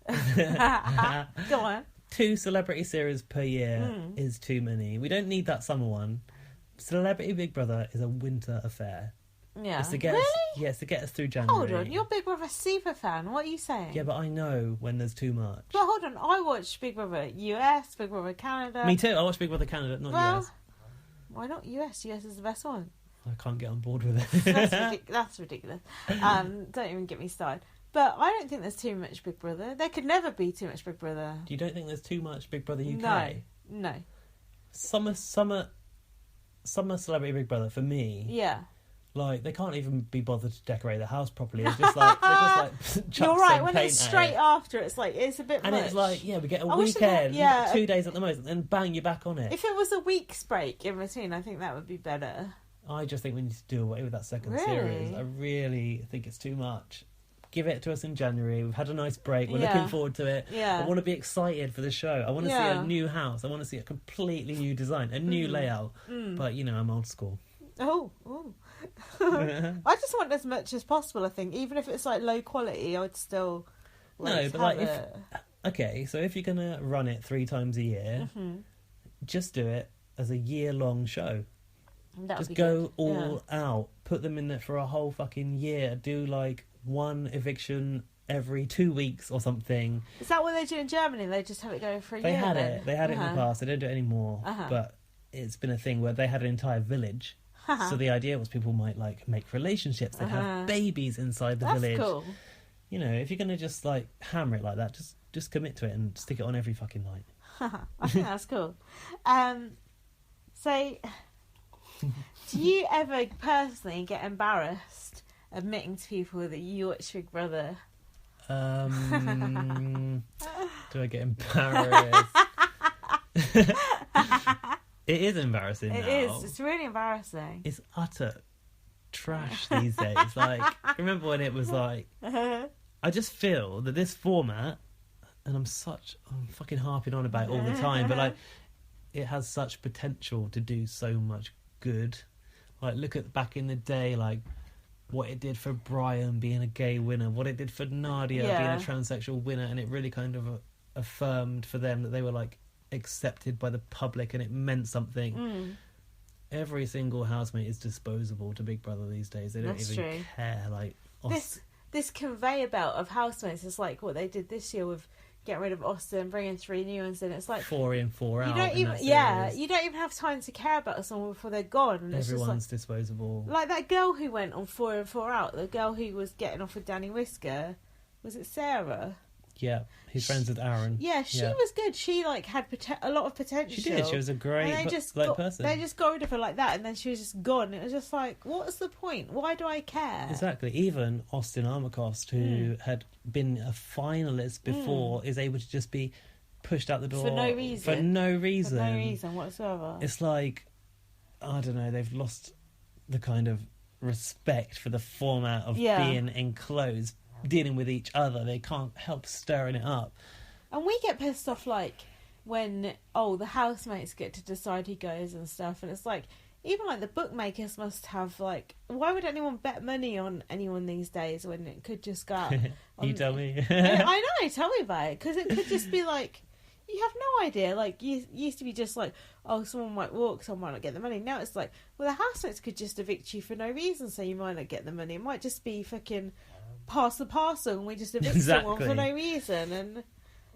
Go on. 2 celebrity series per year is too many. We don't need that summer one. Celebrity Big Brother is a winter affair. Yeah. It's to get really? It's to get us through January. Hold on, you're Big Brother super fan. What are you saying? Yeah, but I know when there's too much. But hold on, I watch Big Brother US, Big Brother Canada. Me too. I watch Big Brother Canada, not US. Why not US? US is the best one. I can't get on board with it. That's ridiculous. Don't even get me started. But I don't think there's too much Big Brother. There could never be too much Big Brother. You don't think there's too much Big Brother UK? No. Summer Celebrity Big Brother for me. Yeah. Like, they can't even be bothered to decorate the house properly. They're just like chuck You're right. some When paint it's at straight it. after, it's like it's a bit And much. it's like, yeah, we get a I wish they had- weekend, yeah. 2 days at the most, and then bang, you're back on it. If it was a week's break in between, I think that would be better. I just think we need to do away with that second Really? series. I really think it's too much. Give it to us in January. We've had a nice break. We're Yeah. looking forward to it. Yeah. I want to be excited for the show. I want to see Yeah. a new house. I want to see a completely new design, a new layout. But, you know, I'm old school. Oh. I just want as much as possible, I think. Even if it's like low quality, I would still have it. Okay, so if you're going to run it 3 times a year, just do it as a year-long show. That would Just be go good. all out. Put them in there for a whole fucking year. Do like 1 eviction every 2 weeks or something. Is that what they do in Germany? They just have it going for a They year? had then? it. They had it in the past. They don't do it anymore. Uh-huh. But it's been a thing where they had an entire village. So the idea was people might like make relationships. They'd have babies inside the village. That's cool. You know, if you're going to just like hammer it like that, just commit to it and stick it on every fucking night. I think that's cool. So, do you ever personally get embarrassed admitting to people that you watch Big Brother? Do I get embarrassed? It is embarrassing now. It is. It's really embarrassing. It's utter trash these days. Like, remember when it was like... I just feel that this format, and I'm fucking harping on about it all the time, but like, it has such potential to do so much good. Like, look at back in the day, like, what it did for Brian being a gay winner, what it did for Nadia being a transsexual winner, and it really kind of affirmed for them that they were like accepted by the public and it meant something. Every single housemate is disposable to Big Brother these days. They don't even care. Like, this conveyor belt of housemates is like what they did this year with getting rid of Austin, bringing 3 new ones in. It's like 4 in, 4 out. You don't even, you don't even have time to care about someone before they're gone. And everyone's it's just disposable. like that girl who went on 4 in, 4 out. The girl who was getting off with Danny Whisker. Was it Sarah? Yeah, he's friends with Aaron. Yeah, she was good. She like had a lot of potential. She did. She was a great person. They just got rid of her like that, and then she was just gone. It was just like, what's the point? Why do I care? Exactly. Even Austin Armacost, who had been a finalist before, is able to just be pushed out the door for no reason. For no reason whatsoever. It's like, I don't know. They've lost the kind of respect for the format of being enclosed, dealing with each other. They can't help stirring it up. And we get pissed off like when the housemates get to decide who goes and stuff, and it's like, even like the bookmakers must have like, why would anyone bet money on anyone these days when it could just go out You tell me. I know, tell me about it, because it could just be like, you have no idea. Like, you used to be just like, someone might walk, someone might not get the money. Now it's like, well, the housemates could just evict you for no reason, so you might not get the money. It might just be fucking pass the parcel and we just evict someone for no reason. And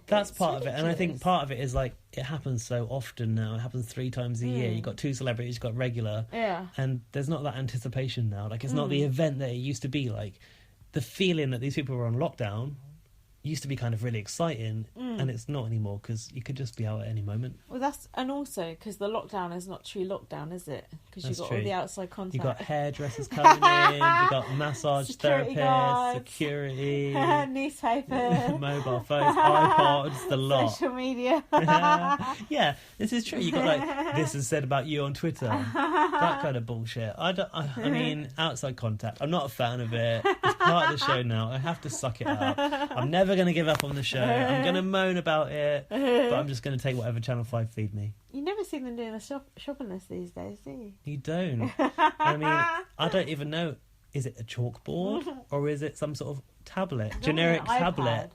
that's part of it. And I think part of it is like, it happens so often now. It happens 3 times a year. You've got 2 celebrities, you've got regular. Yeah. And there's not that anticipation now. Like, it's not the event that it used to be. Like, the feeling that these people were on lockdown used to be kind of really exciting, and it's not anymore, because you could just be out at any moment. Well, and also because the lockdown is not true lockdown, is it? because you've got all the outside contact. You've got hairdressers coming in, you've got massage therapists, security, newspaper, mobile phones, iPods, the lot. Social media. Yeah, this is true. You've got like, this is said about you on Twitter. That kind of bullshit. I mean, outside contact. I'm not a fan of it. It's part of the show now. I have to suck it up. I'm never going to give up on the show. I'm going to moan about it, but I'm just going to take whatever Channel 5 feed me. You never see them doing a shopping list these days, do you? You don't. I mean, I don't even know. Is it a chalkboard or is it some sort of tablet? Generic tablet?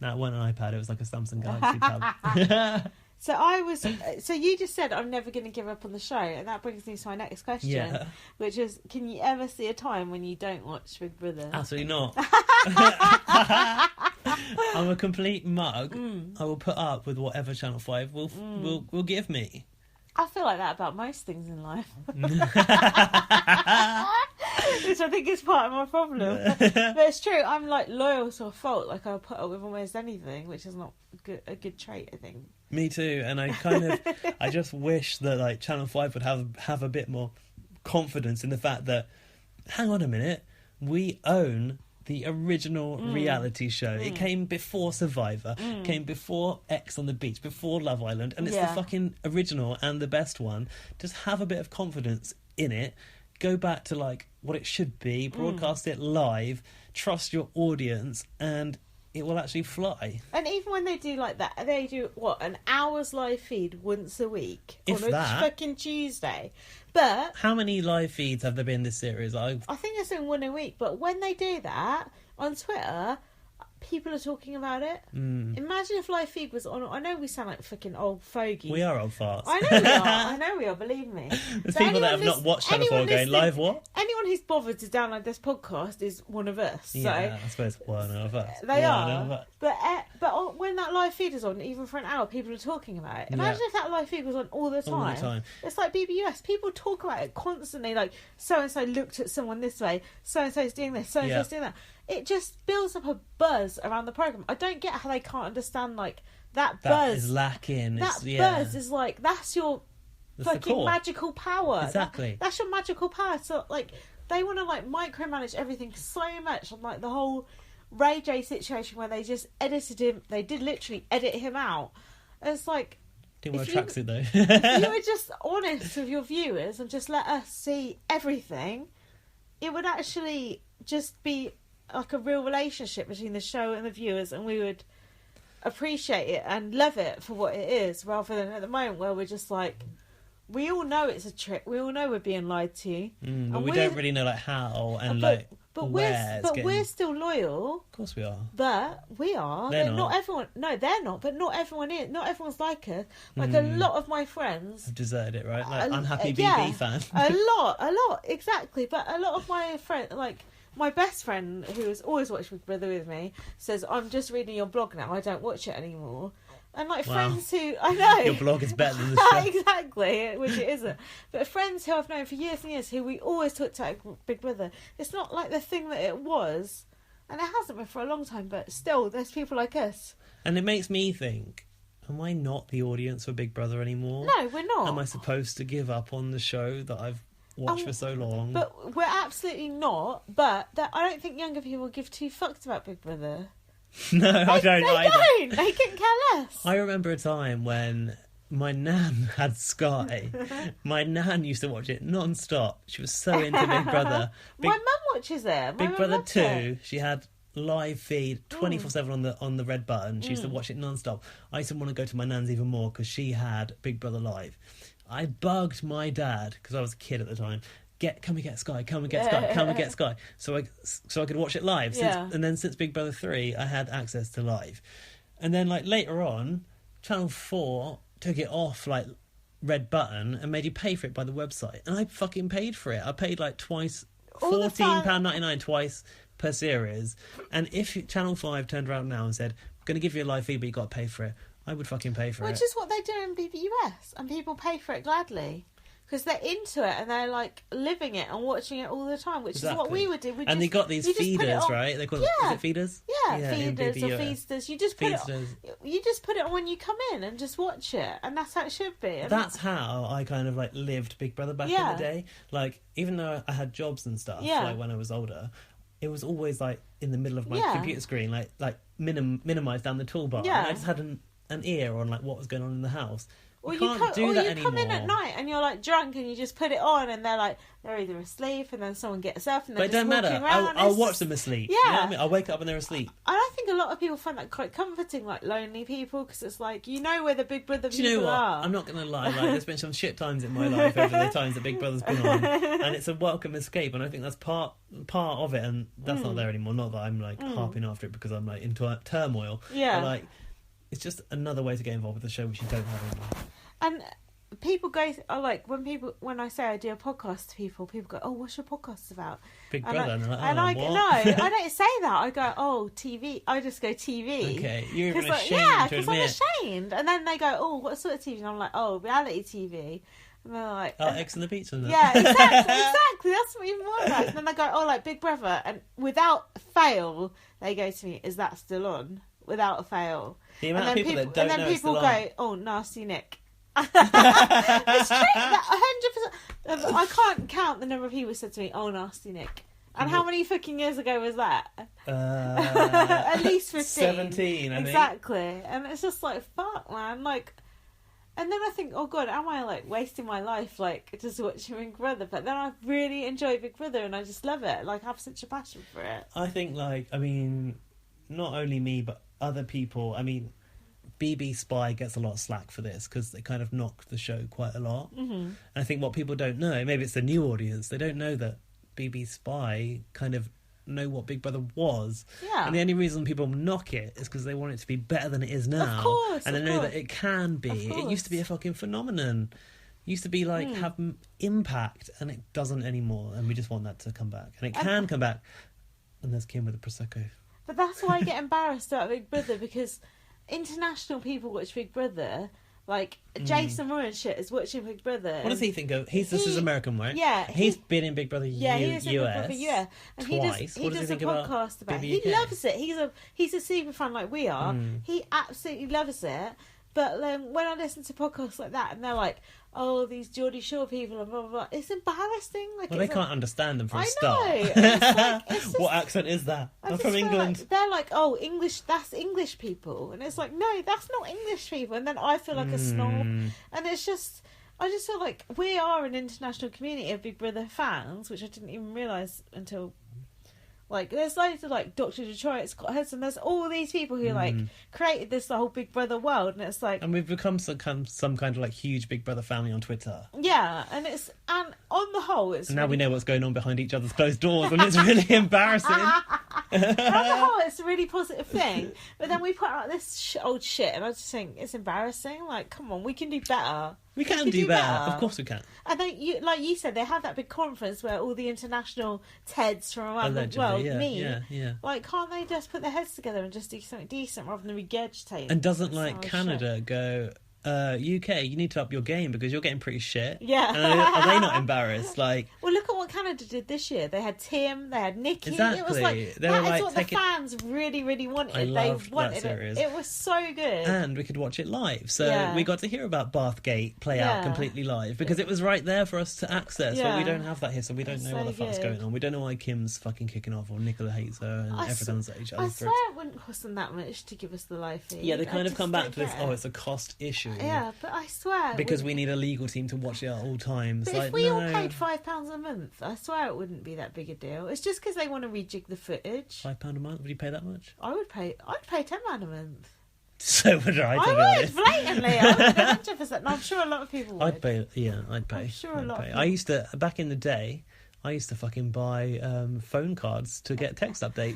No, it wasn't an iPad. It was like a Samsung Galaxy tab. So you just said I'm never going to give up on the show, and that brings me to my next question, which is, can you ever see a time when you don't watch Big Brother? Absolutely not. I'm a complete mug. I will put up with whatever Channel 5 will give me. I feel like that about most things in life. Which I think is part of my problem. But it's true, I'm like loyal to a fault. Like, I'll put up with almost anything, which is not a good trait, I think. Me too, and I just wish that like Channel 5 would have a bit more confidence in the fact that, hang on a minute, we own the original reality show. It came before Survivor, came before X on the Beach, before Love Island, and it's the fucking original and the best one. Just have a bit of confidence in it. Go back to like what it should be, broadcast it live, trust your audience, and it will actually fly. And even when they do like that, they do an hour's live feed once a week if on a fucking Tuesday. But how many live feeds have there been this series? I think it's in one a week. But when they do that on Twitter, people are talking about it. Imagine if live feed was on. I know we sound like fucking old fogies. We are old farts. I know we are. I know we are. Believe me. There's people that have not watched Channel 4 going live. What? Anyone who's bothered to download this podcast is one of us. Yeah, I suppose one of us. They are. But when that live feed is on, even for an hour, people are talking about it. Imagine if that live feed was on all the time. All the time. It's like BBUS. People talk about it constantly. Like, so and so looked at someone this way. So and so's doing this. So and so's doing that. It just builds up a buzz around the programme. I don't get how they can't understand, like, that buzz. That is lacking. That buzz is like, that's your fucking magical power. Exactly. That's your magical power. So, like, they want to, like, micromanage everything so much on, like, the whole Ray J situation where they just edited him. They did literally edit him out. And it's like... Didn't wear a tracksuit, though. If you were just honest with your viewers and just let us see everything, it would actually just be... like a real relationship between the show and the viewers, and we would appreciate it and love it for what it is, rather than at the moment where we're just like, we all know it's a trick, we all know we're being lied to, but we don't really know like how and we're still loyal. Of course we are. But we are. They're not. Not everyone. No, they're not. But not everyone is. Not everyone's like us. Like a lot of my friends have deserted it, right? Like unhappy BB fan. a lot, exactly. But a lot of my friends, like. My best friend, who has always watched Big Brother with me, says, I'm just reading your blog now, I don't watch it anymore. And, like, friends who... I know. Your blog is better than the show. Exactly, which it isn't. But friends who I've known for years and years, who we always talked about Big Brother, it's not like the thing that it was. And it hasn't been for a long time, but still, there's people like us. And it makes me think, am I not the audience for Big Brother anymore? No, we're not. Am I supposed to give up on the show that I've watched for so long? But we're absolutely not. But I don't think younger people give two fucks about Big Brother. No, I don't either. They couldn't care less. I remember a time when my nan had Sky. My nan used to watch it non-stop. She was so into Big Brother. My mum watches it. Big Brother 2, she had live feed 24/7 on the red button. She used to watch it non-stop. I used to want to go to my nan's even more because she had Big Brother live. I bugged my dad, because I was a kid at the time, come and get Sky, come and get Sky, come and get Sky, so I could watch it live. And then since Big Brother 3, I had access to live. And then like later on, Channel 4 took it off like red button and made you pay for it by the website. And I fucking paid for it. I paid like twice, £14.99 twice per series. And if Channel 5 turned around now and said, I'm going to give you a live feed, but you've got to pay for it, I would fucking pay for it. Which is what they do in BBUS, and people pay for it gladly. because they're into it and they're like living it and watching it all the time, which is what we would do. And they got these feeders, right? They call it, is it feeders? Yeah, feeders or feasters. You just put it on when you come in and just watch it, and that's how it should be. And that's how I kind of like lived Big Brother back in the day. Like, even though I had jobs and stuff, like when I was older, it was always like in the middle of my computer screen, like minimised down the toolbar. And I just had an ear on like what was going on in the house. Or you come in at night and you're like drunk and you just put it on and they're either asleep and then someone gets up and they're just walking around. I'll watch them asleep. Yeah. You know what I mean? I'll wake up and they're asleep. And I think a lot of people find that quite comforting, like lonely people, because it's like, you know where the Big Brother people are. Do you know what? I'm not going to lie, like, there's been some shit times in my life over the times that Big Brother's been on, and it's a welcome escape, and I think that's part of it, and that's not there anymore. Not that I'm like harping after it because I'm like into turmoil. Yeah. But like, it's just another way to get involved with the show which you don't have anymore. And people go, when I say I do a podcast to people go, oh, what's your podcast about? Big Brother. And what? No, I don't say that. I go, oh, TV. I just go TV. Okay, you're even ashamed to admit. I'm ashamed. And then they go, oh, what sort of TV? And I'm like, oh, reality TV. And they're like, oh, X on the Beach, isn't it? Yeah, exactly. That's what even more about. And then they go, oh, like Big Brother. And without fail, they go to me, is that still on? Without a fail. The amount of people that don't know. And then people go, oh, Nasty Nick. It's true, 100%. I can't count the number of people who said to me, oh, Nasty Nick. And how many fucking years ago was that? At least 15. 17, I think. Exactly. And it's just like, fuck, man. Like, and then I think, oh God, am I like wasting my life like just watching Big Brother? But then I really enjoy Big Brother and I just love it. Like, I have such a passion for it. I think, like, I mean, not only me, but other people, I mean, BB Spy gets a lot of slack for this because they kind of knock the show quite a lot. Mm-hmm. And I think what people don't know, maybe it's the new audience, they don't know that BB Spy kind of know what Big Brother was. Yeah. And the only reason people knock it is because they want it to be better than it is now. Of course. And they know that it can be. It used to be a fucking phenomenon. It used to be like have impact, and it doesn't anymore. And we just want that to come back. And it can come back. And there's Kim with the Prosecco. But that's why I get embarrassed about Big Brother, because international people watch Big Brother. Like, Jason Moore and shit is watching Big Brother. What does he think of? This is American, right? Yeah. He's been in Big Brother US. Yeah, he was in Big Brother US. And twice. He does a podcast about it. He loves it. He's a super fan like we are. He absolutely loves it. But when I listen to podcasts like that and they're like, oh, these Geordie Shore people and blah, blah, blah, it's embarrassing. Like, well, they can't understand them for a start. I know. It's just, what accent is that? I'm from England. Like, they're like, oh, English, that's English people. And it's like, no, that's not English people. And then I feel like a snob. And it's just, I just feel like we are an international community of Big Brother fans, which I didn't even realise until... Like, there's loads of, like, Dr. Detroit, Scott Hudson, there's all these people who, like, created this whole Big Brother world, and it's like... And we've become some kind of, like, huge Big Brother family on Twitter. Yeah, and on the whole, it's... And now we know what's going on behind each other's closed doors, and it's really embarrassing. On the whole, it's a really positive thing. But then we put out this old shit, and I just think it's embarrassing. Like, come on, we can do better. We can do better. Of course we can. And then, like you said, they have that big conference where all the international TEDs from around the world meet. Yeah. Like, can't they just put their heads together and just do something decent rather than regurgitate? And doesn't, like, Canada go... UK, you need to up your game because you're getting pretty shit. Yeah. And are they not embarrassed? Like, well, look at what Canada did this year. They had Tim, they had Nikki. Exactly. It was like, that is what the fans really, really wanted. They wanted that series. It was so good. And we could watch it live. So we got to hear about Bathgate play out completely live because it was right there for us to access. But we don't have that here, so we don't know what the fuck's going on. We don't know why Kim's fucking kicking off or Nicola hates her and everyone's at each other's throats. I swear it wouldn't cost them that much to give us the live feed. Yeah, they kind of come back to this, it's a cost issue. Yeah, but I swear because we need a legal team to watch it at all times. But if we all paid £5 a month, I swear it wouldn't be that big a deal. It's just because they want to rejig the footage. £5 a month? Would you pay that much? I'd pay £10 a month. So would I. I would, blatantly. I would 100%. And I'm sure a lot of people would. I'd pay. Yeah, I'd pay. I'm sure a lot of people. I used to back in the day. I used to fucking buy phone cards to get text updates.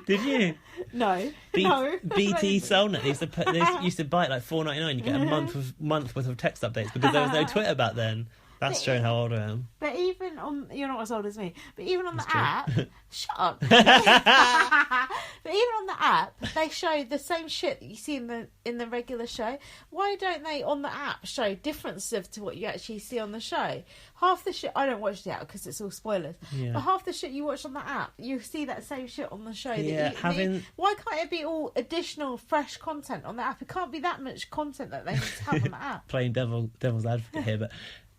Did you? No. BT Cellnet. They used to buy it like $4.99. You get a month worth of text updates because there was no Twitter back then. That's showing how old I am. But even on, you're not as old as me, but even on the That's true. app, shut up. But even on the app, they show the same shit that you see in the regular show. Why don't they on the app show differences to what you actually see on the show? Half the shit, I don't watch the app because it's all spoilers. Yeah. But half the shit you watch on the app, you see that same shit on the show. Yeah, why can't it be all additional, fresh content on the app? It can't be that much content that they need to have on the app. Playing devil's advocate here, but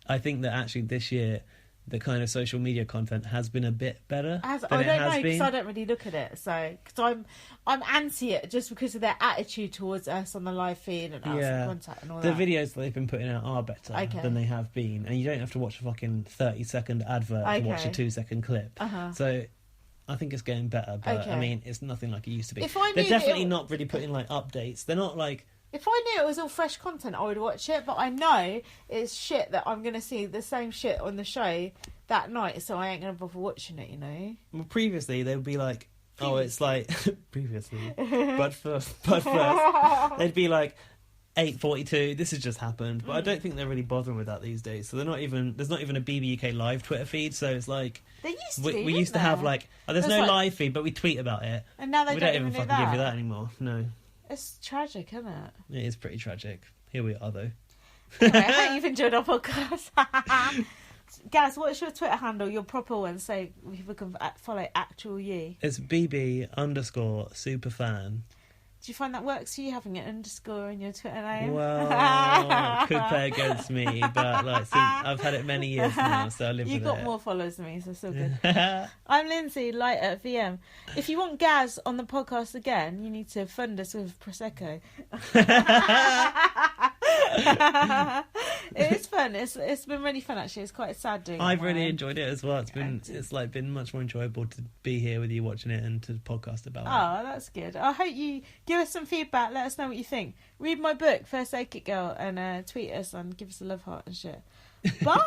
I think that actually this year the kind of social media content has been a bit better than I it don't has know because been. I don't really look at it, so because I'm anti it just because of their attitude towards us on the live feed and us in contact and all the that. videos that they've been putting out are better than they have been, and you don't have to watch a fucking 30-second advert to watch a 2-second clip. So I think it's getting better, but I mean it's nothing like it used to be. They're definitely not really putting like updates. They're not like. If I knew it was all fresh content, I would watch it. But I know it's shit that I'm going to see the same shit on the show that night, so I ain't going to bother watching it, you know? Well, previously, they would be like, oh, it's like... previously. but first, they'd be like, 8:42, this has just happened. But I don't think they're really bothering with that these days. So there's not even a BBUK live Twitter feed, so it's like... They used to We used to have like... Oh, there's no live feed, but we tweet about it. And now we don't even fucking give you that anymore. No. It's tragic, isn't it? It is pretty tragic. Here we are, though. Anyway, I hope you've enjoyed our podcast. Gaz, what's your Twitter handle, your proper one, so people can follow actual you? It's BB_superfan. Do you find that works for you, having an underscore in your Twitter name? Well, could play against me, but like I've had it many years now, so I live with it. You've got more followers than me, so it's all good. I'm Lindsay, Light at VM. If you want Gaz on the podcast again, you need to fund us with Prosecco. It is fun. It's been really fun, actually. It's quite sad doing it. I've really enjoyed it as well. It's been much more enjoyable to be here with you watching it and to podcast about it. Oh, that's good. I hope you give us some feedback. Let us know what you think. Read my book, First Aid Kit Girl, and tweet us and give us a love heart and shit. Bye.